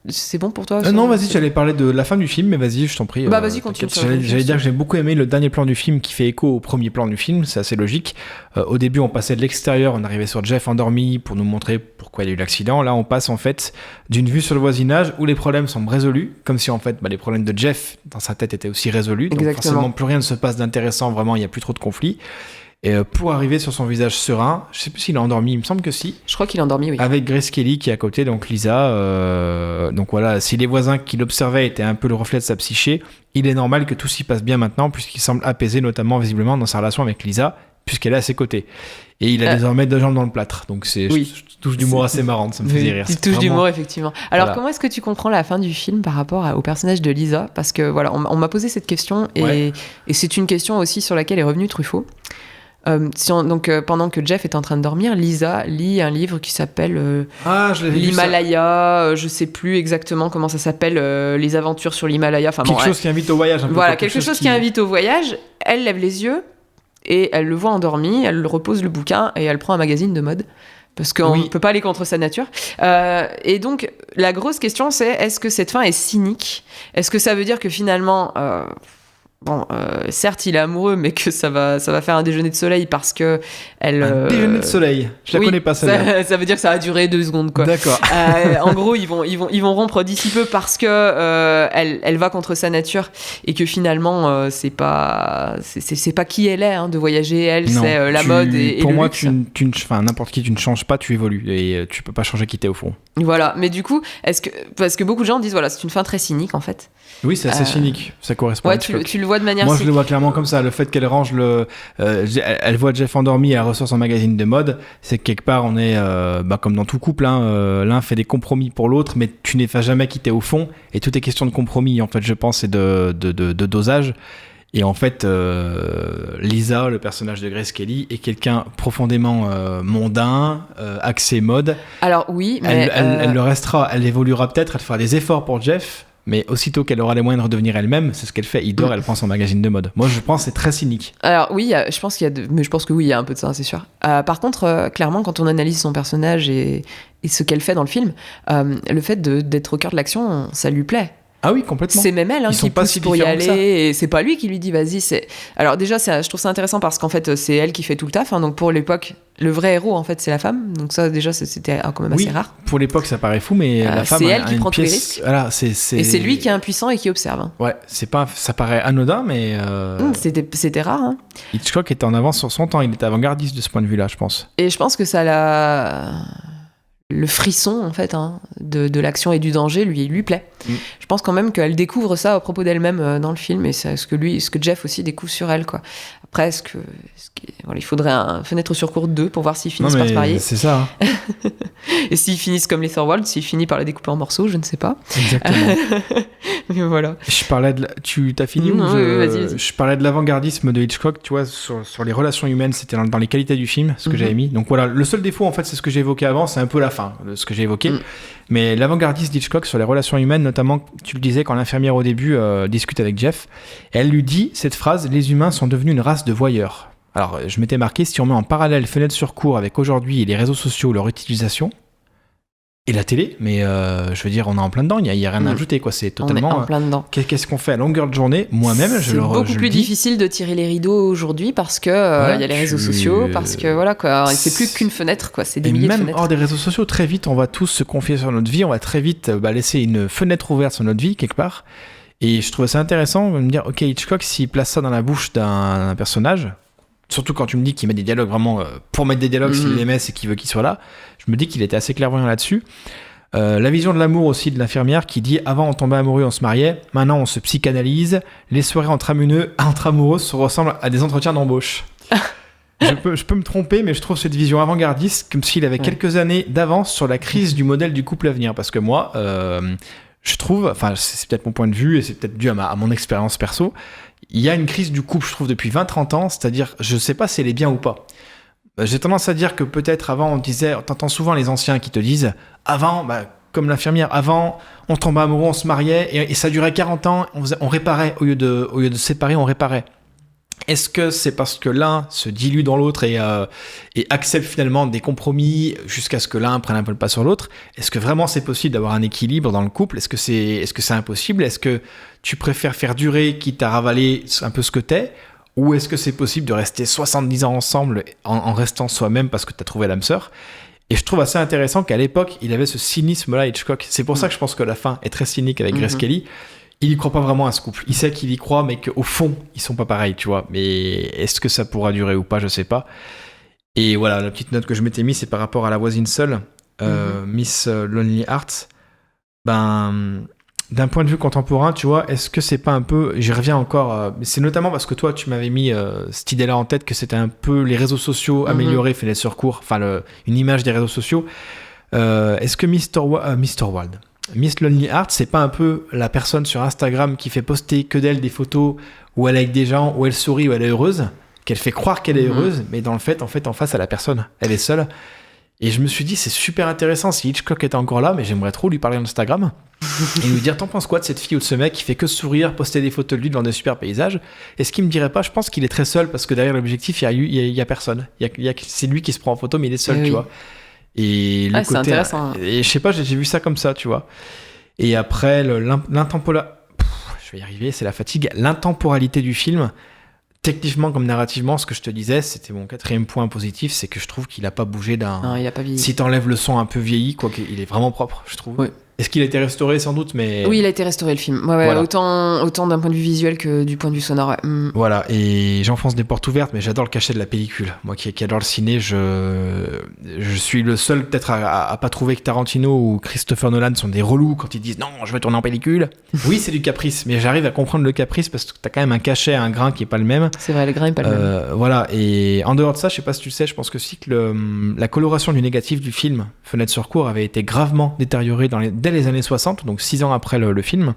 c'est bon pour toi Non, vas-y, j'allais parler de la fin du film, mais vas-y, je t'en prie. Vas-y, continue. J'allais dire que j'ai beaucoup aimé le dernier plan du film qui fait écho au premier plan du film, c'est assez logique. Au début, on passait de l'extérieur, on arrivait sur Jeff endormi pour nous montrer pourquoi il y a eu l'accident. Là, on passe en fait d'une vue sur le voisinage où les problèmes semblent résolus, comme si en fait les problèmes de Jeff dans sa tête étaient aussi résolus. Donc forcément, plus rien ne se passe d'intéressant, vraiment, il n'y a plus trop de conflits. Et pour arriver sur son visage serein, je sais plus s'il est endormi, il me semble que si. Je crois qu'il est endormi, oui. Avec Grace Kelly qui est à côté, donc Lisa. Donc voilà, si les voisins qui l'observaient étaient un peu le reflet de sa psyché, il est normal que tout s'y passe bien maintenant, puisqu'il semble apaisé, notamment visiblement dans sa relation avec Lisa, puisqu'elle est à ses côtés. Et il a désormais 2 jambes dans le plâtre, donc c'est une touche d'humour assez marrante, ça me faisait rire. Petite touche d'humour, effectivement. Alors comment est-ce que tu comprends la fin du film par rapport au personnage de Lisa ? Parce que voilà, on m'a posé cette question, et c'est une question aussi sur laquelle est revenu Truffaut. Pendant que Jeff est en train de dormir, Lisa lit un livre qui s'appelle l'Himalaya, je sais plus exactement comment ça s'appelle, les aventures sur l'Himalaya. Quelque chose qui invite au voyage. Voilà, quelque chose qui invite au voyage. Elle lève les yeux et elle le voit endormi, elle repose le bouquin et elle prend un magazine de mode. Parce qu'on ne peut pas aller contre sa nature. Et donc, la grosse question, c'est est-ce que cette fin est cynique ? Est-ce que ça veut dire que finalement... certes, il est amoureux, mais que ça va faire un déjeuner de soleil parce que un déjeuner de soleil. Je la connais pas celle-là. Ça veut dire que ça va durer 2 secondes, quoi. D'accord. En gros, ils vont rompre d'ici peu parce que elle va contre sa nature et que finalement c'est pas qui elle est de voyager. Elle, non, c'est la mode et pour le moi, luxe. n'importe qui, tu ne changes pas, tu évolues et tu peux pas changer qui t'es au fond. Voilà. Mais du coup, parce que beaucoup de gens disent voilà, c'est une fin très cynique en fait. Oui, c'est assez cynique. Ça correspond. Ouais, tu le vois de manière. Moi, je le vois clairement comme ça. Le fait qu'elle range elle voit Jeff endormi et elle ressort son magazine de mode, c'est que quelque part on est comme dans tout couple. L'un fait des compromis pour l'autre, mais tu n'es jamais quitté au fond. Et tout est question de compromis. En fait, je pense, et de dosage. Et en fait, Lisa, le personnage de Grace Kelly, est quelqu'un profondément mondain, axé mode. Alors oui, mais elle le restera. Elle évoluera peut-être. Elle fera des efforts pour Jeff. Mais aussitôt qu'elle aura les moyens de redevenir elle-même, c'est ce qu'elle fait. Il dort, elle prend son magazine de mode. Moi, je pense que c'est très cynique. Alors oui, je pense que oui, il y a un peu de ça, c'est sûr. Par contre, clairement, quand on analyse son personnage et ce qu'elle fait dans le film, le fait d'être au cœur de l'action, ça lui plaît. Ah oui, complètement. C'est même elle qui pousse pour y aller, et c'est pas lui qui lui dit vas-y. Alors déjà, je trouve ça intéressant parce qu'en fait, c'est elle qui fait tout le taf. Donc pour l'époque, le vrai héros, en fait, c'est la femme. Donc ça, déjà, c'était quand même assez rare. Pour l'époque, ça paraît fou, mais la femme c'est elle qui prend tous les risques. Voilà, et c'est lui qui est impuissant et qui observe. Ouais, ça paraît anodin, mais... C'était rare. Hitchcock était en avance sur son temps. Il était avant-gardiste de ce point de vue-là, je pense. Et je pense que ça l'a... Le frisson en fait de l'action et du danger lui plaît. Je pense quand même qu'elle découvre ça à propos d'elle-même dans le film, et c'est ce que Jeff aussi découvre sur elle, quoi. Après il faudrait un Fenêtre sur cour 2 pour voir s'ils finissent par se marier. C'est ça. Et s'ils finissent comme les Thorwald, s'ils finissent par la découper en morceaux, je ne sais pas. Exactement. Mais voilà. Je parlais tu t'as fini ou vas-y. Je parlais de l'avant-gardisme de Hitchcock, tu vois, sur les relations humaines, c'était dans les qualités du film, ce que j'avais mis. Donc voilà, le seul défaut en fait, c'est ce que j'ai évoqué avant, c'est un peu la fin de ce que j'ai évoqué. Mais l'avant-gardiste d'Hitchcock sur les relations humaines, notamment, tu le disais, quand l'infirmière au début discute avec Jeff, elle lui dit cette phrase: les humains sont devenus une race de voyeurs. Alors, je m'étais marqué, si on met en parallèle Fenêtre sur cour avec aujourd'hui et les réseaux sociaux, leur utilisation, et la télé, mais je veux dire, on est en plein dedans, il n'y a rien à ajouter, quoi. C'est totalement. On est en plein dedans. Qu'est-ce qu'on fait à longueur de journée ? Moi-même, c'est beaucoup plus difficile de tirer les rideaux aujourd'hui parce que y a les réseaux sociaux, parce que voilà, quoi. C'est plus qu'une fenêtre, quoi. C'est des milliers de fenêtres. Même hors des réseaux sociaux, très vite, on va tous se confier sur notre vie, on va très vite laisser une fenêtre ouverte sur notre vie, quelque part. Et je trouvais ça intéressant de me dire, ok, Hitchcock, s'il place ça dans la bouche d'un personnage, surtout quand tu me dis qu'il met des dialogues vraiment pour mettre des dialogues, s'il les met, c'est qu'il veut qu'il soit là, je me dis qu'il était assez clairvoyant là-dessus. La vision de l'amour aussi de l'infirmière qui dit avant on tombait amoureux, on se mariait, maintenant on se psychanalyse, les soirées entre amoureux se ressemblent à des entretiens d'embauche. Je peux me tromper, mais je trouve cette vision avant-gardiste comme s'il avait quelques années d'avance sur la crise du modèle du couple à venir. Parce que moi, je trouve, enfin c'est peut-être mon point de vue et c'est peut-être dû à mon expérience perso, il y a une crise du couple, je trouve, depuis 20-30 ans, c'est-à-dire, je sais pas si elle est bien ou pas. J'ai tendance à dire que peut-être avant, t'entends souvent les anciens qui te disent, avant, comme l'infirmière, avant, on tombait amoureux, on se mariait, et ça durait 40 ans, on réparait, au lieu de se séparer, on réparait. Est-ce que c'est parce que l'un se dilue dans l'autre et accepte finalement des compromis jusqu'à ce que l'un prenne un peu le pas sur l'autre? Est-ce que vraiment c'est possible d'avoir un équilibre dans le couple? Est-ce que c'est impossible? Est-ce que tu préfères faire durer quitte à ravaler un peu ce que t'es? Ou est-ce que c'est possible de rester 70 ans ensemble en restant soi-même parce que t'as trouvé l'âme sœur? Et je trouve assez intéressant qu'à l'époque, il avait ce cynisme-là, Hitchcock. C'est pour ça que je pense que la fin est très cynique avec Grace Kelly. Il y croit pas vraiment à ce couple. Il sait qu'il y croit, mais qu'au fond, ils sont pas pareils, tu vois. Mais est-ce que ça pourra durer ou pas, je sais pas. Et voilà, la petite note que je m'étais mise, c'est par rapport à la voisine seule, Miss Lonely Hearts. D'un point de vue contemporain, tu vois, est-ce que c'est pas un peu... J'y reviens encore, c'est notamment parce que toi, tu m'avais mis cette idée-là en tête, que c'était un peu les réseaux sociaux améliorés, fait les surcours, enfin une image des réseaux sociaux. Est-ce que Miss Lonely Hearts, c'est pas un peu la personne sur Instagram qui fait poster que d'elle des photos où elle est avec des gens, où elle sourit, où elle est heureuse, qu'elle fait croire qu'elle est heureuse, mais dans le fait, en face à la personne, elle est seule. Et je me suis dit, c'est super intéressant si Hitchcock était encore là, mais j'aimerais trop lui parler Instagram et lui dire, t'en penses quoi de cette fille ou de ce mec qui fait que sourire, poster des photos de lui devant des super paysages? Est-ce qu'il me dirait pas, je pense qu'il est très seul parce que derrière l'objectif, il y a personne. C'est lui qui se prend en photo, mais il est seul, tu vois. Et le côté, c'est intéressant. Et je sais pas, j'ai vu ça comme ça, tu vois. Et après, je vais y arriver, c'est la fatigue. L'intemporalité du film, techniquement comme narrativement, ce que je te disais, c'était mon 4e point positif, c'est que je trouve qu'il a pas bougé d'un... Non, il a pas vieilli. Si t'enlèves le son un peu vieilli, quoi qu'il est vraiment propre, je trouve. Oui. Est-ce qu'il a été restauré, sans doute, mais... Oui, il a été restauré, le film. Ouais, voilà. Autant d'un point de vue visuel que du point de vue sonore. Ouais. Voilà, et j'enfonce des portes ouvertes, mais j'adore le cachet de la pellicule. Moi qui adore le ciné, je suis le seul peut-être à pas trouver que Tarantino ou Christopher Nolan sont des relous quand ils disent « Non, je vais tourner en pellicule ». Oui, c'est du caprice, mais j'arrive à comprendre le caprice parce que t'as quand même un cachet, un grain qui est pas le même. C'est vrai, le grain est pas le même. Voilà, et en dehors de ça, je sais pas si tu le sais, je pense que si que la coloration du négatif du film Fenêtre sur cour avait été gravement détériorée dès les années 60, donc 6 ans après le film.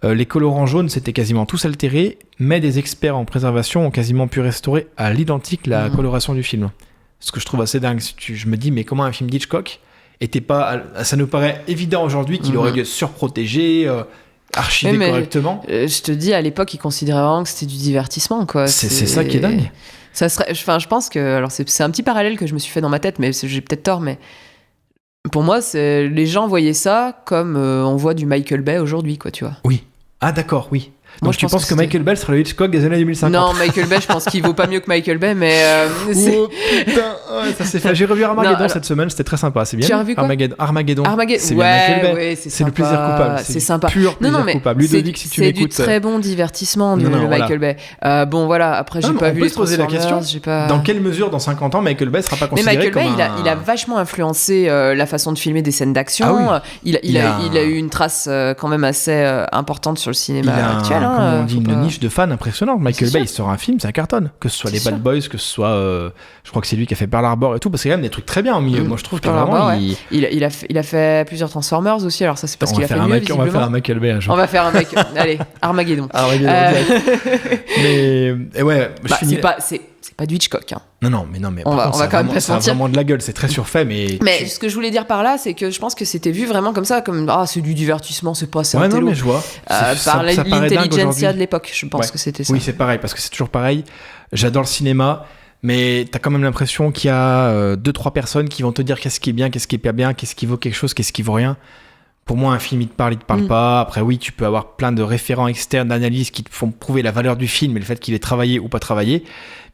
Les colorants jaunes s'étaient quasiment tous altérés, mais des experts en préservation ont quasiment pu restaurer à l'identique la coloration du film. Ce que je trouve assez dingue. Je me dis, mais comment un film d'Hitchcock était pas... Ça nous paraît évident aujourd'hui qu'il aurait dû être surprotégé, archivé correctement. Je te dis, à l'époque, ils considéraient vraiment que c'était du divertissement, quoi. C'est ça qui est dingue. Ça serait... Enfin, je pense que... Alors, c'est un petit parallèle que je me suis fait dans ma tête, mais j'ai peut-être tort, mais... Pour moi, les gens voyaient ça comme on voit du Michael Bay aujourd'hui, quoi, tu vois. Oui. Ah, d'accord, oui. Moi, donc tu penses que Michael Bay sera le Hitchcock des années 2050? Non, Michael Bay, je pense qu'il vaut pas mieux que Michael Bay, mais... Oh putain, ça s'est fait. J'ai revu Armageddon cette semaine, c'était très sympa, c'est bien. Tu as revu quoi? Armageddon. C'est bien Michael Bay. Ouais, c'est le plaisir coupable. C'est sympa. Pur plaisir coupable. Ludovic, si tu m'écoutes... C'est du très bon divertissement, le Michael Bay. Bon, voilà, après, j'ai pas vu les poser la question. Dans quelle mesure, dans 50 ans, Michael Bay sera pas considéré comme il a vachement influencé la façon de filmer des scènes d'action. Il a eu une trace quand même assez importante sur le cinéma actuel. On dit une niche de fans impressionnante. Michael Bay, il sort un film, c'est un carton. Que ce soit les Bad Boys, que ce soit, je crois que c'est lui qui a fait Pearl Harbor et tout, parce qu'il y a quand même des trucs très bien au milieu. Moi, je trouve que vraiment, il a fait plusieurs Transformers aussi. Alors ça, c'est parce qu'il a fait mieux, visiblement. On va faire un Michael Bay un jour. On va faire un Allez, Armageddon. Mais ouais, c'est pas du Hitchcock. Hein. Non, mais on va quand même pas se mentir. Ça a vraiment de la gueule, c'est très surfait, mais. Mais ce que je voulais dire par là, c'est que je pense que c'était vu vraiment comme ça, comme c'est du divertissement, c'est pas ça. Ouais, non, mais je vois. Par l'intelligentsia de l'époque, je pense que c'était ça. Oui, c'est pareil, parce que c'est toujours pareil. J'adore le cinéma, mais t'as quand même l'impression qu'il y a 2-3 personnes qui vont te dire qu'est-ce qui est bien, qu'est-ce qui est pas bien, qu'est-ce qui vaut quelque chose, qu'est-ce qui vaut rien. Pour moi, un film, il te parle pas. Après, oui, tu peux avoir plein de référents externes, d'analyses qui te font prouver la valeur du film et le fait qu'il est travaillé ou pas travaillé.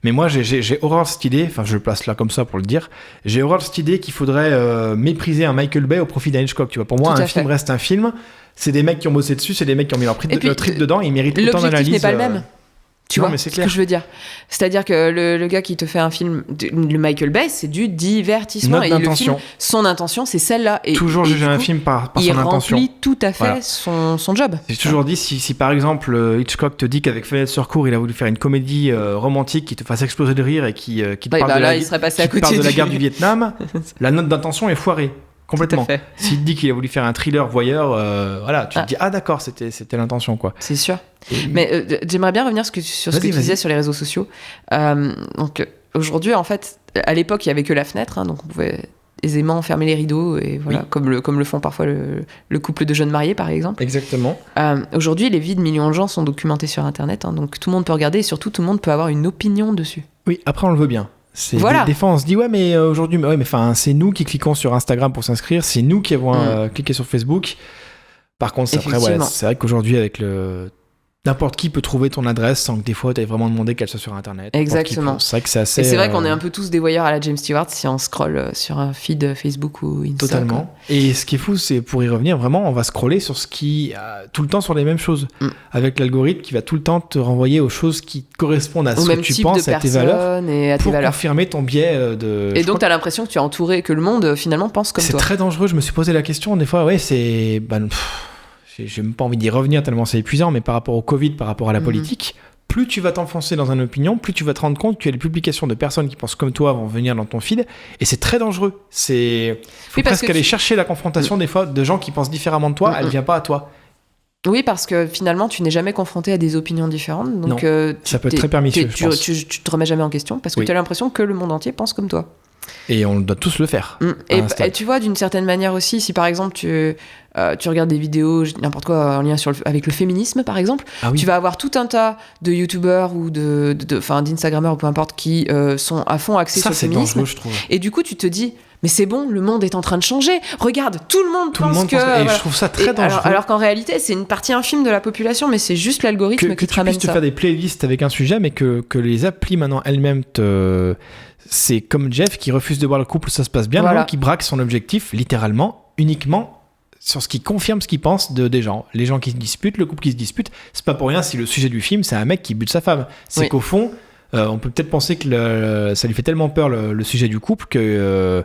Mais moi, j'ai horreur de cette idée, enfin, je le place là comme ça pour le dire, j'ai horreur de cette idée qu'il faudrait mépriser un Michael Bay au profit d'un Hitchcock. Tu vois, pour moi, un film reste un film. C'est des mecs qui ont bossé dessus, c'est des mecs qui ont mis leur trip dedans, ils méritent autant d'analyse. L'objectif n'est pas le même. Tu vois ce que je veux dire. C'est-à-dire que le gars qui te fait un film, le Michael Bay, c'est du divertissement. Note et d'intention. Le film, son intention, c'est celle-là. Et, toujours juger un film par son intention. Il remplit tout à fait son job. J'ai toujours dit, si par exemple Hitchcock te dit qu'avec Fenêtre sur cour, il a voulu faire une comédie romantique qui te fasse exploser de rire et qui te parle de la guerre du Vietnam, la note d'intention est foirée. Complètement. S'il te dit qu'il a voulu faire un thriller voyeur, voilà, tu te dis d'accord, c'était l'intention, quoi. C'est sûr. Mais j'aimerais bien revenir sur ce que tu disais sur les réseaux sociaux. Donc aujourd'hui, en fait, à l'époque, il y avait que la fenêtre, donc on pouvait aisément fermer les rideaux et voilà, comme le font parfois le couple de jeunes mariés, par exemple. Exactement. Aujourd'hui, les vies de millions de gens sont documentées sur Internet, donc tout le monde peut regarder et surtout tout le monde peut avoir une opinion dessus. Oui, après on le veut bien. Des fois on se dit mais aujourd'hui c'est nous qui cliquons sur Instagram pour s'inscrire, c'est nous qui avons cliqué sur Facebook. Par contre après c'est vrai qu'aujourd'hui avec n'importe qui peut trouver ton adresse sans que des fois tu aies vraiment demandé qu'elle soit sur Internet. Exactement. C'est vrai que c'est assez. Et c'est vrai qu'on est un peu tous des voyeurs à la James Stewart si on scrolle sur un feed Facebook ou Insta. Totalement. Quoi. Et ce qui est fou, c'est pour y revenir, vraiment, on va scroller sur ce qui tout le temps sur les mêmes choses, avec l'algorithme qui va tout le temps te renvoyer aux choses qui correspondent à ce que tu penses, à tes valeurs, et à tes valeurs. Confirmer ton biais de. Et donc t'as l'impression que tu es entouré, que le monde finalement pense comme toi. C'est très dangereux. Je me suis posé la question des fois. C'est. J'ai même pas envie d'y revenir tellement c'est épuisant, mais par rapport au Covid, par rapport à la politique, plus tu vas t'enfoncer dans une opinion, plus tu vas te rendre compte que les publications de personnes qui pensent comme toi vont venir dans ton feed, et c'est très dangereux. Faut presque aller chercher la confrontation des fois de gens qui pensent différemment de toi, elle vient pas à toi. Oui, parce que finalement, tu n'es jamais confronté à des opinions différentes, donc ça peut être très permissif. Tu te remets jamais en question parce que tu as l'impression que le monde entier pense comme toi. Et on doit tous le faire. Et tu vois, d'une certaine manière aussi, si par exemple tu regardes des vidéos, n'importe quoi en lien avec le féminisme, par exemple, tu vas avoir tout un tas de youtubeurs ou d'instagrammeurs ou peu importe qui sont à fond axés sur le féminisme. Dangereux, je trouve. Et du coup, tu te dis, mais c'est bon, le monde est en train de changer. Regarde, tout le monde pense que... Et je trouve ça très dangereux. Alors qu'en réalité, c'est une partie infime de la population, mais c'est juste l'algorithme qui te ramène ça. Que tu puisses te faire des playlists avec un sujet, mais que les applis maintenant elles-mêmes c'est comme Jeff qui refuse de voir le couple, ça se passe bien, qui braque son objectif littéralement, uniquement sur ce qui confirme ce qu'il pense des gens. Les gens qui se disputent, le couple qui se dispute, c'est pas pour rien si le sujet du film c'est un mec qui bute sa femme. C'est qu'au fond, on peut peut-être penser que ça lui fait tellement peur le sujet du couple que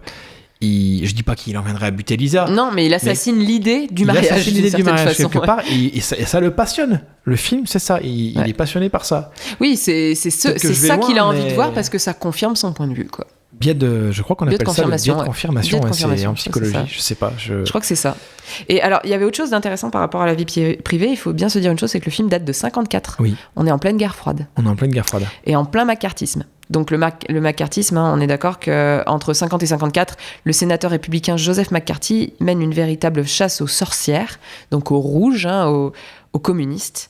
je dis pas qu'il en viendrait à buter Lisa. Non, mais il assassine l'idée du mariage. Il assassine l'idée du mariage quelque part, et ça le passionne. Le film, c'est ça. Il est passionné par ça. Oui, c'est ça qu'il a envie de voir parce que ça confirme son point de vue, quoi. Je crois qu'on appelle ça le biais de confirmation. C'est en psychologie, je sais pas. Je crois que c'est ça. Et alors, il y avait autre chose d'intéressant par rapport à la vie privée. Il faut bien se dire une chose, c'est que le film date de 54. Oui. On est en pleine guerre froide. Et en plein macartisme. Donc le macartisme, on est d'accord qu'entre 50 et 54, le sénateur républicain Joseph McCarthy mène une véritable chasse aux sorcières, donc aux rouges, aux communistes.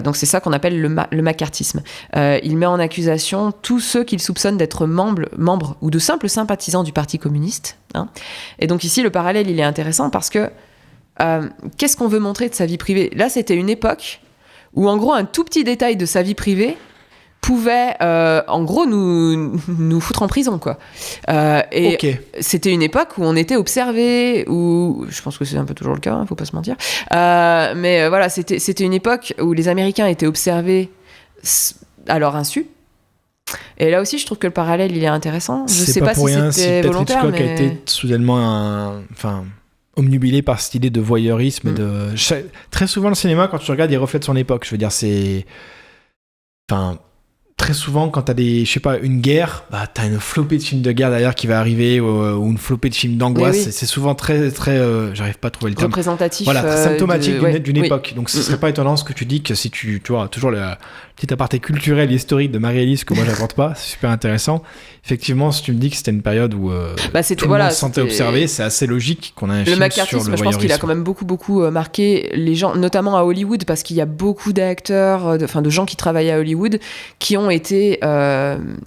Donc c'est ça qu'on appelle le macartisme. Il met en accusation tous ceux qu'il soupçonne d'être membres ou de simples sympathisants du Parti communiste. Et donc ici, le parallèle, il est intéressant parce que qu'est-ce qu'on veut montrer de sa vie privée ? Là, c'était une époque où, en gros, un tout petit détail de sa vie privée pouvait, en gros, nous foutre en prison, quoi. C'était une époque où on était observé, où je pense que c'est un peu toujours le cas, faut pas se mentir. Mais voilà, c'était une époque où les Américains étaient observés à leur insu. Et là aussi, je trouve que le parallèle, il est intéressant. Je sais pas si c'était volontaire, mais... Hitchcock a été soudainement omnubilé par cette idée de voyeurisme. Très souvent, le cinéma, quand tu regardes, il reflète son époque. Je veux dire, c'est... Très souvent, quand t'as une guerre, t'as une flopée de films de guerre derrière qui va arriver, ou une flopée de films d'angoisse. Oui. C'est souvent très, très, j'arrive pas à trouver le terme. Représentatif. Voilà, très symptomatique d'une époque. Donc, ce serait pas étonnant ce que tu dis, que si tu vois, toujours le petit aparté culturel et historique de Marie-Élise que moi j'apporte pas, c'est super intéressant. Effectivement, si tu me dis que c'était une période où tout le monde se sentait observé, c'est assez logique qu'on a un film sur le voyeurisme. Je pense qu'il a quand même beaucoup marqué les gens, notamment à Hollywood, parce qu'il y a beaucoup d'acteurs, de gens qui travaillent à Hollywood, qui ont été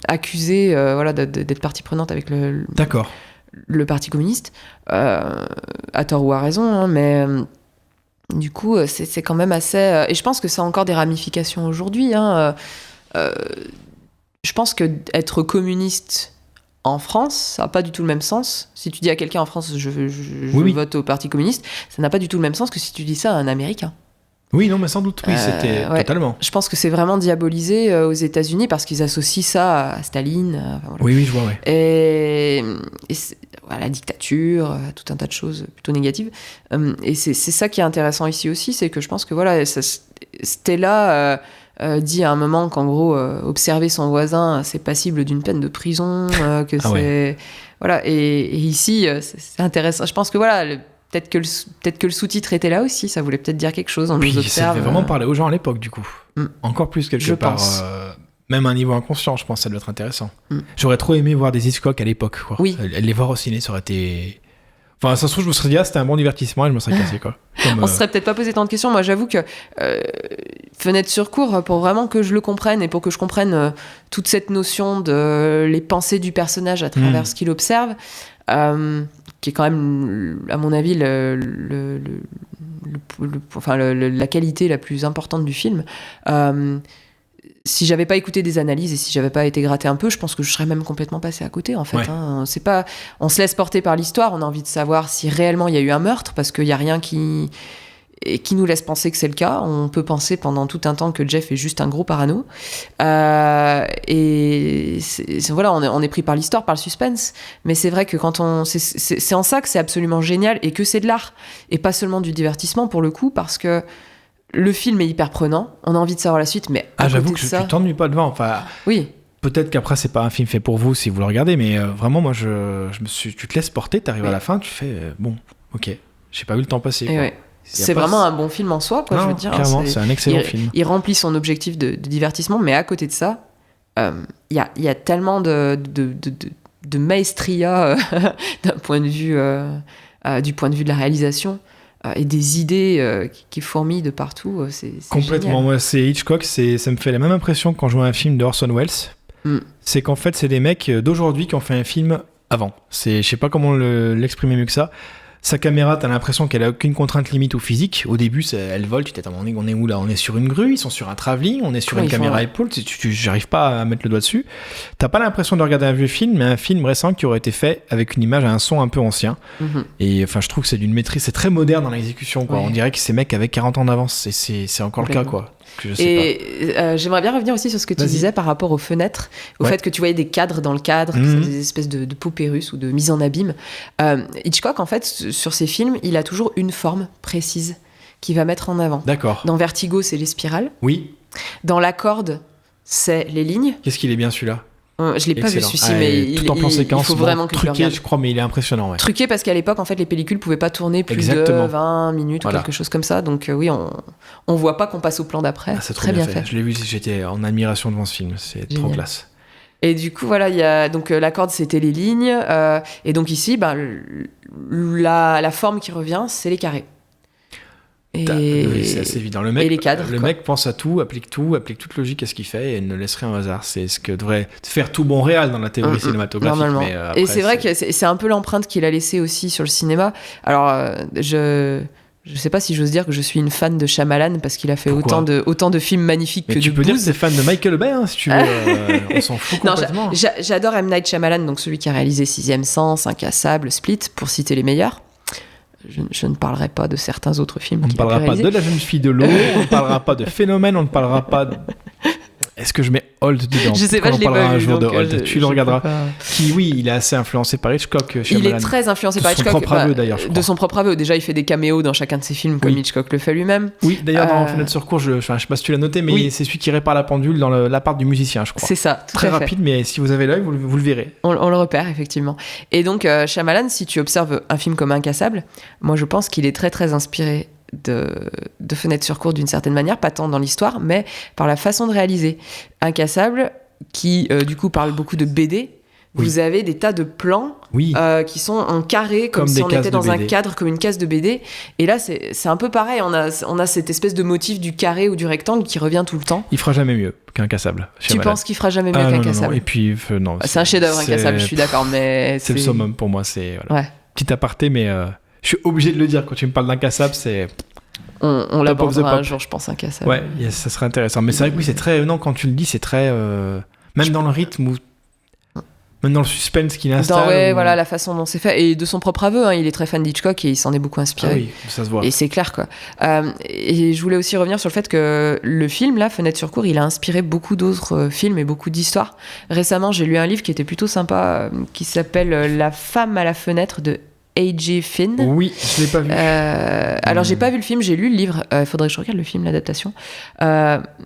accusés d'être partie prenante avec D'accord. le Parti communiste, à tort ou à raison, hein, mais du coup, c'est quand même assez... et je pense que ça a encore des ramifications aujourd'hui. Hein, je pense que être communiste en France, ça n'a pas du tout le même sens. Si tu dis à quelqu'un en France, je vote au Parti communiste, ça n'a pas du tout le même sens que si tu dis ça à un Américain. Oui, non, mais sans doute, oui, c'était totalement. Je pense que c'est vraiment diabolisé aux États-Unis parce qu'ils associent ça à Staline. Voilà. Oui, je vois, ouais. Et la dictature, tout un tas de choses plutôt négatives. Et c'est ça qui est intéressant ici aussi, c'est que je pense que voilà, Stella dit à un moment qu'en gros, observer son voisin, c'est passible d'une peine de prison, que c'est... Ouais. Voilà, et ici, c'est intéressant. Je pense que voilà... Peut-être que le sous-titre était là aussi, ça voulait peut-être dire quelque chose. On nous observe. Ça devait vraiment parler aux gens à l'époque, du coup. Encore plus quelque part. Même à un niveau inconscient, je pense que ça doit être intéressant. J'aurais trop aimé voir des Hitchcock à l'époque, quoi. Oui. Les voir au ciné, ça aurait été... Enfin, ça se trouve, je me serais dit, c'était un bon divertissement et je me serais cassé, quoi. On se serait peut-être pas posé tant de questions. Moi, j'avoue que Fenêtre sur cour, pour vraiment que je le comprenne et pour que je comprenne toute cette notion de les pensées du personnage à travers ce qu'il observe... qui est quand même, à mon avis, la qualité la plus importante du film. Si j'avais pas écouté des analyses et si j'avais pas été gratté un peu, je pense que je serais même complètement passé à côté, en fait. Ouais. Hein. C'est pas, on se laisse porter par l'histoire, on a envie de savoir si réellement il y a eu un meurtre, parce qu'il y a rien qui nous laisse penser que c'est le cas. On peut penser pendant tout un temps que Jeff est juste un gros parano. Et voilà, on est pris par l'histoire, par le suspense. Mais c'est vrai que c'est en ça que c'est absolument génial et que c'est de l'art. Et pas seulement du divertissement, pour le coup, parce que le film est hyper prenant. On a envie de savoir la suite, mais j'avoue que tu t'ennuies pas devant. Enfin, oui. Peut-être qu'après, c'est pas un film fait pour vous si vous le regardez, mais vraiment, moi, tu te laisses porter, t'arrives à la fin, tu fais, bon, ok, j'ai pas eu le temps passer. Ouais. C'est vraiment un bon film en soi, quoi. Non, je veux dire. Clairement, c'est un excellent film. Il remplit son objectif de divertissement, mais à côté de ça, il y a tellement de maestria du point de vue de la réalisation et des idées qui fourmillent de partout. C'est complètement. Génial. Moi, c'est Hitchcock. Ça me fait la même impression quand je vois un film de Orson Welles. C'est qu'en fait, c'est des mecs d'aujourd'hui qui ont fait un film avant. Je sais pas comment l'exprimer mieux que ça. Sa caméra, t'as l'impression qu'elle a aucune contrainte limite ou physique. Au début, elle vole, tu t'es demandé, on est où là ? On est sur une grue, ils sont sur un travelling, on est sur une caméra épaule, j'arrive pas à mettre le doigt dessus. T'as pas l'impression de regarder un vieux film, mais un film récent qui aurait été fait avec une image à un son un peu ancien. Et enfin, je trouve que c'est d'une maîtrise, c'est très moderne dans l'exécution, quoi. Ouais. On dirait que ces mecs avaient 40 ans d'avance, et c'est encore le cas, quoi. J'aimerais bien revenir aussi sur ce que tu disais par rapport aux fenêtres, au fait que tu voyais des cadres dans le cadre, des espèces de poupées russes ou de mise en abîme. Hitchcock, en fait, sur ses films, il a toujours une forme précise qu'il va mettre en avant. D'accord. Dans Vertigo, c'est les spirales. Oui. Dans La Corde, c'est les lignes. Qu'est-ce qu'il est bien celui-là ? Je l'ai pas vu celui-ci, mais tout en plan séquence, il faut vraiment que truqué, tu le regardes. Je crois, mais il est impressionnant. Ouais. Truqué parce qu'à l'époque, en fait, les pellicules pouvaient pas tourner plus de 20 minutes ou quelque chose comme ça. Donc oui, on voit pas qu'on passe au plan d'après. C'est très bien fait. Je l'ai vu, j'étais en admiration devant ce film. C'est trop classe. Et du coup, voilà, il y a donc La Corde, c'était les lignes, et donc ici, la forme qui revient, c'est les carrés. C'est assez évident. Et les cadres. Le mec pense à tout, applique toute logique à ce qu'il fait et ne laisse rien au hasard. C'est ce que devrait faire tout bon réal dans la théorie cinématographique. Normalement. Mais après, et c'est vrai que c'est un peu l'empreinte qu'il a laissée aussi sur le cinéma. Alors, je sais pas si j'ose dire que je suis une fan de Shyamalan parce qu'il a fait autant de films magnifiques que de tu peux dire que t'es fan de Michael Bay, si tu veux. On s'en fout complètement. J'adore M. Night Shyamalan, donc celui qui a réalisé Sixième Sens, Incassable, Split, pour citer les meilleurs. Je ne parlerai pas de certains autres films. On ne parlera pas de La jeune fille de l'eau, on ne parlera pas de Phénomène, on ne parlera pas de... Est-ce que je mets Holt dedans ? Je sais pas, je l'ai pas vu. Un jour de Holt, tu le regarderas. Qui, oui, il est assez influencé par Hitchcock. Il est très influencé par Hitchcock. De son propre aveu, d'ailleurs, je crois. De son propre aveu. Déjà, il fait des caméos dans chacun de ses films, comme Hitchcock le fait lui-même. Oui, d'ailleurs, dans Fenêtre sur cour, je sais pas si tu l'as noté, mais c'est celui qui répare la pendule dans l'appart du musicien, je crois. C'est ça, très rapide, mais si vous avez l'œil, vous le verrez. On le repère, effectivement. Et donc, Shyamalan, si tu observes un film comme Incassable, moi, je pense qu'il est très, très inspiré de Fenêtre sur cour d'une certaine manière, pas tant dans l'histoire, mais par la façon de réaliser. Incassable, qui du coup parle beaucoup de BD, vous avez des tas de plans qui sont en carré, comme si on était dans un cadre, comme une case de BD. Et là, c'est un peu pareil. On a cette espèce de motif du carré ou du rectangle qui revient tout le temps. Il fera jamais mieux qu'Incassable. Tu penses qu'il fera jamais mieux qu'Incassable? Non. Et puis, non. C'est un chef-d'œuvre, Incassable, je suis d'accord, mais c'est le summum pour moi. C'est petit aparté, mais je suis obligé de le dire. Quand tu me parles d'Incassable, c'est... On l'abordera un jour, je pense, Incassable. Ouais, ça serait intéressant. Mais c'est vrai que oui, c'est très... Non, quand tu le dis, c'est très... Même dans le rythme, même dans le suspense qu'il installe. Voilà, la façon dont c'est fait. Et de son propre aveu, il est très fan d'Hitchcock et il s'en est beaucoup inspiré. Ah oui, ça se voit. Et c'est clair, quoi. Et je voulais aussi revenir sur le fait que le film, là, Fenêtre sur cour, il a inspiré beaucoup d'autres films et beaucoup d'histoires. Récemment, j'ai lu un livre qui était plutôt sympa, qui s'appelle La femme à la fenêtre de A.J. Finn. Oui, je l'ai pas vu. Alors, j'ai pas vu le film, j'ai lu le livre. Il faudrait que je regarde le film, l'adaptation.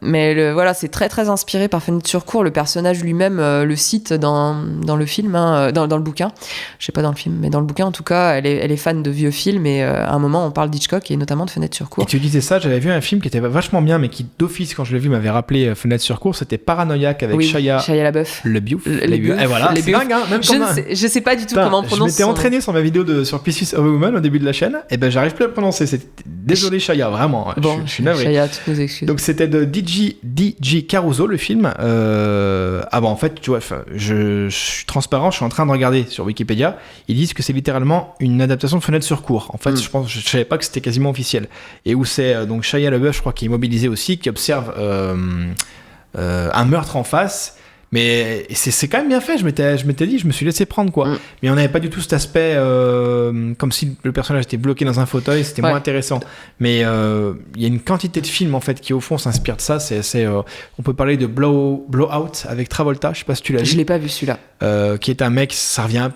Mais voilà, c'est très très inspiré par Fenêtre sur cour. Le personnage lui-même le cite dans le film, dans le bouquin. Je sais pas dans le film, mais dans le bouquin, en tout cas, elle est fan de vieux films. Et à un moment, on parle d'Hitchcock et notamment de Fenêtre sur cour. Et tu disais ça, j'avais vu un film qui était vachement bien, mais qui d'office, quand je l'ai vu, m'avait rappelé Fenêtre sur cour. C'était Paranoïaque avec Shia LaBeouf. Et voilà, c'est dingue, hein, même je sais pas du tout comment on prononce. Je m'étais entraîné sur ma vidéo sur Pieces of a Woman au début de la chaîne, et ben j'arrive plus à le prononcer. Désolé Shia, vraiment. Bon, je suis navré. Shia, toutes nos excuses. Donc c'était de DJ Caruso le film. En fait, tu vois, je suis transparent, je suis en train de regarder sur Wikipédia. Ils disent que c'est littéralement une adaptation de Fenêtre sur cour. En fait, je savais pas que c'était quasiment officiel. Et où c'est donc Shia LaBeouf, je crois, qui est mobilisé aussi, qui observe un meurtre en face. Mais c'est quand même bien fait, je m'étais dit, je me suis laissé prendre, quoi. Mais on n'avait pas du tout cet aspect comme si le personnage était bloqué dans un fauteuil, c'était moins intéressant. Mais il y a une quantité de films, en fait, qui au fond s'inspirent de ça. On peut parler de Blowout avec Travolta, je sais pas si tu l'as vu. Je l'ai pas vu, celui-là. Qui est un mec, ça revient...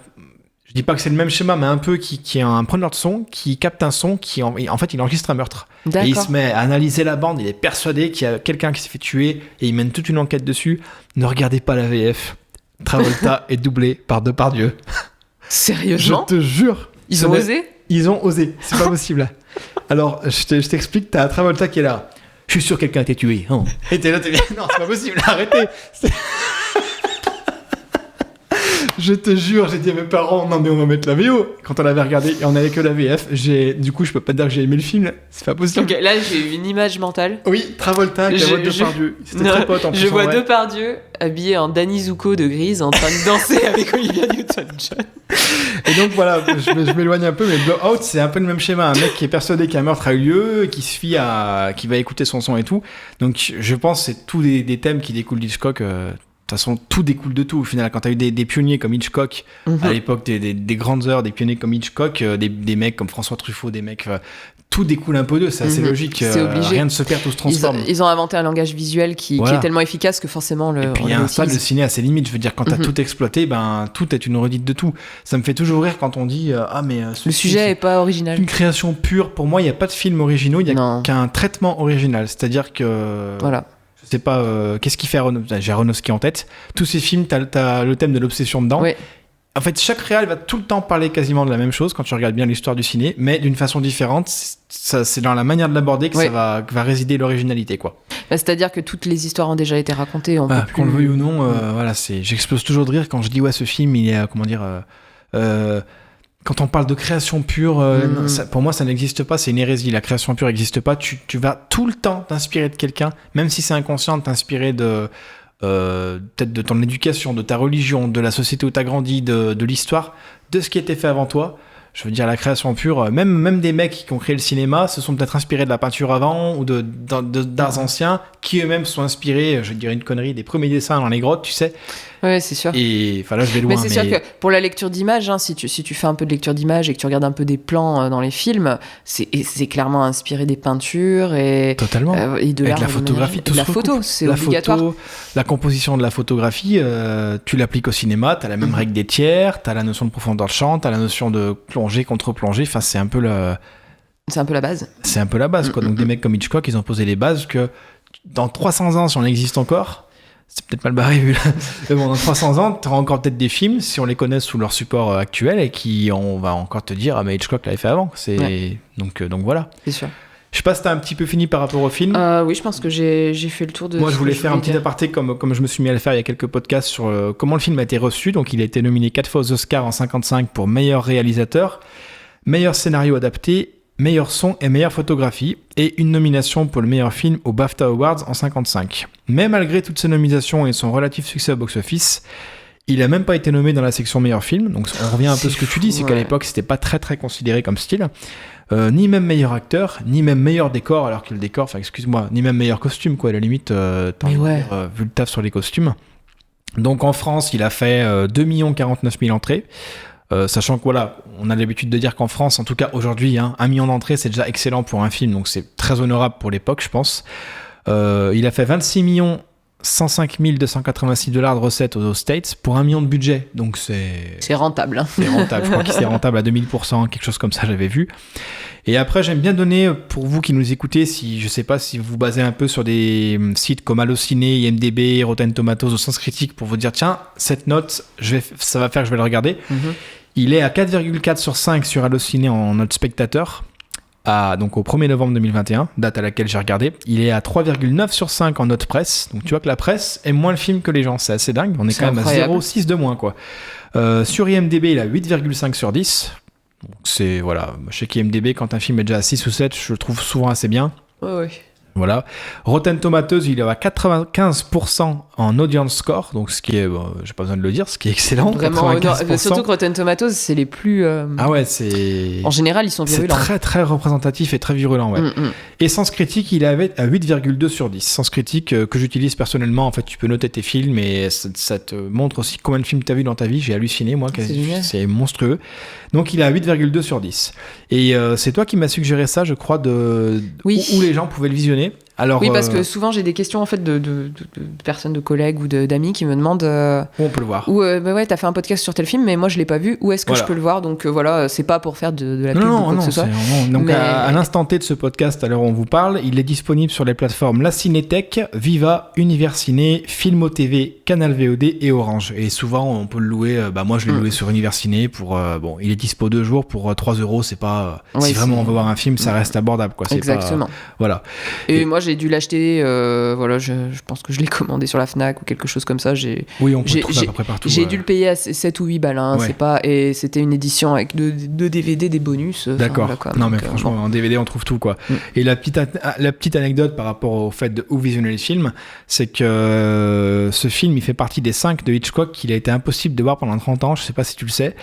Je dis pas que c'est le même schéma, mais un peu qui est un preneur de son, qui capte un son, en fait, il enregistre un meurtre. D'accord. Et il se met à analyser la bande, il est persuadé qu'il y a quelqu'un qui s'est fait tuer, et il mène toute une enquête dessus. Ne regardez pas la VF. Travolta est doublé par Depardieu. Sérieusement ? Je te jure. Ils ont osé ? Ils ont osé, c'est pas possible. Alors, je t'explique, t'as Travolta qui est là. Je suis sûr que quelqu'un a été tué. Oh. Et t'es là, non, c'est pas possible, arrêtez. Je te jure, j'ai dit à mes parents, non mais on va mettre la VO. Quand on l'avait regardé et on avait que la VF, du coup je peux pas te dire que j'ai aimé le film, c'est pas possible. Ok, là j'ai eu une image mentale. Oui, Travolta qui voit Depardieu. C'était très pote en plus. Je vois Depardieu habillé en Danny Zuko de Grise en train de danser avec Olivia Newton-John. Et donc voilà, je m'éloigne un peu, mais Blowout c'est un peu le même schéma. Un mec qui est persuadé qu'un meurtre a eu lieu, et qui se fie qui va écouter son son et tout. Donc je pense que c'est tous des thèmes qui découlent d'Hitchcock. De toute façon, tout découle de tout. Au final, quand tu as eu des pionniers comme Hitchcock, à l'époque des grandes heures, des pionniers comme Hitchcock, des mecs comme François Truffaut, des mecs... tout découle un peu d'eux, c'est assez logique. C'est obligé. Rien ne se perd, tout se transforme. Ils ont inventé un langage visuel qui est tellement efficace que forcément... Et puis il y a un stade de ciné à ses limites. Je veux dire, quand tu as tout exploité, tout est une redite de tout. Ça me fait toujours rire quand on dit « Ah, mais... le sujet est pas original. » Une création pure. Pour moi, il n'y a pas de film originaux, il n'y a qu'un traitement original. C'est-à-dire que... Voilà. Je sais pas, qu'est-ce qu'il fait Aronofsky ? J'ai Aronofsky en tête. Tous ces films, t'as le thème de l'obsession dedans. Oui. En fait, chaque réal va tout le temps parler quasiment de la même chose quand tu regardes bien l'histoire du ciné, mais d'une façon différente. C'est dans la manière de l'aborder que ça va résider l'originalité, quoi. C'est-à-dire que toutes les histoires ont déjà été racontées. Qu'on le veuille ou non, j'explose toujours de rire quand je dis ce film, il est, quand on parle de création pure, pour moi, ça n'existe pas, c'est une hérésie. La création pure n'existe pas. Tu vas tout le temps t'inspirer de quelqu'un, même si c'est inconscient, de t'inspirer peut-être de ton éducation, de ta religion, de la société où tu as grandi, de l'histoire, de ce qui a été fait avant toi. Je veux dire, la création pure, même des mecs qui ont créé le cinéma se sont peut-être inspirés de la peinture avant ou d'arts anciens qui eux-mêmes sont inspirés, je dirais une connerie, des premiers dessins dans les grottes, tu sais. Oui, c'est sûr. Et enfin là, je vais loin. Mais c'est sûr que pour la lecture d'images, si tu fais un peu de lecture d'images et que tu regardes un peu des plans dans les films, c'est clairement inspiré des peintures et totalement. Et de avec la photographie, tout la photo, c'est obligatoire. La composition de la photographie, tu l'appliques au cinéma, t'as la même règle des tiers, t'as la notion de profondeur de champ, t'as la notion de plongée, contre-plongée. Enfin, c'est un peu la base. C'est un peu la base, quoi. Donc des mecs comme Hitchcock, ils ont posé les bases que dans 300 ans, si on existe encore. C'est peut-être mal barré vu là. Mais bon, dans 300 ans, tu auras encore peut-être des films, si on les connaît sous leur support actuel, et on va encore te dire, ah mais Hitchcock l'avait fait avant. Donc voilà. C'est sûr. Je sais pas si t'as un petit peu fini par rapport au film. Oui, je pense que j'ai fait le tour de. Moi, je voulais faire un petit dire. aparté comme je me suis mis à le faire il y a quelques podcasts sur comment le film a été reçu. Donc, il a été nominé 4 fois aux Oscars en 55 pour meilleur réalisateur, meilleur scénario adapté, meilleur son et meilleure photographie, et une nomination pour le meilleur film aux BAFTA Awards en 55. Mais malgré toutes ces nominations et son relatif succès au box-office, il a même pas été nommé dans la section meilleur film. Donc, on revient un peu à ce que tu dis, c'est qu'à l'époque, c'était pas très très considéré comme style. Ni même meilleur acteur, ni même meilleur décor, alors que le décor, enfin excuse-moi, ni même meilleur costume, quoi, à la limite, vu le taf sur les costumes. Donc en France, il a fait 2 49 000 entrées, sachant que voilà, on a l'habitude de dire qu'en France, en tout cas aujourd'hui, 1 million d'entrées, c'est déjà excellent pour un film, donc c'est très honorable pour l'époque, je pense. Il a fait 26 105 286 $ de recettes aux States pour 1 million de budget, donc c'est rentable. Hein. C'est rentable, je crois qu'il c'est rentable à 2000%, quelque chose comme ça, j'avais vu. Et après, j'aime bien donner, pour vous qui nous écoutez, si je sais pas si vous vous basez un peu sur des sites comme Allociné, IMDb, Rotten Tomatoes au Sens Critique, pour vous dire, tiens, cette note, ça va faire que je vais le regarder. Il est à 4,4 sur 5 sur Allociné en note spectateur. Donc au 1er novembre 2021, date à laquelle j'ai regardé, il est à 3,9 sur 5 en note presse. Donc tu vois que la presse aime moins le film que les gens, c'est assez dingue. On est quand même incroyable. À 0,6 de moins, quoi. Sur IMDb, il a 8,5 sur 10. Donc c'est, voilà, je sais qu'IMDb, quand un film est déjà à 6 ou 7, je le trouve souvent assez bien. Ouais. Voilà. Rotten Tomatoes, il est à 95% en audience score, donc ce qui est, j'ai pas besoin de le dire, ce qui est excellent. Vraiment, surtout que Rotten Tomatoes, c'est les plus. Ah ouais, c'est. En général, ils sont virulents. C'est très très représentatif et très virulent, ouais. Et Sens Critique, il est à 8,2 sur 10. Sens Critique que j'utilise personnellement, en fait, tu peux noter tes films et ça te montre aussi combien de films tu as vu dans ta vie. J'ai halluciné, moi, c'est monstrueux. Donc il est à 8,2 sur 10. Et c'est toi qui m'as suggéré ça, je crois, où les gens pouvaient le visionner. Alors, oui, parce que souvent j'ai des questions en fait de personnes, de collègues ou d'amis qui me demandent où on peut le voir. Ou bah ouais, t'as fait un podcast sur tel film, mais moi je l'ai pas vu. Où est-ce que je peux le voir? Donc voilà, c'est pas pour faire de la pub ou quoi que ce soit. Donc mais... à l'instant T de ce podcast, à l'heure où on vous parle, il est disponible sur les plateformes La Cinétech, Viva, Univers Ciné, Filmo TV, Canal VOD et Orange. Et souvent on peut le louer. Moi je l'ai loué sur Univers Ciné pour il est dispo 2 jours pour 3€. C'est pas si vraiment on veut voir un film, ça reste abordable, quoi. C'est exactement. Pas, voilà. Et moi j'ai dû l'acheter, je pense que je l'ai commandé sur la Fnac ou quelque chose comme ça. Oui, on peut le trouver à peu près partout. J'ai dû le payer à 7 ou 8 balles, c'est pas, et c'était une édition avec deux DVD, des bonus. D'accord. Non mais franchement, en DVD on trouve tout, quoi. Et la petite anecdote par rapport au fait de où visionner les films, c'est que ce film il fait partie des 5 de Hitchcock qu'il a été impossible de voir pendant 30 ans, je sais pas si tu le sais.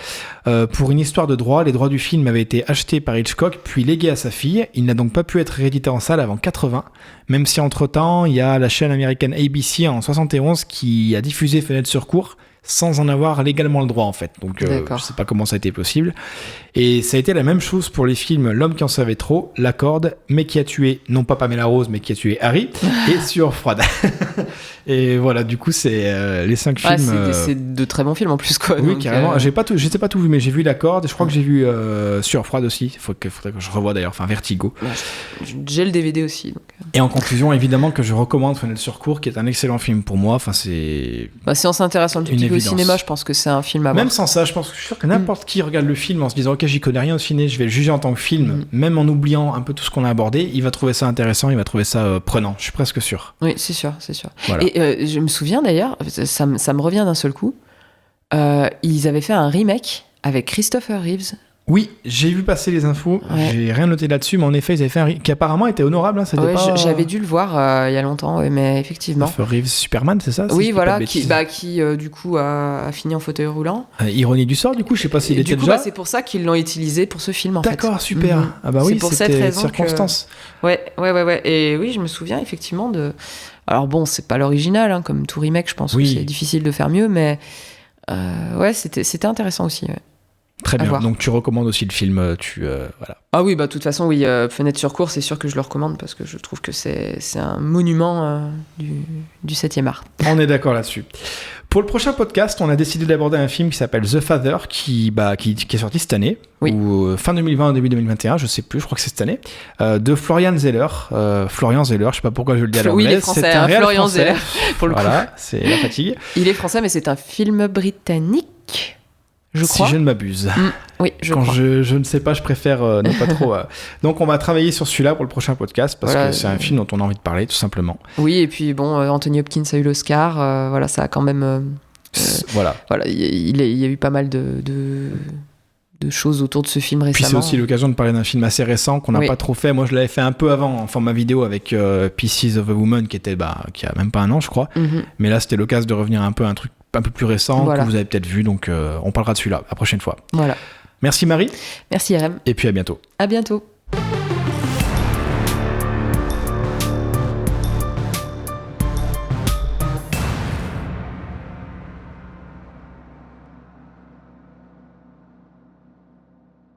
Pour une histoire de droit, les droits du film avaient été achetés par Hitchcock puis légués à sa fille. Il n'a donc pas pu être réédité en salle avant 80, même si entre-temps, il y a la chaîne américaine ABC en 71 qui a diffusé Fenêtre sur cour sans en avoir légalement le droit, en fait. Donc, je sais pas comment ça a été possible. Et ça a été la même chose pour les films L'homme qui en savait trop, La Corde, Mais qui a tué, non pas Pamela Rose, mais qui a tué Harry, et Sueur froide. Et voilà, du coup, c'est les 5 films... C'est de très bons films, en plus, quoi. Oui, donc, carrément. Je sais pas tout vu, mais j'ai vu La Corde, et je crois que j'ai vu Sueur froide aussi. Faudrait que je revoie, d'ailleurs. Enfin, Vertigo. J'ai le DVD aussi. Donc. Et en conclusion, évidemment, que je recommande Fenêtre sur cour, qui est un excellent film pour moi. Enfin, c'est... si on s'intéresse un tout petit peu au cinéma, je pense que c'est un film à voir. Même sans ça, je suis sûr que n'importe qui regarde le film en se disant ok, j'y connais rien au ciné, je vais le juger en tant que film, même en oubliant un peu tout ce qu'on a abordé, il va trouver ça intéressant, il va trouver ça prenant. Je suis presque sûr. Oui, c'est sûr. Voilà. Et je me souviens d'ailleurs, ça me revient d'un seul coup, ils avaient fait un remake avec Christopher Reeves. Oui, j'ai vu passer les infos, j'ai rien noté là-dessus, mais en effet, ils avaient fait un qui apparemment était honorable. J'avais dû le voir il y a longtemps, mais effectivement. Reeves Superman, c'est ça? Oui, voilà, qui du coup a fini en fauteuil roulant. Ironie du sort, du coup, je sais pas s'il était déjà. C'est pour ça qu'ils l'ont utilisé pour ce film, en fait. D'accord, super. Ah bah oui, c'est pour c'était cette raison circonstance. Ouais. Et oui, je me souviens effectivement de. Alors bon, c'est pas l'original, comme tout remake, je pense que c'est difficile de faire mieux, mais c'était intéressant aussi. Ouais. Très bien, donc tu recommandes aussi le film, voilà. Ah oui, de toute façon, oui, Fenêtre sur cour, c'est sûr que je le recommande parce que je trouve que c'est un monument du 7e art. On est d'accord là-dessus. Pour le prochain podcast, on a décidé d'aborder un film qui s'appelle The Father, qui est sorti cette année, ou fin 2020, début 2021, je sais plus, je crois que c'est cette année, de Florian Zeller. Florian Zeller, je sais pas pourquoi je le dis à l'anglais. Oui, il est français, c'est un Florian Zeller, pour le coup. Voilà, c'est la fatigue. Il est français, mais c'est un film britannique. je crois. Si je ne m'abuse. Oui, je Quand crois. je ne sais pas, je préfère ne pas trop. Donc, on va travailler sur celui-là pour le prochain podcast parce que c'est un film dont on a envie de parler, tout simplement. Oui, et puis bon, Anthony Hopkins a eu l'Oscar. Voilà, ça a quand même. Voilà. Voilà, il y a eu pas mal de choses autour de ce film récemment. Puis c'est aussi l'occasion de parler d'un film assez récent qu'on n'a pas trop fait. Moi, je l'avais fait un peu avant en format vidéo avec Pieces of a Woman qui a même pas un an, je crois. Mais là, c'était l'occasion de revenir un peu à un truc un peu plus récent que vous avez peut-être vu. Donc, on parlera de celui-là la prochaine fois. Voilà. Merci Marie. Merci RM. Et puis à bientôt. À bientôt.